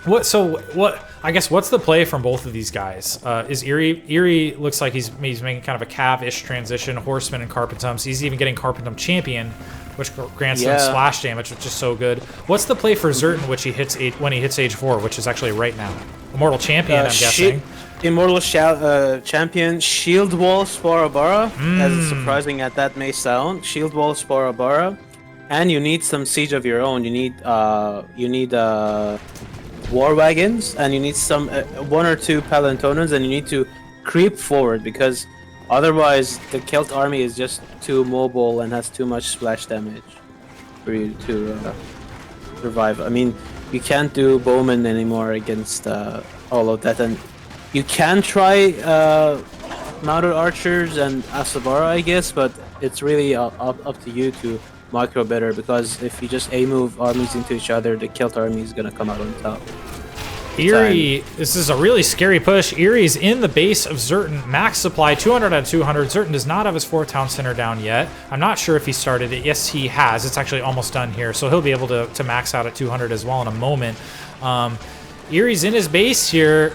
what? I guess what's the play from both of these guys? Is Eery looks like he's making kind of a cav-ish transition, horseman and carpentums. He's even getting carpentum champion, which grants them splash damage, which is so good. What's the play for Zerton, which he hits when he hits age 4, which is actually right now? Immortal champion, I'm guessing. Immortal champion, shield wall Sporabara, as surprising as that may sound. Shield wall Sporabara, and you need some siege of your own. You need war wagons, and you need some 1 or 2 palantonans, and you need to creep forward because otherwise the Celt army is just too mobile and has too much splash damage for you to revive. I mean, you can't do bowmen anymore against all of that, and you can try mounted archers and Asabara, I guess, but it's really up to you to micro better, because if you just A-move armies into each other, the Celt army is going to come out on top. Eery, this is a really scary push. Eery's in the base of Zerton. Max supply, 200 out of 200. Zerton does not have his 4th town center down yet. I'm not sure if he started it. Yes, he has. It's actually almost done here, so he'll be able to max out at 200 as well in a moment. Eery's in his base here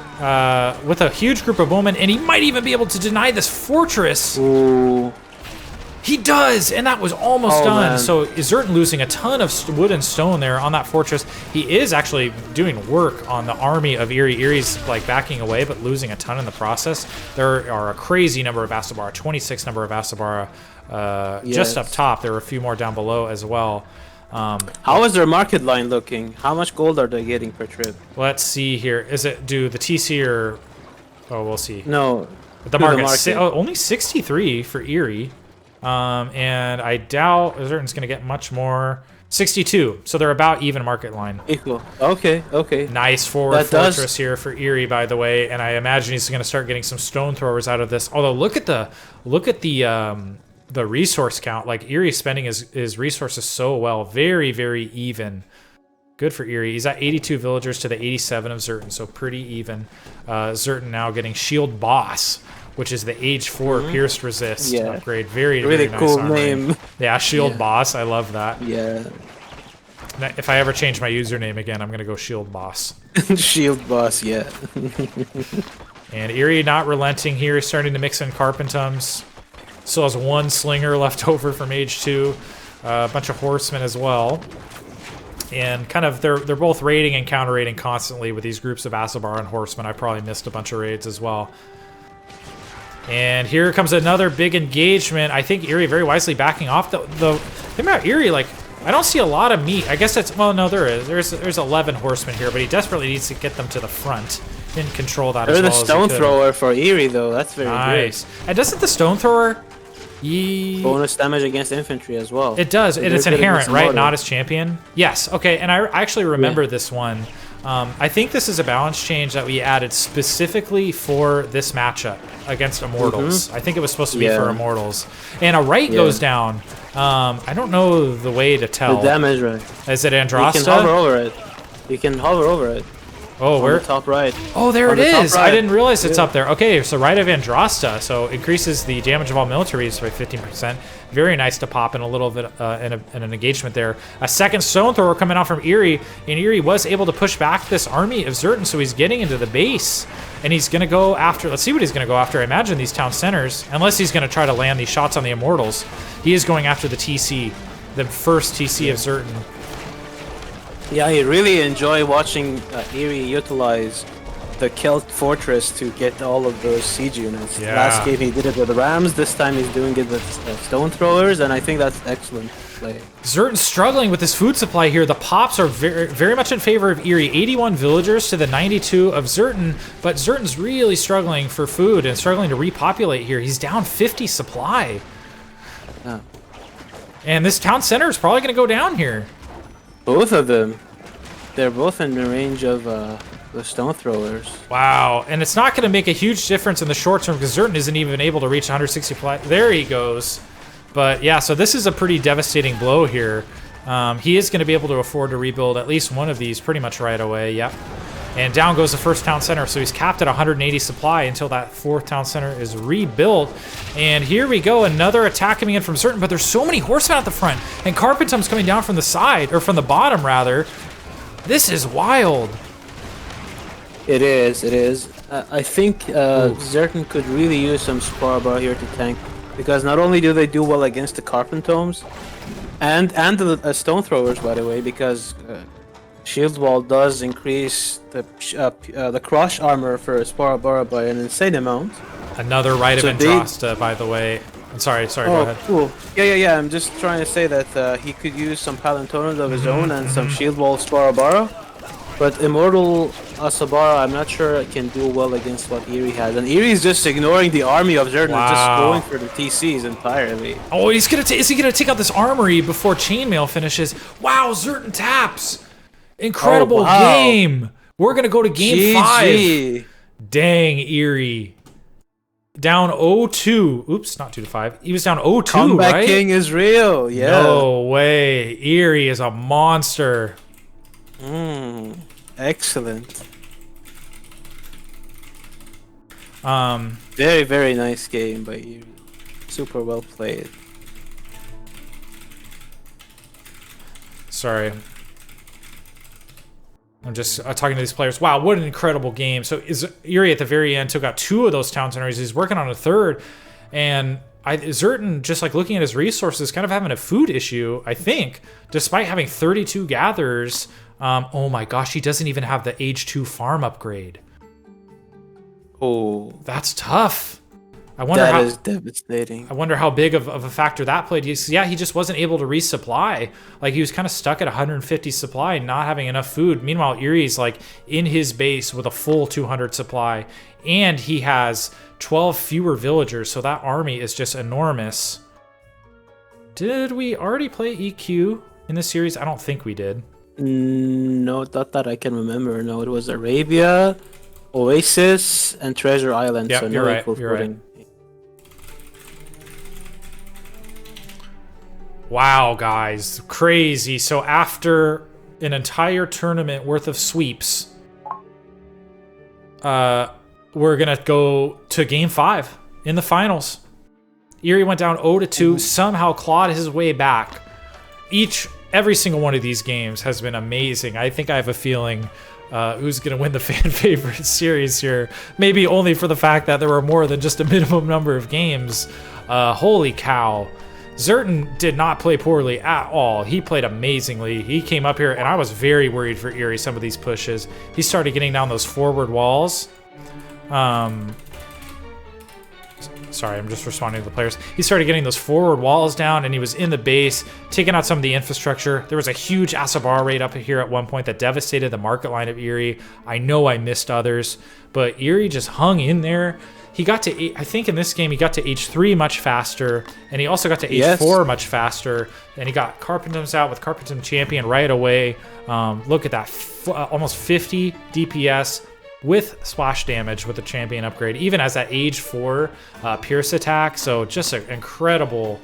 with a huge group of bowmen, and he might even be able to deny this fortress. Ooh. He does, and that was almost done. Man. So Zerton losing a ton of wood and stone there on that fortress. He is actually doing work on the army of Eery. Eery's like backing away, but losing a ton in the process. There are a crazy number of Asabara, 26 number of Asabara just up top. There are a few more down below as well. How is their market line looking? How much gold are they getting per trip? Let's see here. Do the TC or... Oh, we'll see. No. The market. Only 63 for Eery. And I doubt Zerton's going to get much more. 62. So they're about even market line. Equal. Okay. Nice forward fortress here for Eery, by the way. And I imagine he's going to start getting some stone throwers out of this. Although look at the resource count. Like Eery's spending his resources so well. Very, very even. Good for Eery. He's at 82 villagers to the 87 of Zerton, so pretty even. Zerton now getting Shield Boss, which is the age 4 pierced resist upgrade. Very nice cool armory. Name. Yeah, Shield Boss. I love that. Yeah. If I ever change my username again, I'm gonna go Shield Boss. Shield Boss, yeah. And Eery not relenting here. He's starting to mix in carpentums. Still has 1 slinger left over from age 2. A bunch of horsemen as well. And kind of they're both raiding and counter raiding constantly with these groups of Asabara and horsemen. I probably missed a bunch of raids as well. And here comes another big engagement. I think Eery very wisely backing off. The thing about Eery, like, I don't see a lot of meat. I guess that's, well, no, there is. There's 11 horsemen here, but he desperately needs to get them to the front. Didn't control that as well as he could. There's the stone thrower for Eery, though. That's very nice. And doesn't the stone thrower bonus damage against infantry as well? It does, and it's inherent, right? Not as champion. Yes. Okay, and I actually remember this one. I think this is a balance change that we added specifically for this matchup against Immortals. I think it was supposed to be for Immortals. And a right goes down. I don't know the way to tell. The damage right. Is it Andrasta? You can hover over it. You can hover over it. Oh, where? The top right. Oh, there it is. Right. I didn't realize it's up there. Okay, so right of Andrasta. So increases the damage of all militaries by 15%. Very nice to pop in a little bit in an engagement there. A second stone thrower coming out from Eery, and Eery was able to push back this army of Zerton, so he's getting into the base, and he's going to go after, let's see what he's going to go after. I imagine these town centers, unless he's going to try to land these shots on the Immortals. He is going after the TC, the first TC of Zerton. Yeah, I really enjoy watching Eery utilize the Celt Fortress to get all of those siege units. Yeah. Last game he did it with the Rams. This time he's doing it with Stone Throwers, and I think that's excellent play. Zerton's struggling with his food supply here. The Pops are very much in favor of Eery. 81 villagers to the 92 of Zerton, but Zerton's really struggling for food and struggling to repopulate here. He's down 50 supply. Oh. And this town center is probably going to go down here. Both of them. They're both in the range of the Stone Throwers. Wow, and it's not going to make a huge difference in the short term because Zerton isn't even able to reach 160 supply. There he goes. But yeah, so this is a pretty devastating blow here. He is going to be able to afford to rebuild at least one of these pretty much right away. Yep. And down goes the first town center. So he's capped at 180 supply until that fourth town center is rebuilt. And here we go, another attack coming in from Zerton, but there's so many horsemen at the front. And Carpentum's coming down from the side, or from the bottom rather. This is wild. It is, it is. I think Zerton could really use some Spar Bar here to tank. Because not only do they do well against the Carpentomes, and the Stone Throwers, by the way, because Shield Wall does increase the crush armor for Spar Bar by an insane amount. Another Rite of Andrasta, by the way. I'm sorry, go ahead. Cool. Yeah. I'm just trying to say that he could use some Palantoners of his own and some Shield Wall Sparabara. But Immortal Asabara, I'm not sure it can do well against what Eery has. And Eery's just ignoring the army of Zerton and just going for the TCs entirely. Oh, is he gonna take out this armory before Chainmail finishes? Wow, Zerton taps! Incredible game! We're gonna go to game 5. Dang, Eery. Down 0-2. Oops, not 2-5. He was down 0-2, Comeback right? King is real, yeah. No way. Eery is a monster. Excellent. Um, Very, very nice game by Eery. Super well played. Sorry. I'm just talking to these players. Wow, what an incredible game. So is Eery at the very end took out 2 of those town centers. He's working on a 3rd. And Zerton, just like looking at his resources, kind of having a food issue, I think, despite having 32 gatherers. Oh my gosh, he doesn't even have the Age 2 farm upgrade. Oh, that's tough. I wonder that is devastating. I wonder how big of a factor that played. Yeah, he just wasn't able to resupply. Like, he was kind of stuck at 150 supply, not having enough food. Meanwhile, Eery's like in his base with a full 200 supply, and he has 12 fewer villagers, so that army is just enormous. Did we already play EQ in this series? I don't think we did. No, not that I can remember. No, it was Arabia, Oasis, and Treasure Island. Yeah, so you're no right. You're right. Wow, guys, crazy. So after an entire tournament worth of sweeps, we're gonna go to game 5 in the finals. Eery went down 0-2, somehow clawed his way back. Every single one of these games has been amazing. I think I have a feeling who's going to win the fan favorite series here. Maybe only for the fact that there were more than just a minimum number of games. Holy cow. Zerton did not play poorly at all. He played amazingly. He came up here, and I was very worried for Eery, some of these pushes. He started getting down those forward walls. Sorry, I'm just responding to the players. He started getting those forward walls down, and he was in the base, taking out some of the infrastructure. There was a huge Asabar raid up here at one point that devastated the market line of Eery. I know I missed others, but Eery just hung in there. He got to, I think in this game, he got to H3 much faster, and he also got to H4 much faster, and he got Carpentum's out with Carpentum Champion right away. Look at that, almost 50 DPS with splash damage with the Champion upgrade, even as that Age 4 Pierce attack. So just an incredible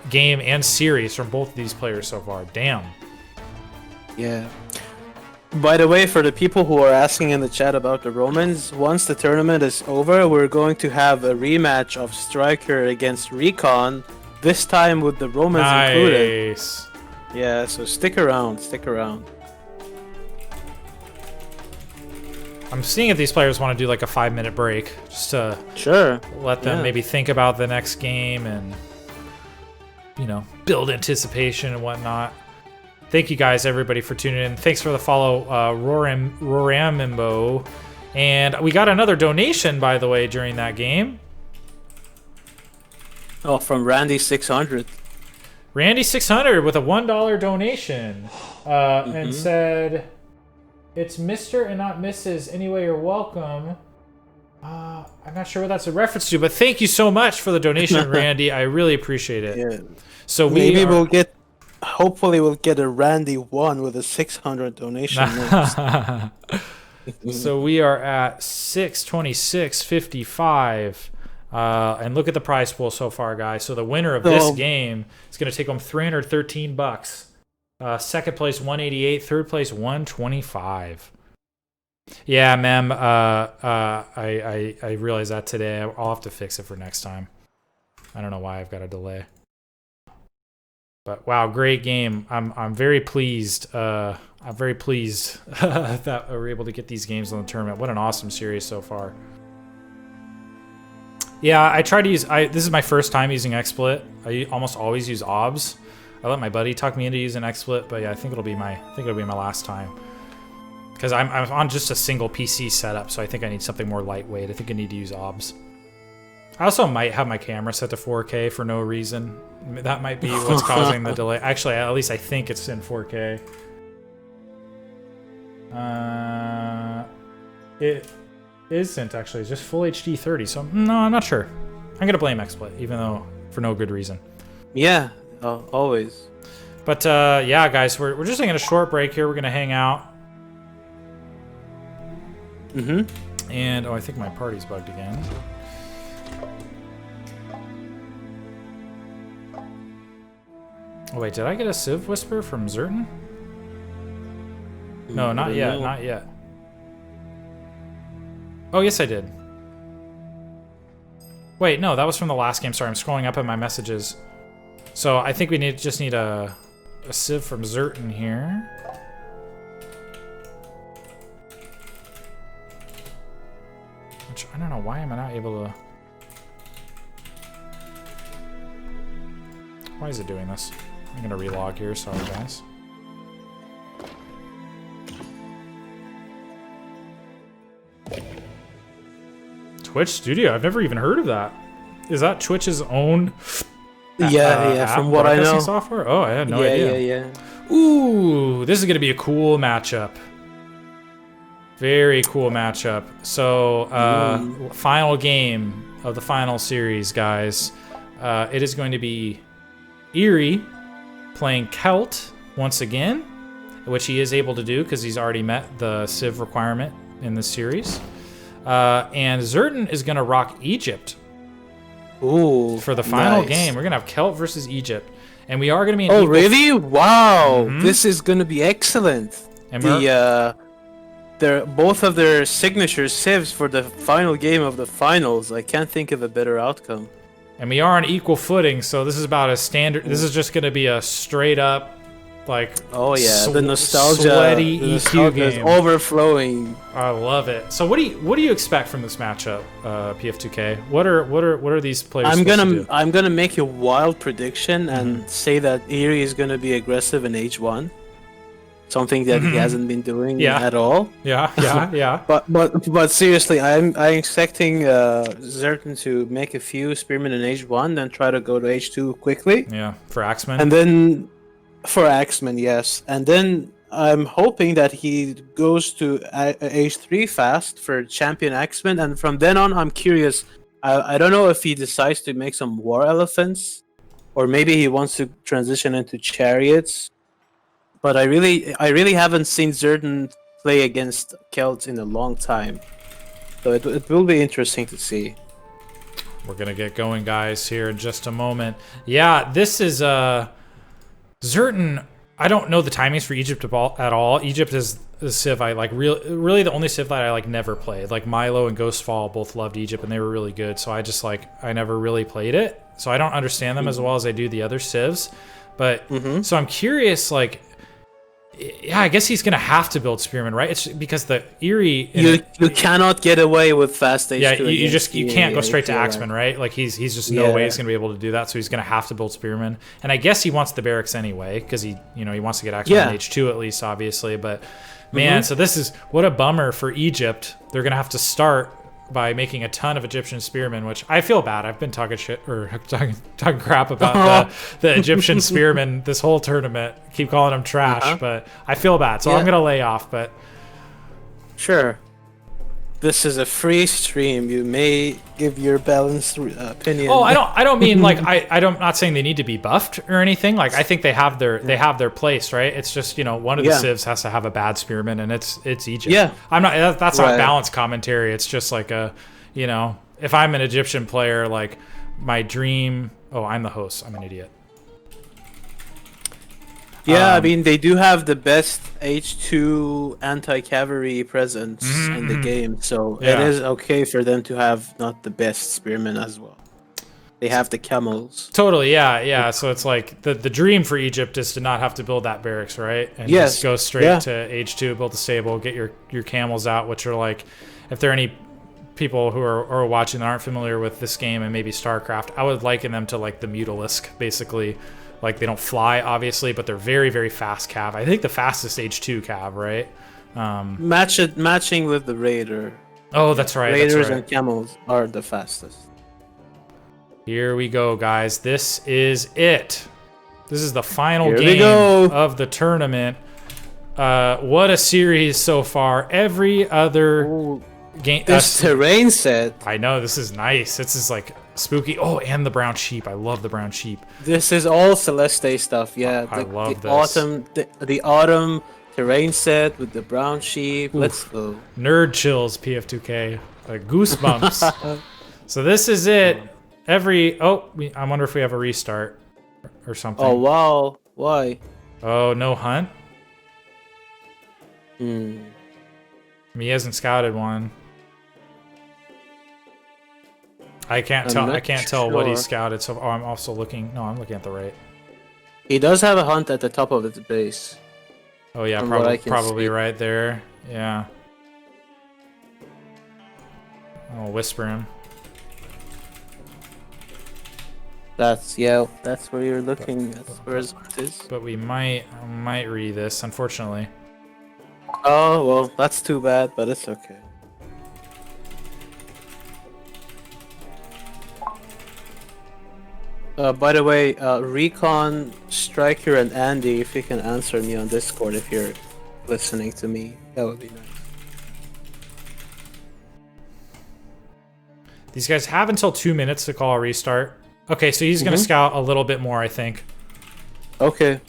game and series from both of these players so far. Damn. Yeah. By the way, for the people who are asking in the chat about the Romans, once the tournament is over, we're going to have a rematch of Striker against Recon, this time with the Romans included. Yeah, so stick around, stick around. I'm seeing if these players want to do like a 5-minute break, just to let them maybe think about the next game and, you know, build anticipation and whatnot. Thank you guys, everybody, for tuning in. Thanks for the follow, Roramimbo. And we got another donation, by the way, during that game. Oh, from Randy600. Randy600 with a $1 donation. And said, it's Mr. and not Mrs. Anyway, you're welcome. I'm not sure what that's a reference to, but thank you so much for the donation, Randy. I really appreciate it. Yeah. So hopefully we'll get a Randy 1 with a 600 donation next. So we are at 626.55. And look at the prize pool so far, guys. So the winner of this game is going to take home $313. Second place, 188. Third place, 125. Yeah, ma'am. I realized that today. I'll have to fix it for next time. I don't know why I've got a delay. But wow, great game. I'm very pleased. I'm very pleased that we're able to get these games on the tournament. What an awesome series so far. Yeah, I try to use. This is my first time using XSplit. I almost always use OBS. I let my buddy talk me into using XSplit, but yeah, I think it'll be my last time. Because I'm on just a single PC setup, so I think I need something more lightweight. I think I need to use OBS. I also might have my camera set to 4K for no reason. That might be what's causing the delay. Actually, at least I think it's in 4K. It isn't actually. It's just full HD 30. So no, I'm not sure. I'm gonna blame XSplit, even though for no good reason. Yeah, always. But yeah, guys, we're just taking a short break here. We're gonna hang out. And I think my party's bugged again. Oh wait, did I get a Civ Whisper from Zerton? No, not yet. Not yet. Oh, yes, I did. Wait, no, that was from the last game. Sorry, I'm scrolling up in my messages. So I think we just need a Civ from Zerton here. Which, I don't know, why am I not able to... Why is it doing this? I'm gonna relog here, sorry guys. Twitch Studio, I've never even heard of that. Is that Twitch's own from what I know. Software? Oh, I had no idea. Yeah. Ooh, this is gonna be a cool matchup. Very cool matchup. So, final game of the final series, guys. It is going to be Eery playing Celt once again, which he is able to do because he's already met the Civ requirement in this series. And Zerton is going to rock Egypt. Ooh, for the final game. We're going to have Celt versus Egypt. And we are going to be in equal... really? Wow. This is going to be excellent. And both of their signature civs for the final game of the finals. I can't think of a better outcome. And we are on equal footing, so this is about a standard. This is just going to be a straight up, like, the nostalgia, sweaty EQ game is overflowing. I love it. So what do you expect from this matchup, PF2K? What are these players? I'm gonna make a wild prediction and say that Eery is gonna be aggressive in H1. Something that he hasn't been doing at all. Yeah. But seriously, I'm expecting Zerton to make a few spearmen in H1, then try to go to H2 quickly. Yeah, for Axeman. And then for Axeman, yes. And then I'm hoping that he goes to H3 fast for champion Axeman, and from then on, I'm curious. I don't know if he decides to make some war elephants, or maybe he wants to transition into chariots. But I really haven't seen Zerton play against Celts in a long time. So it will be interesting to see. We're going to get going, guys, here in just a moment. Yeah, this is Zerton. I don't know the timings for Egypt at all. Egypt is a Civ I like, really the only Civ that I like never played. Like Milo and Ghostfall both loved Egypt and they were really good. So I never really played it. So I don't understand them as well as I do the other Civs. But so I'm curious, like, Yeah, I guess he's gonna have to build Spearman, right? It's because the Eery. You cannot get away with fast H2. Yeah, you can't go straight to Axeman, right? Like he's just no way he's gonna be able to do that. So he's gonna have to build Spearman, and I guess he wants the barracks anyway because he wants to get Axeman in H2 at least, obviously. But man, so this is what a bummer for Egypt. They're gonna have to start by making a ton of Egyptian spearmen, which I feel bad. I've been talking shit or talking crap about the Egyptian spearmen this whole tournament. Keep calling them trash, but I feel bad, so I'm gonna lay off. But sure, this is a free stream. You may give your balanced opinion. Oh, I don't mean like I'm not saying they need to be buffed or anything. Like I think they have their place, right? It's just one of the civs has to have a bad spearman, and it's Egypt. Yeah, I'm not. That's not balanced commentary. It's just like if I'm an Egyptian player, like my dream. Oh, I'm the host. I'm an idiot. Yeah, I mean they do have the best H2 anti-cavalry presence in the game, so it is okay for them to have not the best spearmen as well. They have the camels. Totally, yeah. So it's like the dream for Egypt is to not have to build that barracks, right? And just go straight to H2, build the stable, get your camels out, which are like, if there are any people who are watching that aren't familiar with this game and maybe StarCraft, I would liken them to like the Mutalisk, basically. Like they don't fly, obviously, but they're very, very fast cav. I think the fastest H2 cav, right? Matching with the Raider. Oh, that's right. Raiders and camels are the fastest. Here we go, guys. This is it. This is the final game of the tournament. What a series so far. Every other game. This terrain set. I know, this is nice. This is like spooky. Oh, and the brown sheep. I love the brown sheep. This is all Celeste stuff. Yeah, I love this. The autumn terrain set with the brown sheep. Oof. Let's go. Nerd chills, PF2K. Like goosebumps. So this is it. I wonder if we have a restart or something. Oh wow, why? Oh, no hunt. I mean, he hasn't scouted one. I can't tell what he scouted. So I'm also looking. No, I'm looking at the right. He does have a hunt at the top of his base. Oh yeah, probably right there. Yeah. I'll whisper him. That's where you're looking. That's where it is. But we might read this, unfortunately. Oh well, that's too bad, but it's okay. By the way, Recon, Striker, and Andy, if you can answer me on Discord if you're listening to me, that would be nice. These guys have until 2 minutes to call a restart. Okay, so he's gonna scout a little bit more, I think. Okay.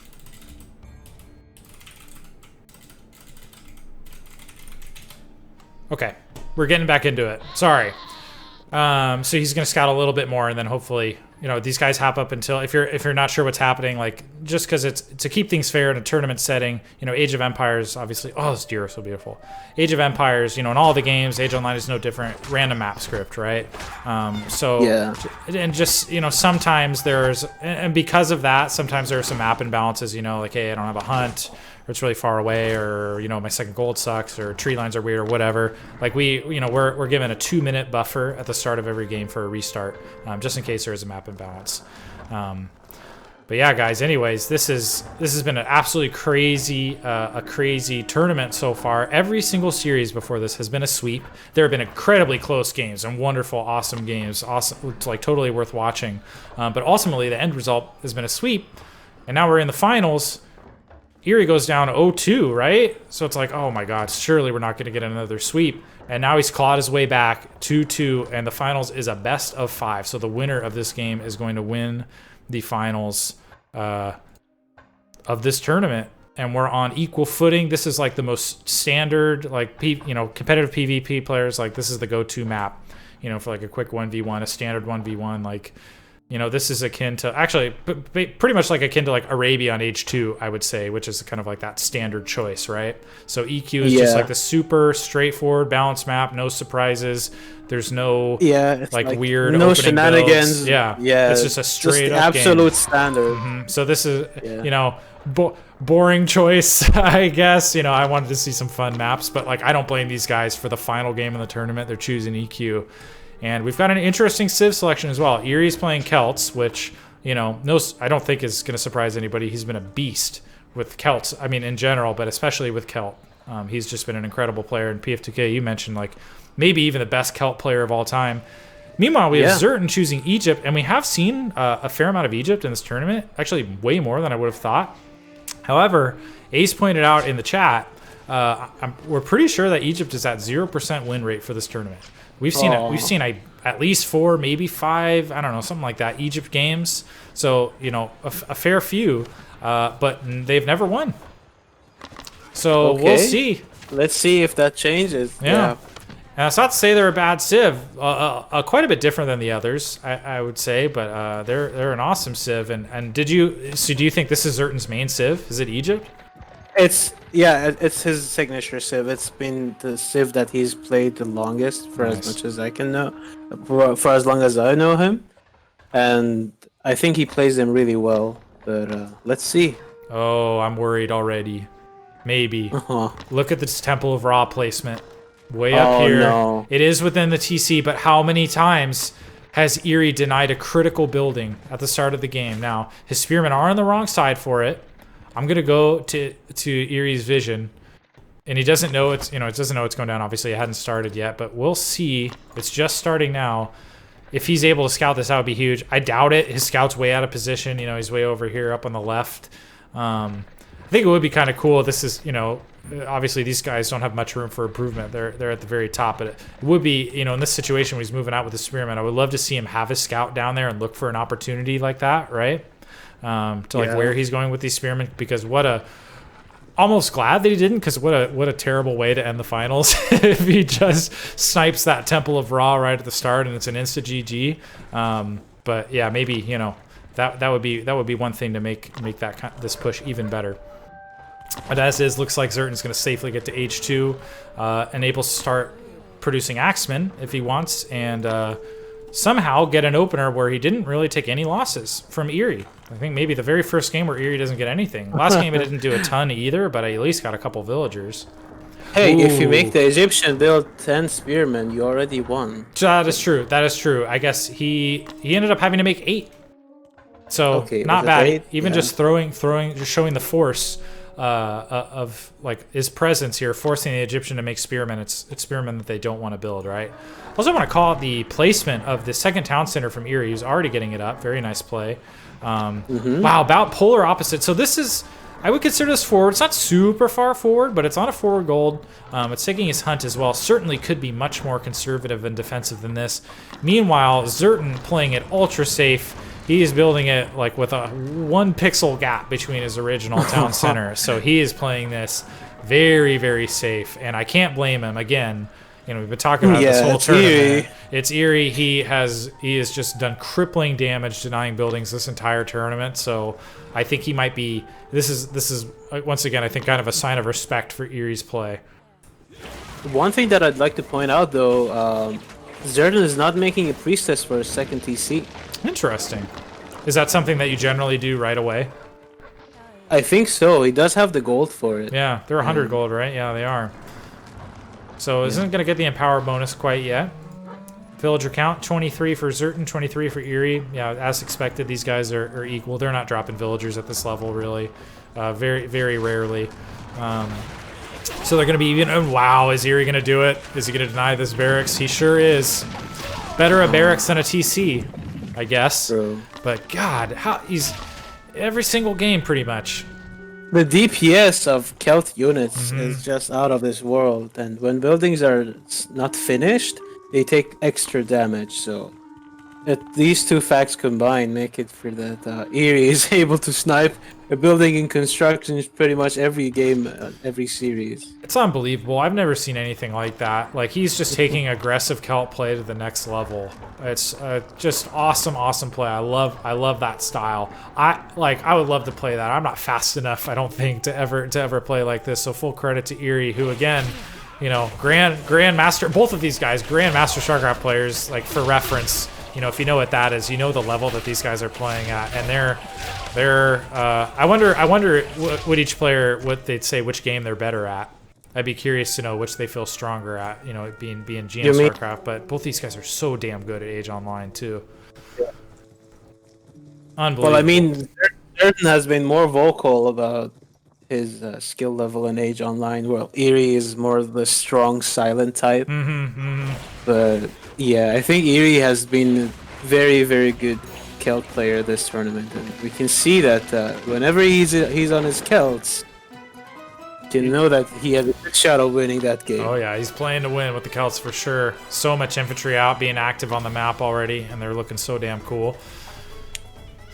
Okay, we're getting back into it. Sorry. So he's gonna scout a little bit more, and then hopefully, these guys hop up until if you're not sure what's happening, like just because it's to keep things fair in a tournament setting. Age of Empires, obviously. Oh, this deer is so beautiful. Age of Empires, in all the games, Age Online is no different. Random map script, right? And just sometimes and because of that, sometimes there are some map imbalances. Like, hey, I don't have a hunt, or it's really far away, or my second gold sucks, or tree lines are weird, or whatever. Like we're given a 2-minute buffer at the start of every game for a restart, just in case there is a map imbalance. But yeah, guys. Anyways, this has been an absolutely crazy tournament so far. Every single series before this has been a sweep. There have been incredibly close games and wonderful, awesome games. Awesome, it's like totally worth watching. But ultimately, the end result has been a sweep, and now we're in the finals. Eery goes down 0-2, right? So it's like, oh my God, surely we're not going to get another sweep. And now he's clawed his way back 2-2, and the finals is a best of 5. So the winner of this game is going to win the finals of this tournament. And we're on equal footing. This is like the most standard, like competitive PvP players. Like this is the go-to map, for like a quick 1v1, a standard 1v1. Like You know, this is akin to, actually, pretty much like akin to like Arabia on H2, I would say, which is kind of like that standard choice, right? So EQ is just like the super straightforward balanced map, no surprises. There's no like weird no opening shenanigans. Builds. Yeah, it's just a straight up absolute game. standard. So this is, you know, boring choice, I guess. You know, I wanted to see some fun maps, but like I don't blame these guys for the final game in the tournament. They're choosing EQ. And we've got an interesting Civ selection as well. Eery's playing Celts, which, you know, I don't think is going to surprise anybody. He's been a beast with Celts. I mean, in general, but especially with Celt. He's just been an incredible player. And PF2K, you mentioned, like, maybe even the best Celt player of all time. Meanwhile, we have Zerton choosing Egypt, and we have seen a fair amount of Egypt in this tournament. Actually, way more than I would have thought. However, Ace pointed out in the chat, we're pretty sure that Egypt is at 0% win rate for this tournament. We've seen at least 4, maybe 5, I don't know, something like that, Egypt games. So, you know, a fair few, but they've never won. So we'll see. Let's see if that changes. Yeah. And it's not to say they're a bad Civ. Quite a bit different than the others, I would say, but they're an awesome Civ. And do you think this is Zerton's main Civ? Is it Egypt? It's his signature Civ. It's been the Civ that he's played the longest for as much as I can know, for as long as I know him, and I think he plays them really well. But let's see. Oh, I'm worried already. Maybe. Look at this Temple of Ra placement, way up here. No. It is within the TC, but how many times has Eery denied a critical building at the start of the game? Now his spearmen are on the wrong side for it. I'm gonna go to Eery's vision, and he doesn't know it doesn't know it's going down. Obviously, it hadn't started yet, but we'll see. It's just starting now. If he's able to scout this, that would be huge. I doubt it. His scout's way out of position. You know, he's way over here, up on the left. I think it would be kind of cool. This is, you know, obviously these guys don't have much room for improvement. They're at the very top, but it would be, you know, in this situation when he's moving out with the spearman, I would love to see him have his scout down there and look for an opportunity like that, right? Where he's going with these spearmen, because almost glad that he didn't, because what a terrible way to end the finals if he just snipes that Temple of Ra right at the start and it's an insta GG. But yeah, maybe, you know, that would be one thing to make this push even better. But as is, looks like Zerton's going to safely get to H2 and able to start producing Axemen if he wants, and somehow get an opener where he didn't really take any losses from Eery. I think maybe the very first game where Eery doesn't get anything. Last game it didn't do a ton either, but I at least got a couple villagers. Hey, if you make the Egyptian build 10 spearmen, you already won. That is true. That is true. I guess he ended up having to make 8. So not bad. 8? Even just just showing the force of like his presence here, forcing the Egyptian to make spearmen. It's spearmen that they don't want to build, right? Also, want to call out the placement of the second town center from Eery, who's already getting it up. Very nice play. Wow, about polar opposite. So this is, I would consider this forward. It's not super far forward, but it's on a forward gold. It's taking his hunt as well. Certainly could be much more conservative and defensive than this. Meanwhile, Zerton playing it ultra safe. He is building it like with a 1 pixel gap between his original town center. So he is playing this very, very safe, and I can't blame him. Again, you know, we've been talking about this whole tournament. It's Eery. He has just done crippling damage denying buildings this entire tournament. So I think he might be. This is once again, I think, kind of a sign of respect for Eery's play. One thing that I'd like to point out, though, Zerton is not making a priestess for his second TC. Interesting. Is that something that you generally do right away? I think so. He does have the gold for it. Yeah, they're 100 gold, right? Yeah, they are. So isn't going to get the empower bonus quite yet. Villager count, 23 for Zerton, 23 for Eery. Yeah, as expected, these guys are equal. They're not dropping villagers at this level, really. Very, very rarely. So they're going to be even... Oh, wow, is Eery going to do it? Is he going to deny this barracks? He sure is. Better a barracks than a TC, I guess. True. But God, how he's... Every single game, pretty much. The DPS of Celt units is just out of this world, and when buildings are not finished, they take extra damage. So these two facts combined make it for that Eery is able to snipe a building in construction pretty much every game, every series. It's unbelievable. I've never seen anything like that. Like, he's just taking aggressive Celt play to the next level. It's just awesome play. I love that style. I would love to play that. I'm not fast enough, I don't think, to ever play like this. So full credit to Eery, who again, you know, Grandmaster. Both of these guys, Grandmaster StarCraft players. Like, for reference, you know, if you know what that is, you know the level that these guys are playing at, and they're. I wonder what each player, what they'd say, which game they're better at. I'd be curious to know which they feel stronger at. You know, being GM StarCraft, but both these guys are so damn good at Age Online too. Yeah. Unbelievable. Well, I mean, Zerton has been more vocal about his skill level in Age Online. Well, Eery is more of the strong, silent type. But yeah, I think Eery has been a very good Celt player this tournament, and we can see that whenever he's on his Celts, you know that he has a good shot of winning that game. Oh yeah, he's playing to win with the Celts for sure. So much infantry out, being active on the map already, and they're looking so damn cool.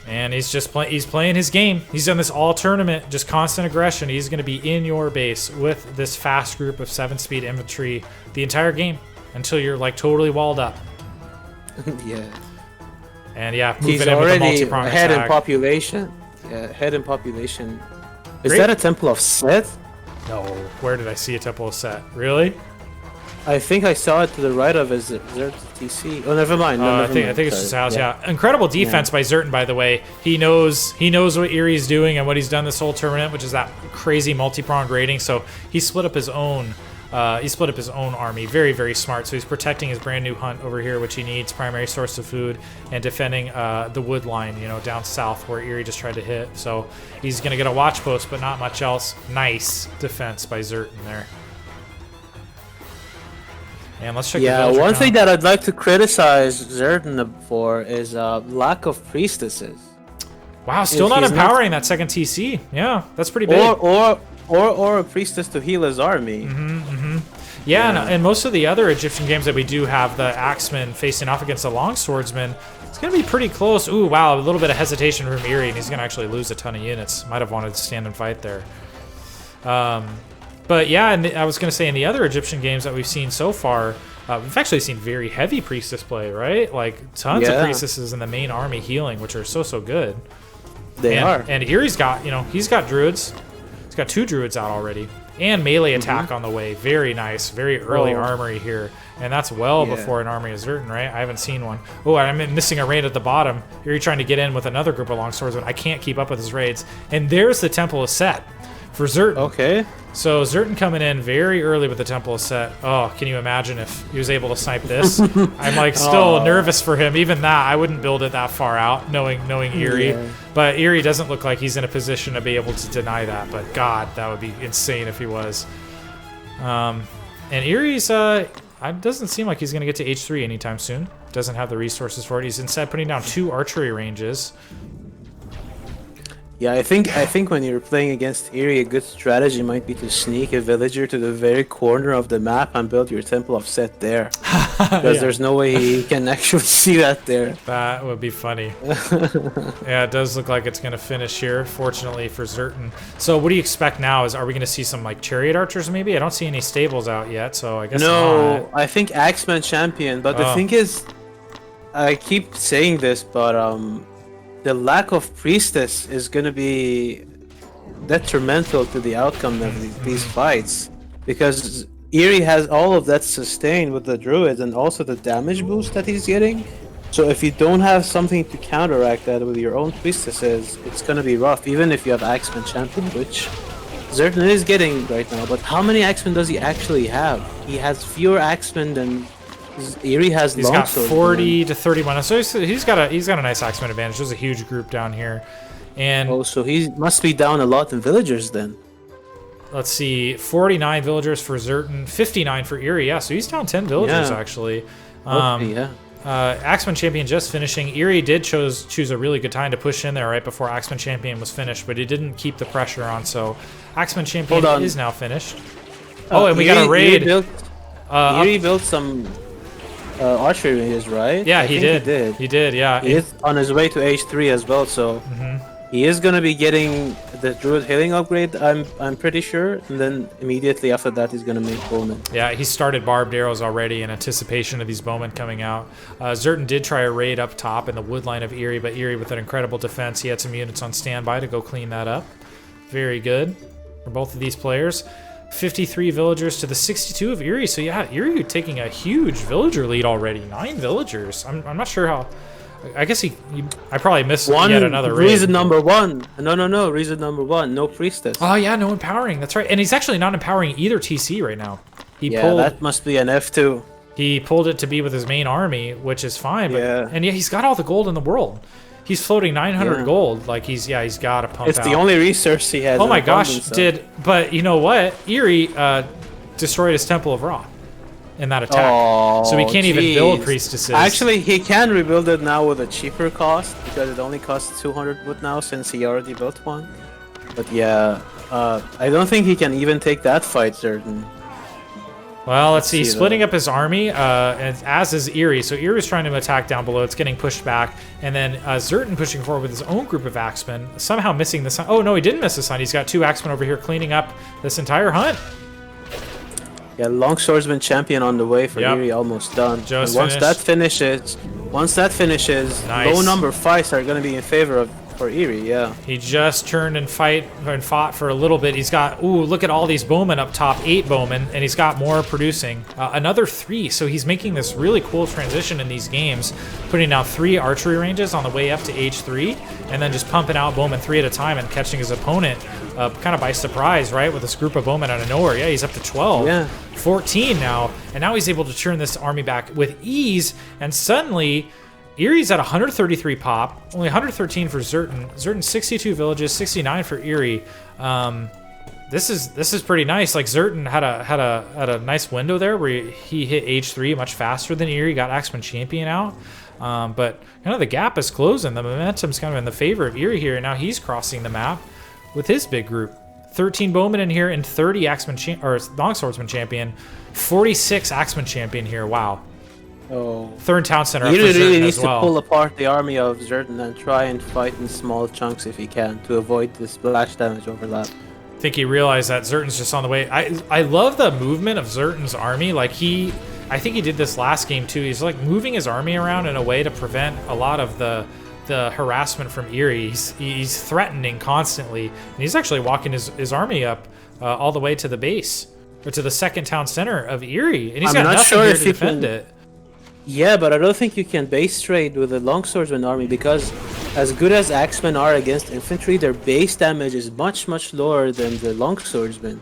And he's just playing his game. He's done this all tournament, just constant aggression. He's going to be in your base with this fast group of 7-speed infantry the entire game until you're like totally walled up. Yeah. And yeah, he's already ahead in population. Yeah, ahead in population. Is that a Temple of Set? No. Where did I see a Temple of Set? Really? I think I saw it to the right of his Zerton TC. Oh, never mind. I think it's his house. Yeah. Incredible defense by Zerton, by the way. He knows what Eery's doing and what he's done this whole tournament, which is that crazy multi-pronged raiding. So he split up his own. Army. Very smart. So he's protecting his brand new hunt over here, which he needs, primary source of food, and defending the wood line, you know, down south where Eery just tried to hit. So he's gonna get a watch post, but not much else. Nice defense by Zerton there. And let's check. Yeah, one thing that I'd like to criticize Zerton for is lack of priestesses. Wow, still not empowering that second TC. Yeah, that's pretty big. Or a priestess to heal his army. Yeah. And most of the other Egyptian games that we do have the Axeman facing off against the Longswordsman, it's going to be pretty close. Ooh, wow, a little bit of hesitation from Eery, and he's going to actually lose a ton of units. Might have wanted to stand and fight there. But yeah, and I was going to say in the other Egyptian games that we've seen so far, we've actually seen very heavy priestess play, right? Like tons of priestesses in the main army healing, which are so good. They are. And Eery's got, he's got druids. He's got 2 druids out already. And melee attack on the way. Very nice. Very early armory here. And that's well before an army is Zerton, right? I haven't seen one. Oh, I'm missing a raid at the bottom. Eery trying to get in with another group of longswordsmen. I can't keep up with his raids. And there's the Temple of Set for Zerton. Okay. So Zerton coming in very early with the Temple of Set. Oh, can you imagine if he was able to snipe this? I'm like still nervous for him. Even that, I wouldn't build it that far out, knowing Eery. Yeah. But Eery doesn't look like he's in a position to be able to deny that. But God, that would be insane if he was. And Eery's it doesn't seem like he's going to get to H3 anytime soon. Doesn't have the resources for it. He's instead putting down 2 archery ranges. Yeah, I think when you're playing against Eery, a good strategy might be to sneak a villager to the very corner of the map and build your Temple of Set there. Because there's no way he can actually see that there. That would be funny. Yeah, it does look like it's going to finish here, fortunately for Zerton. So what do you expect now? Are we going to see some like chariot archers maybe? I don't see any stables out yet, so I guess no, I think Axeman champion, but the thing is, I keep saying this, but the lack of priestess is going to be detrimental to the outcome of these fights, because Eery has all of that sustained with the druids and also the damage boost that he's getting. So if you don't have something to counteract that with your own priestesses, it's going to be rough, even if you have Axeman champion, which Zerton is getting right now. But how many Axemen does he actually have? He has fewer Axemen than Eery has. He's got 40 to 31. So he's got a nice Axeman advantage. There's a huge group down here, and so he must be down a lot in villagers then. Let's see, 49 villagers for Zerton, 59 for Eery. Yeah, so he's down 10 villagers actually. Axeman champion just finishing. Eery did choose a really good time to push in there right before Axeman champion was finished, but he didn't keep the pressure on. So Axeman champion is now finished. And we got a raid. Eery built some archery ranges, right? Yeah, he did. He did, yeah. He is on his way to H3 as well, so he is gonna be getting the Druid healing upgrade, I'm pretty sure, and then immediately after that he's gonna make bowman. Yeah, he started barbed arrows already in anticipation of these bowmen coming out. Zerton did try a raid up top in the wood line of Eery, but Eery with an incredible defense, he had some units on standby to go clean that up. Very good for both of these players. 53 villagers to the 62 of Eery. So yeah, Eery taking a huge villager lead already. 9 villagers. I'm not sure how. I guess I probably missed yet another raid. Reason number one. No. Reason number one. No priestess. Oh yeah, no empowering. That's right. And he's actually not empowering either TC right now. That must be an F2. He pulled it to be with his main army, which is fine. But, and yeah, he's got all the gold in the world. He's floating 900 gold. Like he's got to pump. It's the only resource he has. Oh my gosh, but you know what? Eery destroyed his Temple of Ra in that attack, so he can't even build priestesses. Actually, he can rebuild it now with a cheaper cost because it only costs 200 wood now since he already built one. But yeah, I don't think he can even take that fight, Zerton. Well, let's see. Splitting up his army, as is Eery. So Eery's trying to attack down below. It's getting pushed back. And then Zerton pushing forward with his own group of axemen, somehow missing the sun. Oh, no, he didn't miss the sun. He's got 2 axemen over here cleaning up this entire hunt. Yeah, Longswordsman champion on the way for Eery, almost done. Once that finishes, nice. Low number fights are going to be in favor of for Eery, yeah. He just turned and fought for a little bit. He's got, look at all these bowmen up top, 8 bowmen, and he's got more producing. Another 3, so he's making this really cool transition in these games, putting down 3 archery ranges on the way up to H3, and then just pumping out bowmen 3 at a time and catching his opponent kind of by surprise, right, with this group of bowmen out of nowhere. Yeah, he's up to 12. Yeah. 14 now, and now he's able to turn this army back with ease, and suddenly Eery's at 133 pop, only 113 for Zerton. Zerton 62 villages, 69 for Eery. This is pretty nice. Like Zerton had a nice window there where he hit H3 much faster than Eery, got Axeman Champion out. But kind of the gap is closing. The momentum's kind of in the favor of Eery here, and now he's crossing the map with his big group. 13 bowmen in here and 30 Axeman or Longswordsman Champion, 46 Axeman Champion here. Wow. Oh. Third town center. He really needs to pull apart the army of Zerton and try and fight in small chunks if he can to avoid the splash damage overlap. I think he realized that Zerton's just on the way. I love the movement of Zerton's army. Like I think he did this last game too. He's like moving his army around in a way to prevent a lot of the harassment from Eery. He's threatening constantly, and he's actually walking his army up all the way to the base or to the second town center of Eery, and he's got nothing here to defend it. Yeah, but I don't think you can base trade with a Longswordsman army because as good as Axemen are against infantry, their base damage is much lower than the Longswordsmen.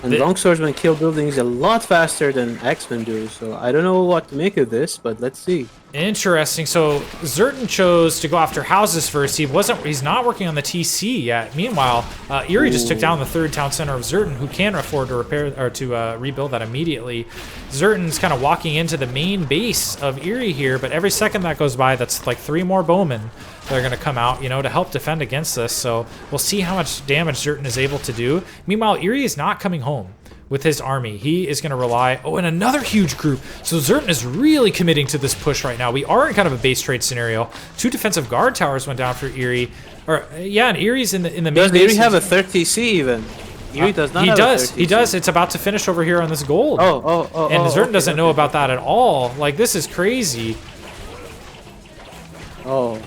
And Longswordsmen kill buildings a lot faster than Axemen do, so I don't know what to make of this, but let's see. Interesting. So Zerton chose to go after houses first. He's not working on the TC yet. Meanwhile, Eery just took down the third town center of Zerton, who can afford to repair or to rebuild that immediately. Zerton's kind of walking into the main base of Eery here, but every second that goes by, that's like 3 more bowmen that are going to come out, to help defend against this. So we'll see how much damage Zerton is able to do. Meanwhile, Eery is not coming home with his army. He is going to rely... Oh, and another huge group. So Zerton is really committing to this push right now. We are in kind of a base trade scenario. 2 defensive guard towers went down for Eery. And Eery's in the main base. Does Eery have a 3rd TC even? Eery does not have a 3rd TC. He does. It's about to finish over here on this gold. And Zerton doesn't know about that at all. Like, this is crazy. Oh.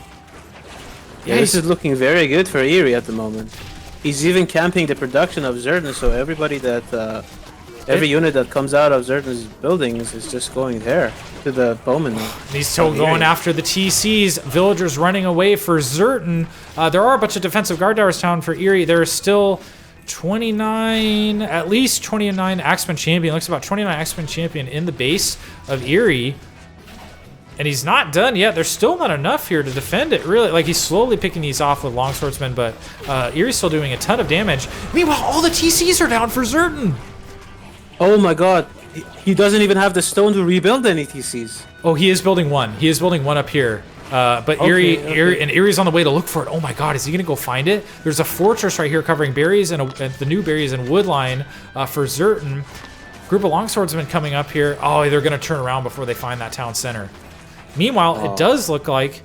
Yeah, this is looking very good for Eery at the moment. He's even camping the production of Zerton, so everybody that, every unit that comes out of Zerton's buildings is just going there to the bowman. He's still going after the TCs. Villagers running away for Zerton. There are a bunch of defensive guard towers down for Eery. There are still 29, at least 29 Axeman Champion. Looks about 29 Axeman Champion in the base of Eery. And he's not done yet. There's still not enough here to defend it, really. Like, he's slowly picking these off with Longswordsmen, but Eery's still doing a ton of damage. Meanwhile, all the TCs are down for Zerton. Oh my god. He doesn't even have the stone to rebuild any TCs. Oh, he is building one. He is building one up here. But Eery's on the way to look for it. Oh my god, is he going to go find it? There's a fortress right here covering berries and the new berries and wood line for Zerton. Group of longswordsmen coming up here. Oh, they're going to turn around before they find that town center. Meanwhile, it does look like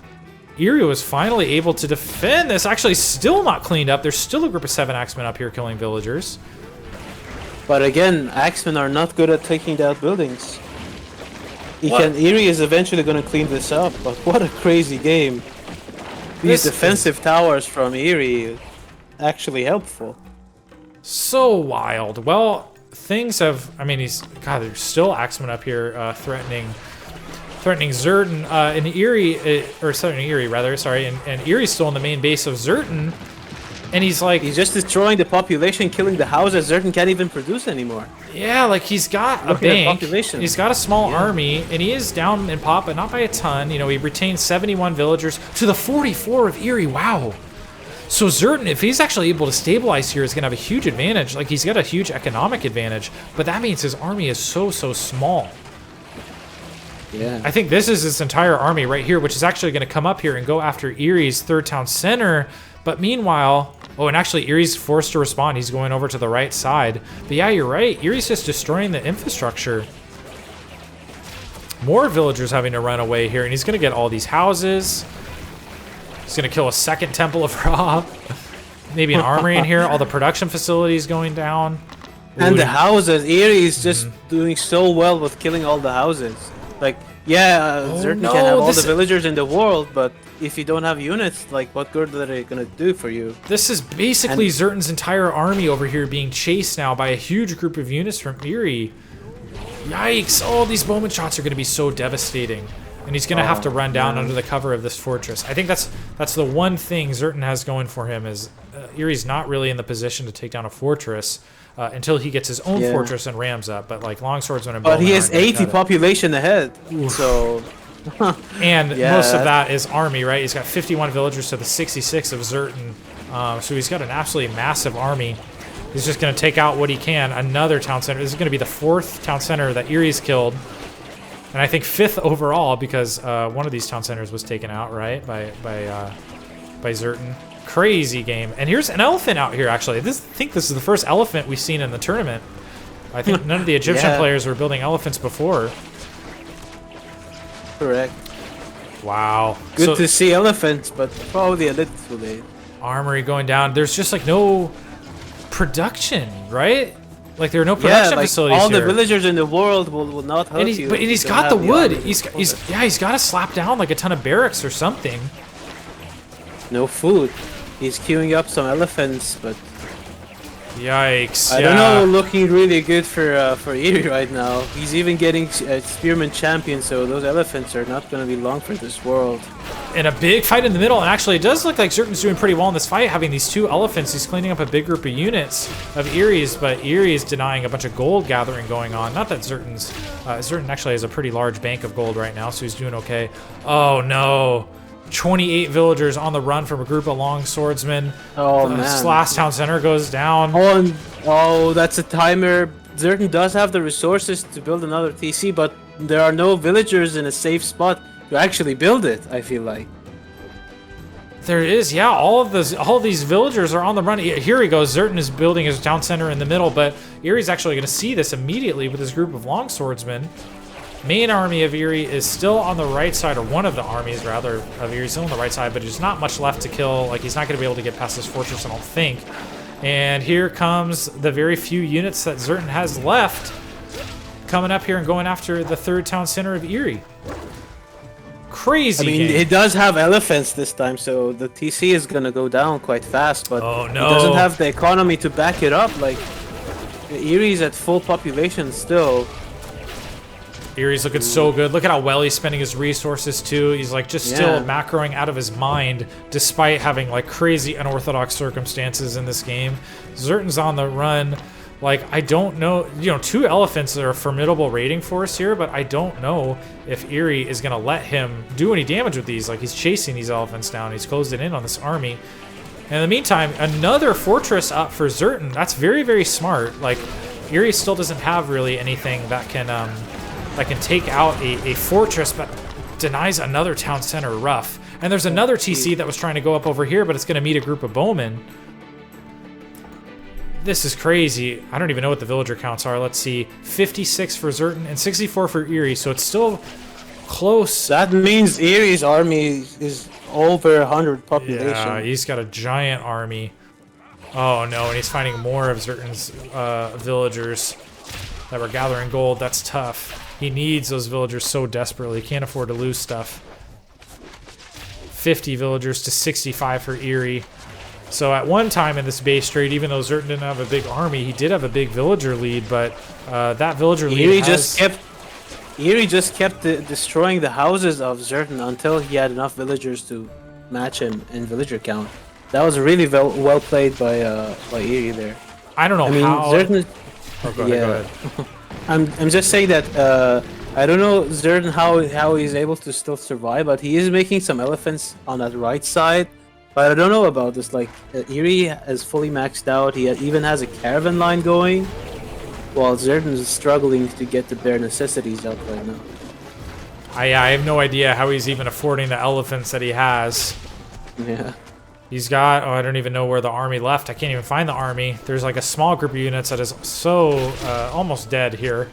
Eery was finally able to defend this. Actually, still not cleaned up. There's still a group of 7 axemen up here killing villagers. But again, axemen are not good at taking down buildings. Eery is eventually going to clean this up, but what a crazy game. These defensive towers from Eery actually helpful. So wild. Well, things have... I mean, there's still axemen up here threatening Zerton. And Eery... or threatening Eery, rather. Sorry. And Eerie's still in the main base of Zerton. And he's just destroying the population, killing the houses. Zerton can't even produce anymore. Yeah, like he's got a bank. He's got a small army, and he is down in pop, but not by a ton. You know, he retained 71 villagers to the 44 of Eery. Wow. So Zerton, if he's actually able to stabilize here, is going to have a huge advantage. Like, he's got a huge economic advantage, but that means his army is so small. Yeah. I think this is his entire army right here, which is actually going to come up here and go after Eerie's 3rd town center. But meanwhile, and actually Eerie's forced to respond. He's going over to the right side. But yeah, you're right. Eerie's just destroying the infrastructure. More villagers having to run away here, and he's going to get all these houses. He's going to kill a 2nd Temple of Ra. Maybe an armory in here. All the production facilities going down. And the houses. Eery is just doing so well with killing all the houses. Like, Zerton can have all the villagers in the world, but if you don't have units, like, what good are they gonna do for you? This is basically Zerton's entire army over here being chased now by a huge group of units from Eery. Yikes! Oh, these bowman shots are gonna be so devastating, and he's gonna have to run down under the cover of this fortress. I think that's the one thing Zerton has going for him is Eerie's not really in the position to take down a fortress. Until he gets his own fortress and rams up, but like longswordsmen and but he has 80 population ahead, so and most of that is army, right? He's got 51 villagers to the 66 of Zerton, so he's got an absolutely massive army. He's just going to take out what he can. Another town center. This is going to be the 4th town center that Eerie's killed, and I think 5th overall because one of these town centers was taken out, right, by Zerton. Crazy game. And here's an elephant out here, actually. I think this is the first elephant we've seen in the tournament. I think none of the Egyptian players were building elephants before. Correct. Wow. Good to see elephants, but probably a little too late. Armory going down. There's just like no production, right? Like there are no production facilities all here. The villagers in the world will not help you. But he's got the wood. He's got to slap down like a ton of barracks or something. No food. He's queuing up some elephants, but yikes! I don't know. Looking really good for Eery right now. He's even getting a spearman champion, so those elephants are not going to be long for this world. And a big fight in the middle, and actually it does look like Zerton's doing pretty well in this fight, having these 2 elephants. He's cleaning up a big group of units of Eery's, but Eery is denying a bunch of gold gathering going on. Not that Zerton actually has a pretty large bank of gold right now, so he's doing okay. Oh no! 28 villagers on the run from a group of longswordsmen. Oh man! This last town center goes down. Oh, that's a timer. Zerton does have the resources to build another TC, but there are no villagers in a safe spot to actually build it. I feel like there is, all these villagers are on the run. Here he goes. Zerton is building his town center in the middle, but Eery's actually going to see this immediately with his group of longswordsmen. Main army of Eery is still on the right side, or one of the armies rather of Eery is still on the right side, but there's not much left to kill. Like, he's not going to be able to get past this fortress, I don't think. And here comes the very few units that Zerton has left, coming up here and going after the 3rd town center of Eery. Crazy game. It does have elephants this time, so the TC is going to go down quite fast, but it it doesn't have the economy to back it up. Like, Eery's at full population still. Eery's looking so good. Look at how well he's spending his resources too. He's like just still macroing out of his mind despite having like crazy unorthodox circumstances in this game. Zerton's on the run. Like, I don't know, 2 elephants are a formidable raiding force here, but I don't know if Eery is going to let him do any damage with these. Like, he's chasing these elephants down. He's closed it in on this army. And in the meantime, another fortress up for Zerton. That's very, very smart. Like, Eery still doesn't have really anything that can take out a fortress, but denies another town center rough. And there's another TC that was trying to go up over here, but it's going to meet a group of bowmen. This is crazy. I don't even know what the villager counts are. Let's see. 56 for Zerton and 64 for Eery, so it's still close. That means Eery's army is over 100 population. Yeah, he's got a giant army. Oh no, and he's finding more of Zerton's villagers that were gathering gold. That's tough. He needs those villagers so desperately. He can't afford to lose stuff. 50 villagers to 65 for Eery. So at one time in this base trade, even though Zerton didn't have a big army, he did have a big villager lead, but that villager lead Eery just kept destroying the houses of Zerton until he had enough villagers to match him in villager count. That was really well played by Eery there. I don't know how... Zerton... Oh, go ahead. I'm just saying that I don't know Zerton how he's able to still survive, but he is making some elephants on that right side. But I don't know about this. Like Eery is fully maxed out. He even has a caravan line going, while Zerton is struggling to get the bare necessities out right now. I have no idea how he's even affording the elephants that he has. Yeah. He's got, I don't even know where the army left. I can't even find the army. There's like a small group of units that is so almost dead here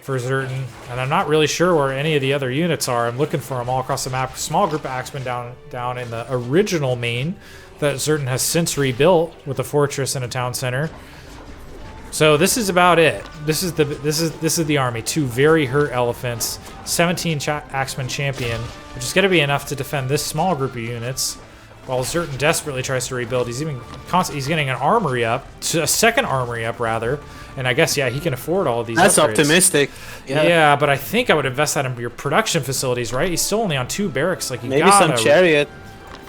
for Zerton. And I'm not really sure where any of the other units are. I'm looking for them all across the map. Small group of axemen down in the original main that Zerton has since rebuilt with a fortress and a town center. So this is about it. This is the army. 2 very hurt elephants, 17 axemen champion, which is going to be enough to defend this small group of units. While Zerton desperately tries to rebuild, he's getting an armory up, a second armory up rather, and I guess he can afford all of these. That's upgrades. Optimistic. Yeah, but I think I would invest that in your production facilities, right? He's still only on 2 barracks, like maybe some chariot.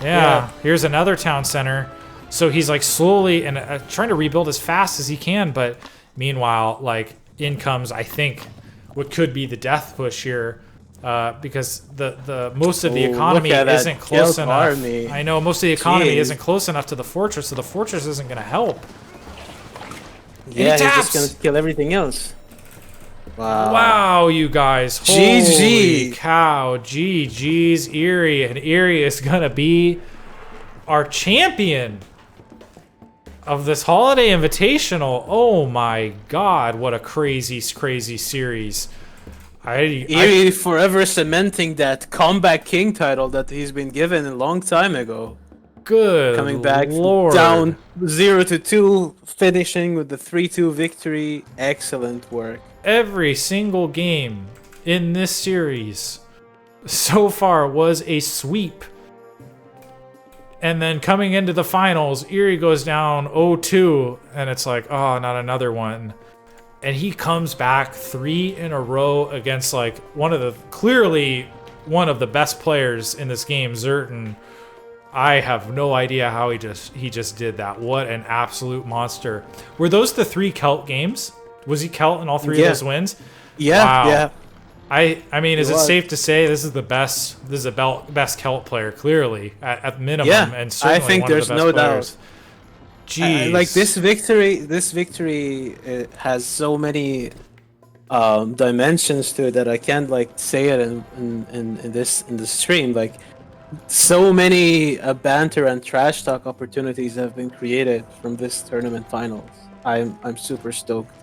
Yeah, here's another town center. So he's like slowly and trying to rebuild as fast as he can, but meanwhile, like in comes I think what could be the death push here. Because the most of the economy isn't close enough. Army. I know most of the economy isn't close enough to the fortress, so the fortress isn't going to help. Yeah, he's just going to kill everything else. Wow. Wow, you guys. GG. Holy cow. GG's Eery. And Eery is going to be our champion of this holiday invitational. Oh my god, what a crazy, crazy series. Eery forever cementing that Comeback King title that he's been given a long time ago. Good Coming back Lord. Down 0-2, finishing with the 3-2 victory. Excellent work. Every single game in this series so far was a sweep. And then coming into the finals, Eery goes down 0-2, and it's like, oh, not another one. And he comes back 3 in a row against like clearly one of the best players in this game, Zerton. I have no idea how he just did that. What an absolute monster. Were those the 3 Celt games? Was he Celt in all 3 of those wins? Yeah, wow. yeah. I mean, is it safe to say this is the best best Celt player, clearly, at minimum, and certainly I think one there's of the best no players. doubt. Jeez. Like this victory has so many dimensions to it that I can't like say it in the stream. Like so many banter and trash talk opportunities have been created from this tournament finals. I'm super stoked.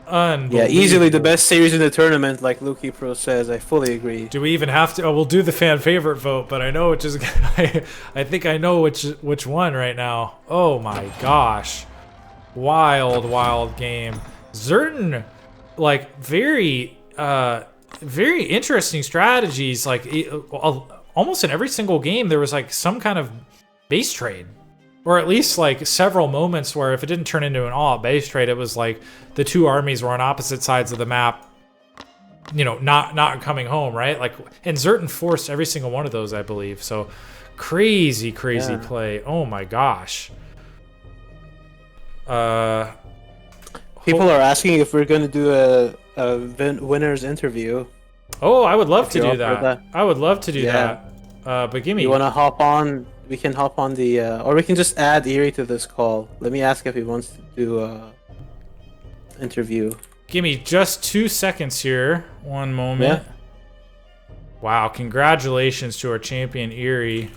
Yeah, easily the best series in the tournament, like Luki Pro says. I fully agree. Do we even have to? Oh, we'll do the fan favorite vote, but I know which is. I think I know which one right now. Oh my gosh, wild game. Zerton, like very interesting strategies. Like almost in every single game, there was like some kind of base trade. Or at least like several moments where if it didn't turn into an all-out base trade, it was like the 2 armies were on opposite sides of the map, you know, not coming home, right? Like, and Zerton forced every single one of those, I believe. So crazy play. Oh my gosh. People are asking if we're going to do a winner's interview. Oh, I would love to do that. I would love to do that. But give me. You want to hop on? We can hop on the, or we can just add Eery to this call. Let me ask if he wants to do interview. Give me just 2 seconds here. One moment. Yeah. Wow! Congratulations to our champion Eery.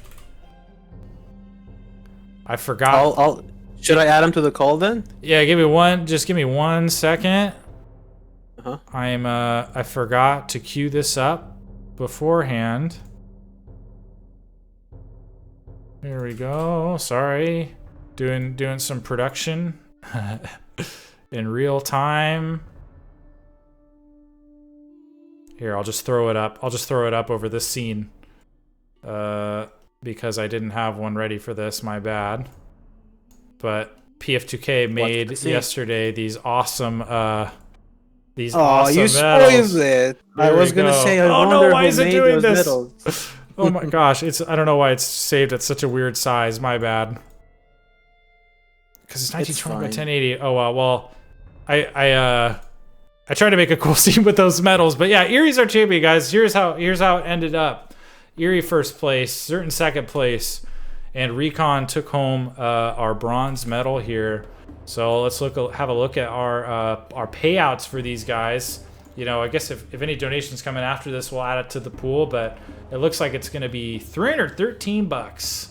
I forgot. Should I add him to the call then? Yeah, give me 1 second. I forgot to queue this up beforehand. Here we go. Sorry. Doing some production in real time. Here, I'll just throw it up. I'll just throw it up over this scene. Because I didn't have one ready for this, my bad. But PF2K made yesterday these awesome awesome you medals. spoiled it. I was gonna say, I wonder no, why is it doing this? Medals. Oh my gosh, I don't know why it's saved at such a weird size. My bad. Because it's 1920 by 1080. Oh well. I tried to make a cool scene with those medals, but yeah, Eerie's our champion, guys. Here's how it ended up. Eery first place, Zerton second place, and Recon took home our bronze medal here. So let's have a look at our payouts for these guys. You know, I guess if any donations come in after this, we'll add it to the pool, but it looks like it's going to be $313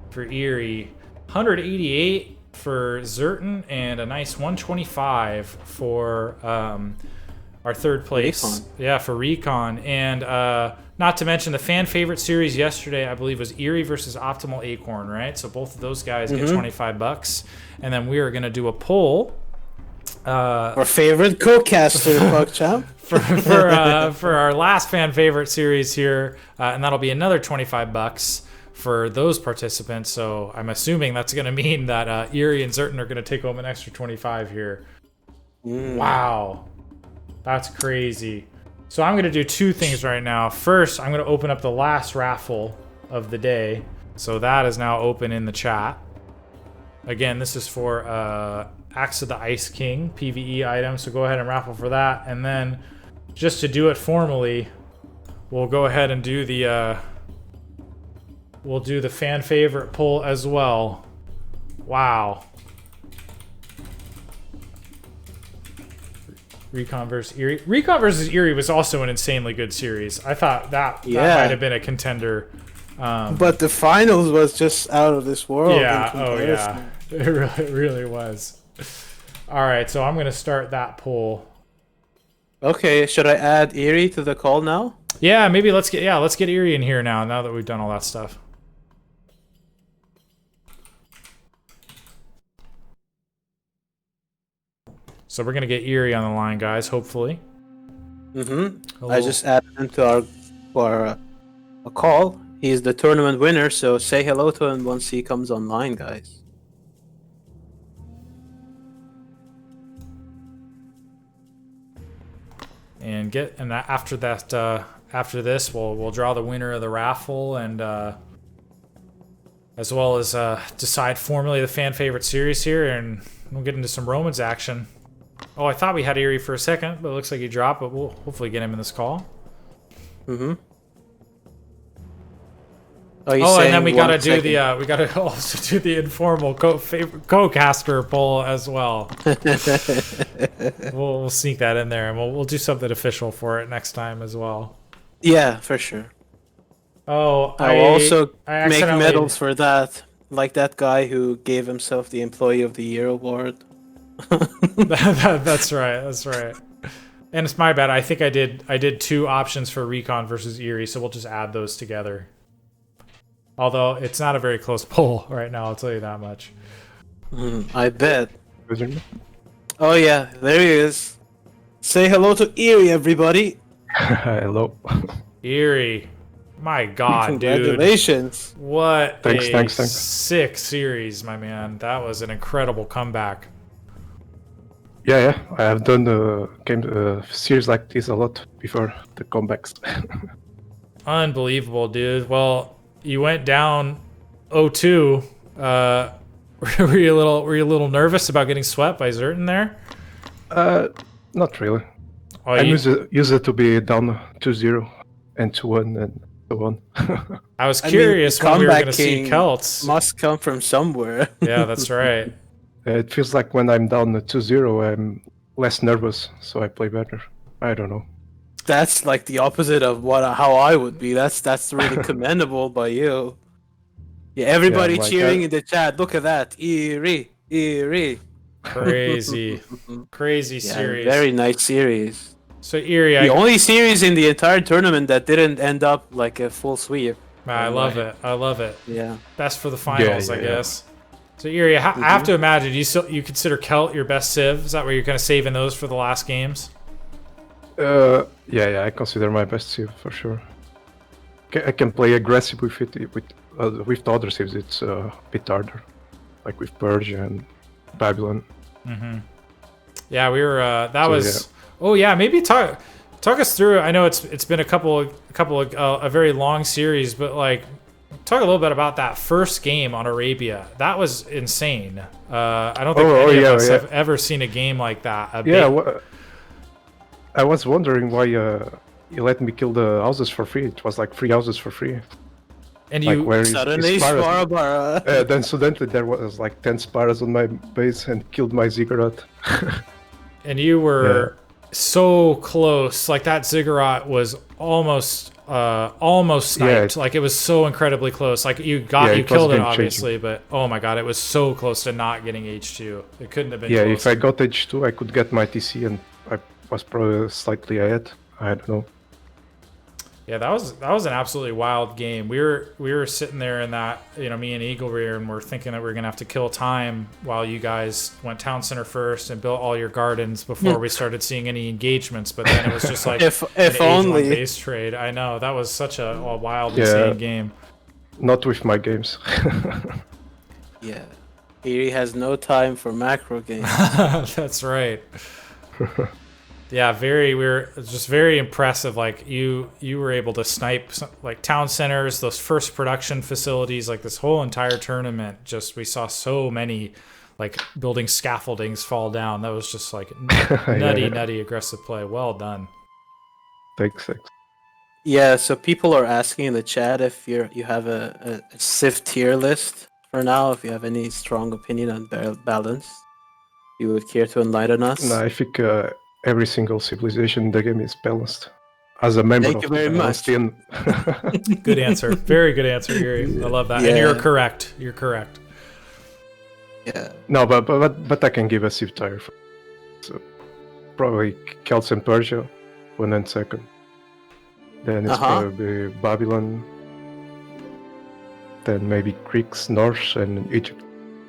for Eery, 188 for Zerton, and a nice 125 for our third place. Recon. Yeah, for Recon. And not to mention the fan favorite series yesterday, I believe, was Eery versus Optimal Acorn, right? So both of those guys get $25. And then we are going to do a poll. Our favorite co-caster, PugChamp. for our last fan favorite series here, and that'll be another $25 for those participants. So I'm assuming that's going to mean that Eery and Zerton are going to take home an extra 25 here. Wow, that's crazy. So I'm going to do two things right now. First, I'm going to open up the last raffle of the day. So that is now open in the chat. Again, this is for Axe of the Ice King PvE item. So go ahead and raffle for that. And then just to do it formally, we'll go ahead and do the fan favorite poll as well. Wow. Recon versus Eery. Recon versus Eery was also an insanely good series. I thought that might have been a contender. But the finals was just out of this world. Yeah, oh yeah. It really was. All right, so I'm going to start that poll. Okay, should I add Eery to the call now? Yeah, maybe let's get Eery in here now that we've done all that stuff. So we're gonna get Eery on the line, guys. Hopefully. I just added him to our call. He's the tournament winner, so say hello to him once he comes online, guys. And after this, we'll draw the winner of the raffle, and as well as decide formally the fan favorite series here, and we'll get into some Romans action. Oh, I thought we had Eery for a second, but it looks like he dropped, but we'll hopefully get him in this call. Oh, and then we gotta also do the informal co-caster poll as well. we'll sneak that in there, and we'll do something official for it next time as well. Yeah, for sure. Oh, I'll also make medals for that, like that guy who gave himself the Employee of the Year award. That's right. And it's my bad. I think I did two options for Recon versus Eery, so we'll just add those together. Although it's not a very close poll right now, I'll tell you that much. I bet. Oh yeah, there he is. Say hello to Eery, everybody. Hello. Eery. My God, Congratulations. dude. What thanks. Sick series, my man. That was an incredible comeback. Yeah. I have done the game series like this a lot before the comebacks. Unbelievable, dude. Well, you went down 0-2. Were you a little nervous about getting swept by Zerton there? Not really. I'm used to be down 2-0 and 2-1 and so on. I was curious when we were going to see Celts. Must come from somewhere. Yeah, that's right. It feels like when I'm down 2-0, I'm less nervous, so I play better. I don't know. That's like the opposite of how I would be. That's really commendable by you. Yeah, everybody cheering in the chat. Look at that, Eery. Eery. Crazy. Crazy series. Very nice series. So Eery, the only series in the entire tournament that didn't end up like a full sweep. I love it. I love it. Yeah. Best for the finals, I guess. So Eery, I have to imagine you consider Kelt your best civ. Is that where you're kind of saving those for the last games? Yeah, I consider my best civ for sure. I can play aggressive with it. With the other civs, it's a bit harder, like with Persia and Babylon. Mm-hmm. Yeah, we were. That was. Yeah. Oh yeah, maybe talk us through. I know it's been a couple of a very long series, but like talk a little bit about that first game on Arabia. That was insane. I don't think any of us have ever seen a game like that. I was wondering why you let me kill the houses for free. It was like 3 houses for free. And you suddenly Spara. Then suddenly there was like 10 Sparas on my base and killed my Ziggurat. And you were so close. Like that Ziggurat was almost sniped. Like it was so incredibly close. Like you killed it obviously, but oh my god, it was so close to not getting H2. It couldn't have been closer. If I got H2, I could get my TC and I was probably slightly ahead. I don't know. Yeah, that was an absolutely wild game. We were sitting there in that, me and Eagle Rear, and we're thinking that we are gonna have to kill time while you guys went town center first and built all your gardens before we started seeing any engagements. But then it was just like if only base trade. I know that was such a wild, insane game. Not with my games. Yeah, Eery has no time for macro games. That's right. Yeah, we were just very impressive. Like you were able to snipe like town centers, those first production facilities, like this whole entire tournament. We saw so many like building scaffoldings fall down. That was just like nutty aggressive play. Well done. Thanks. Yeah, so people are asking in the chat if you have a civ tier list for now. If you have any strong opinion on balance, you would care to enlighten us. No, I think. Every single civilization in the game is balanced. As a member Thank you very much. Good answer. Very good answer, Eery. I love that. Yeah. And you're correct. Yeah. No, but I can give a civ tier. So probably Celts and Persia, 1 and 2nd. Then it's probably Babylon. Then maybe Greeks, Norse, and Egypt.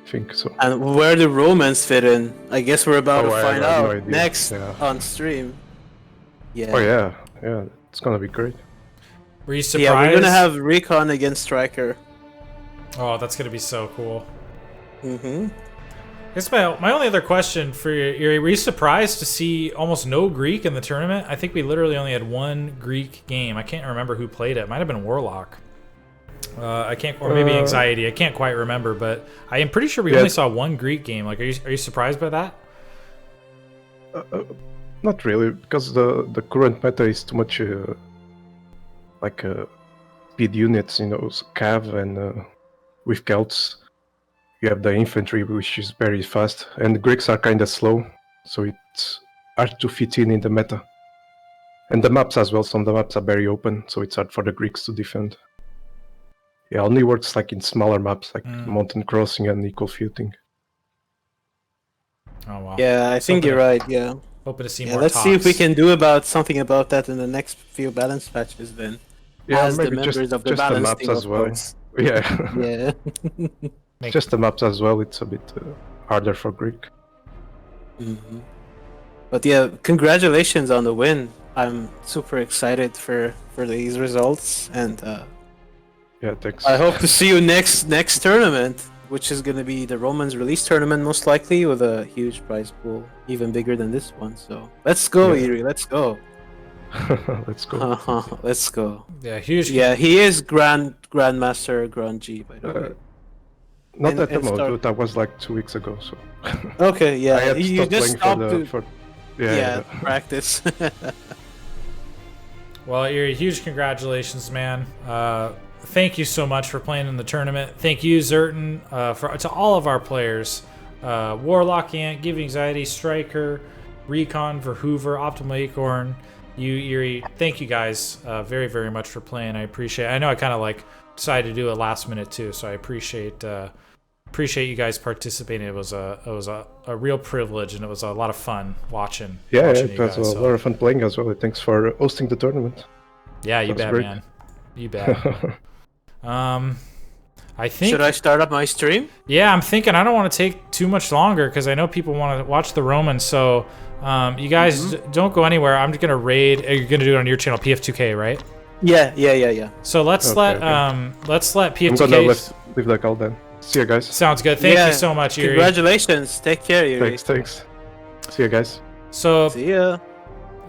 Think so. And where the Romans fit in, I guess we're about to find out next on stream. Yeah. Oh yeah, it's gonna be great. Were you surprised? Yeah, we're gonna have Recon against Striker. Oh, that's gonna be so cool. Mm-hmm. I guess my only other question for you, Eery, were you surprised to see almost no Greek in the tournament? I think we literally only had 1 Greek game. I can't remember who played it. It might have been Warlock. Or maybe Anxiety. I can't quite remember, but I am pretty sure we only saw 1 Greek game. Like, are you surprised by that? Not really, because the current meta is too much speed units. Cav and with Celts, you have the infantry, which is very fast, and the Greeks are kind of slow, so it's hard to fit in the meta. And the maps as well. Some of the maps are very open, so it's hard for the Greeks to defend. Yeah, only works like in smaller maps like Mountain Crossing and Equal Footing. Oh wow. Yeah, I think you're right. Yeah. Hoping to see more. Let's see if we can do something about that in the next few balance patches. Then. Yeah, as maybe the members of the just the balance maps as well. Yeah. Yeah. Just the maps as well. It's a bit harder for Greek. Mm-hmm. But yeah, congratulations on the win. I'm super excited for these results, and yeah, thanks. I hope to see you next tournament, which is going to be the Romans release tournament most likely, with a huge prize pool, even bigger than this one. So let's go, Eery. Let's go. Let's go. Let's go. Yeah, huge. Yeah, he is Grandmaster Grand G, by the way. Not at the moment. That was like 2 weeks ago. So. Okay, yeah. I had You just stopped to practice. Well, Eery, huge congratulations, man. Thank you so much for playing in the tournament. Thank you, Zerton, to all of our players. Warlock, Ant, Give Anxiety, Striker, Recon, Verhoover, Optimal Acorn, you, Eery. Thank you guys very, very much for playing. I appreciate it. I know I kind of decided to do it last minute too, so I appreciate appreciate you guys participating. It was a real privilege, and it was a lot of fun watching. Yeah, watching it was a lot of fun playing as well. Thanks for hosting the tournament. Yeah, you bet, man. You bet. I think. Should I start up my stream? Yeah, I'm thinking I don't want to take too much longer because I know people want to watch the Romans. So, you guys don't go anywhere. I'm just gonna raid. You're gonna do it on your channel, PF2K, right? Yeah. So let's let PF2K. I'm gonna leave the call then. See you guys. Sounds good. Thank you so much, Eery. Congratulations. Take care, Eery. Thanks. See you guys. So see ya.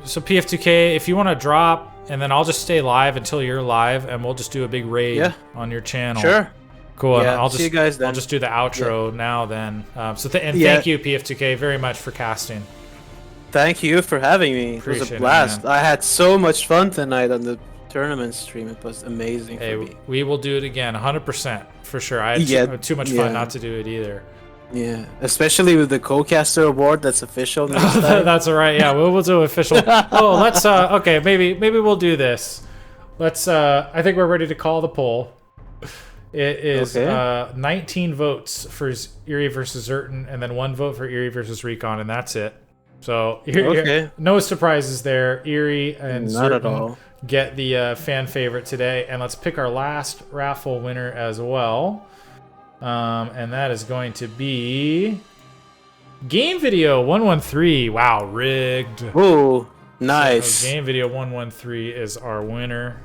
So PF2K, if you want to drop, and then I'll just stay live until you're live, and we'll just do a big raid on your channel. Sure. Cool. Yeah, I'll see you guys then. I'll just do the outro now then. Thank you, PF2K, very much for casting. Thank you for having me. It was a blast. I had so much fun tonight on the tournament stream. It was amazing for me. We will do it again, 100% for sure. I had too much fun not to do it either. Yeah, especially with the co-caster award that's official next time. That's all right. Yeah, we'll do official. Oh, let's okay, maybe we'll do this. Let's I think we're ready to call the poll. It is 19 votes for Eery versus Zerton, and then 1 vote for Eery versus Recon, and that's it. So no surprises there. Eery and Zerton get the fan favorite today, and let's pick our last raffle winner as well. And that is going to be Game Video 113. Wow, rigged. Ooh, nice. So Game Video 113 is our winner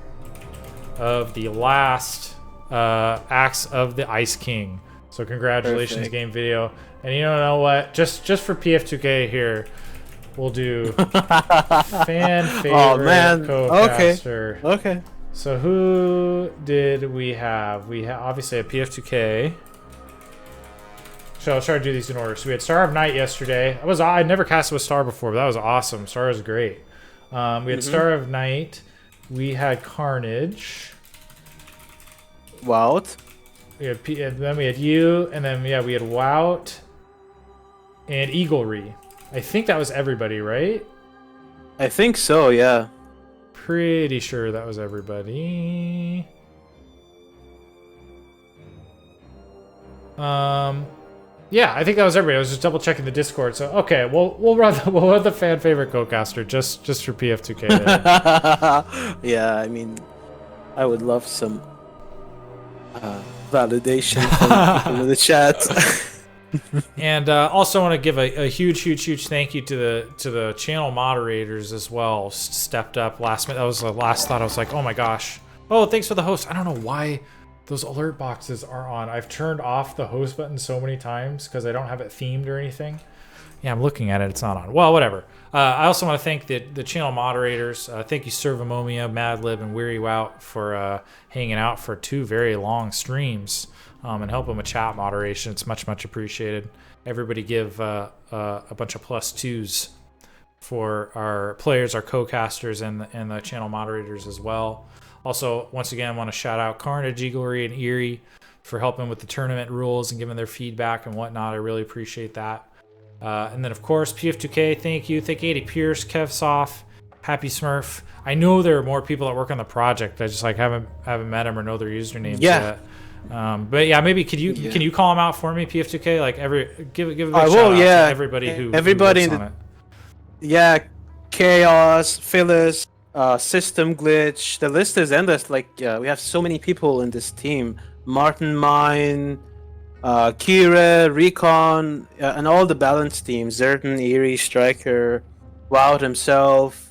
of the last Acts of the Ice King. So congratulations, Game Video. And you know what? Just for PF2K here, we'll do fan favorite co-caster. Okay. So who did we have? We have obviously a PF2K. So I'll try to do these in order. So we had Star of Night yesterday. I never casted with Star before, but that was awesome. Star was great. We had Star of Night. We had Carnage. Wout. And then we had you, and then we had Wout and Eaglery. I think that was everybody, right? I think so, yeah. Pretty sure that was everybody. Yeah, I think that was everybody. I was just double checking the Discord. So okay, we'll run the fan favorite co-caster just for PF2K. Yeah, I mean, I would love some validation from people in the chat. And also want to give a huge thank you to the channel moderators as well. Stepped up last minute. That was the last thought. I was like, oh my gosh. Oh, thanks for the host. I don't know why those alert boxes are on. I've turned off the host button so many times because I don't have it themed or anything. Yeah, I'm looking at it. It's not on. Well, whatever. I also want to thank the channel moderators. Thank you, Servamomia, Madlib, and Weary Wout for hanging out for 2 very long streams and helping with chat moderation. It's much appreciated. Everybody give a bunch of +2s for our players, our co-casters, and the channel moderators as well. Also, once again, I want to shout out Carnage, Eaglery, and Eery for helping with the tournament rules and giving their feedback and whatnot. I really appreciate that. And then, of course, PF2K, thank you. Thank you, 80 Pierce, Kevsoft, Happy Smurf. I know there are more people that work on the project. I just haven't met them or know their usernames yet. But yeah, maybe can you call them out for me, PF2K? Give a big shout out to everybody who works on it. Yeah, Chaos, Phyllis, System Glitch. The list is endless. We have so many people in this team. Martin Mine, Kira, Recon, and all the balance teams. Zerton, Eery, Striker, Wout himself,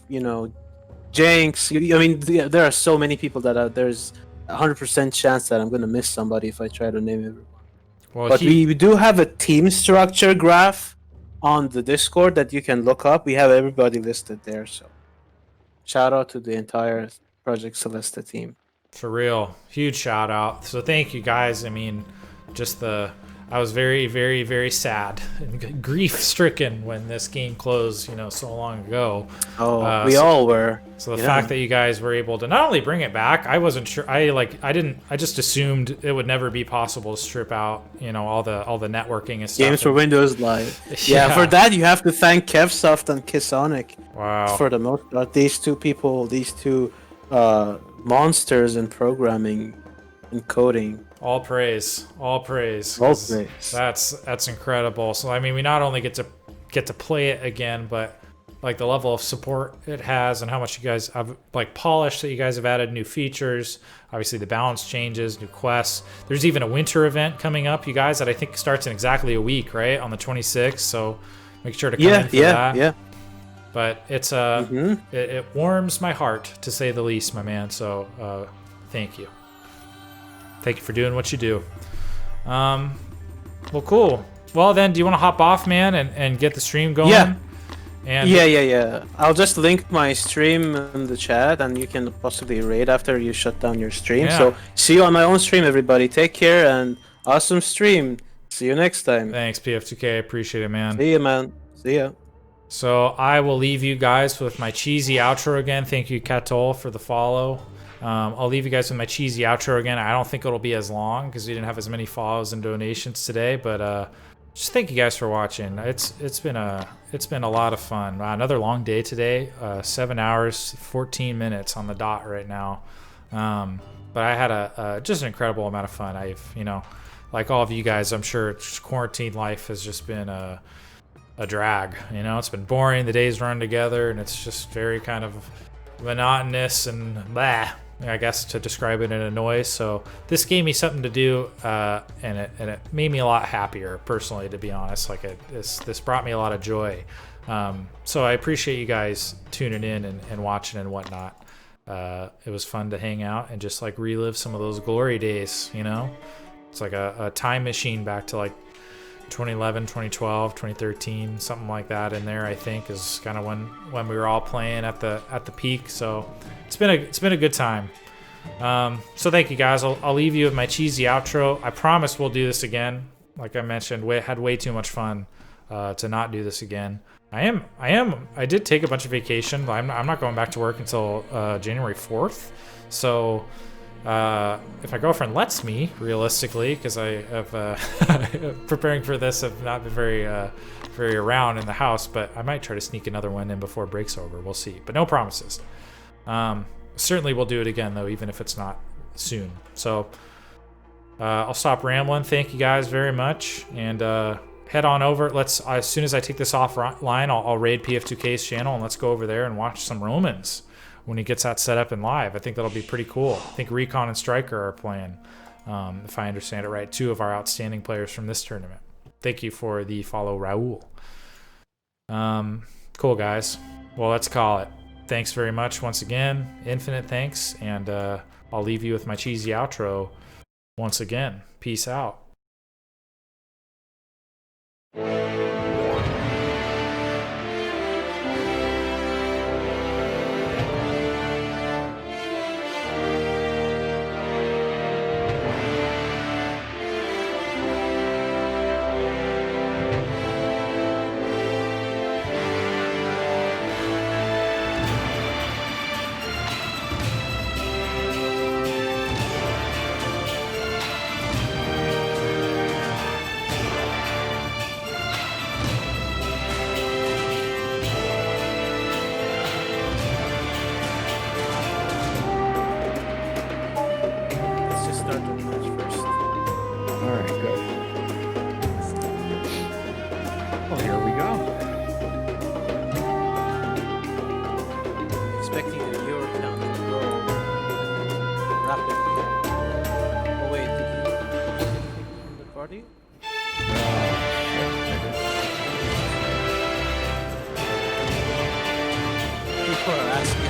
Jinx. There are so many people that there's 100% chance that I'm going to miss somebody if I try to name everyone. But we do have a team structure graph on the Discord that you can look up. We have everybody listed there, so shout out to the entire Project Celesta team. For real. Huge shout out. So thank you guys. I was very, very, very sad and grief stricken when this game closed, so long ago. Oh, we all were. So the fact that you guys were able to not only bring it back, I wasn't sure. I just assumed it would never be possible to strip out, all the networking and stuff. Games for Windows Live. Yeah, for that you have to thank Kevsoft and Kisonic. Wow. For the most part, these two people, monsters in programming and coding. All praise. All praise. All praise. That's incredible. So I mean, we not only get to play it again, but like the level of support it has and how much you guys have like polished that you guys have added new features. Obviously the balance changes, new quests. There's even a winter event coming up, you guys, that I think starts in exactly a week, right? On the 26th. So make sure to come in for that. Yeah. But it's it warms my heart to say the least, my man. So thank you. Thank you for doing what you do. Well, cool. Well then, do you want to hop off, man, and get the stream going? Yeah. And yeah. I'll just link my stream in the chat, and you can possibly raid after you shut down your stream. Yeah. So see you on my own stream, everybody. Take care and awesome stream. See you next time. Thanks, PF2K. I appreciate it, man. See ya, man. See ya. So I will leave you guys with my cheesy outro again. Thank you, Katol, for the follow. I'll leave you guys with my cheesy outro again. I don't think it'll be as long because we didn't have as many follows and donations today, but just thank you guys for watching. It's been a lot of fun. Wow, another long day today. 7 hours, 14 minutes on the dot right now. But I had just an incredible amount of fun. Like all of you guys, I'm sure quarantine life has just been a drag. It's been boring. The days run together, and it's just very kind of monotonous and blah, I guess, to describe it in a noise. So this gave me something to do, and it made me a lot happier personally, to be honest. Like this brought me a lot of joy. So I appreciate you guys tuning in and watching and whatnot. It was fun to hang out and just like relive some of those glory days. It's like a time machine back to like 2011, 2012, 2013, something like that in there, I think, is kind of when we were all playing at the peak. So it's been a good time. So thank you guys. I'll leave you with my cheesy outro. I promise we'll do this again. Like I mentioned, had way too much fun to not do this again. I did take a bunch of vacation, but I'm not going back to work until January 4th. So if my girlfriend lets me, realistically, because I have preparing for this, have not been very around in the house, but I might try to sneak another one in before break's over. We'll see, but no promises. Certainly we'll do it again though, even if it's not soon. So I'll stop rambling. Thank you guys very much, and head on over. As soon as I take this offline, I'll raid PF2K's channel, and let's go over there and watch some Romans when he gets that set up in live. I think that'll be pretty cool. I think Recon and Striker are playing, if I understand it right. Two of our outstanding players from this tournament. Thank you for the follow, Raul. Cool, guys. Well, let's call it. Thanks very much once again. Infinite thanks. And I'll leave you with my cheesy outro once again. Peace out.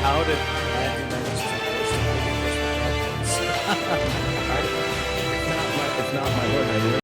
How did Andy manage to post It's not my word.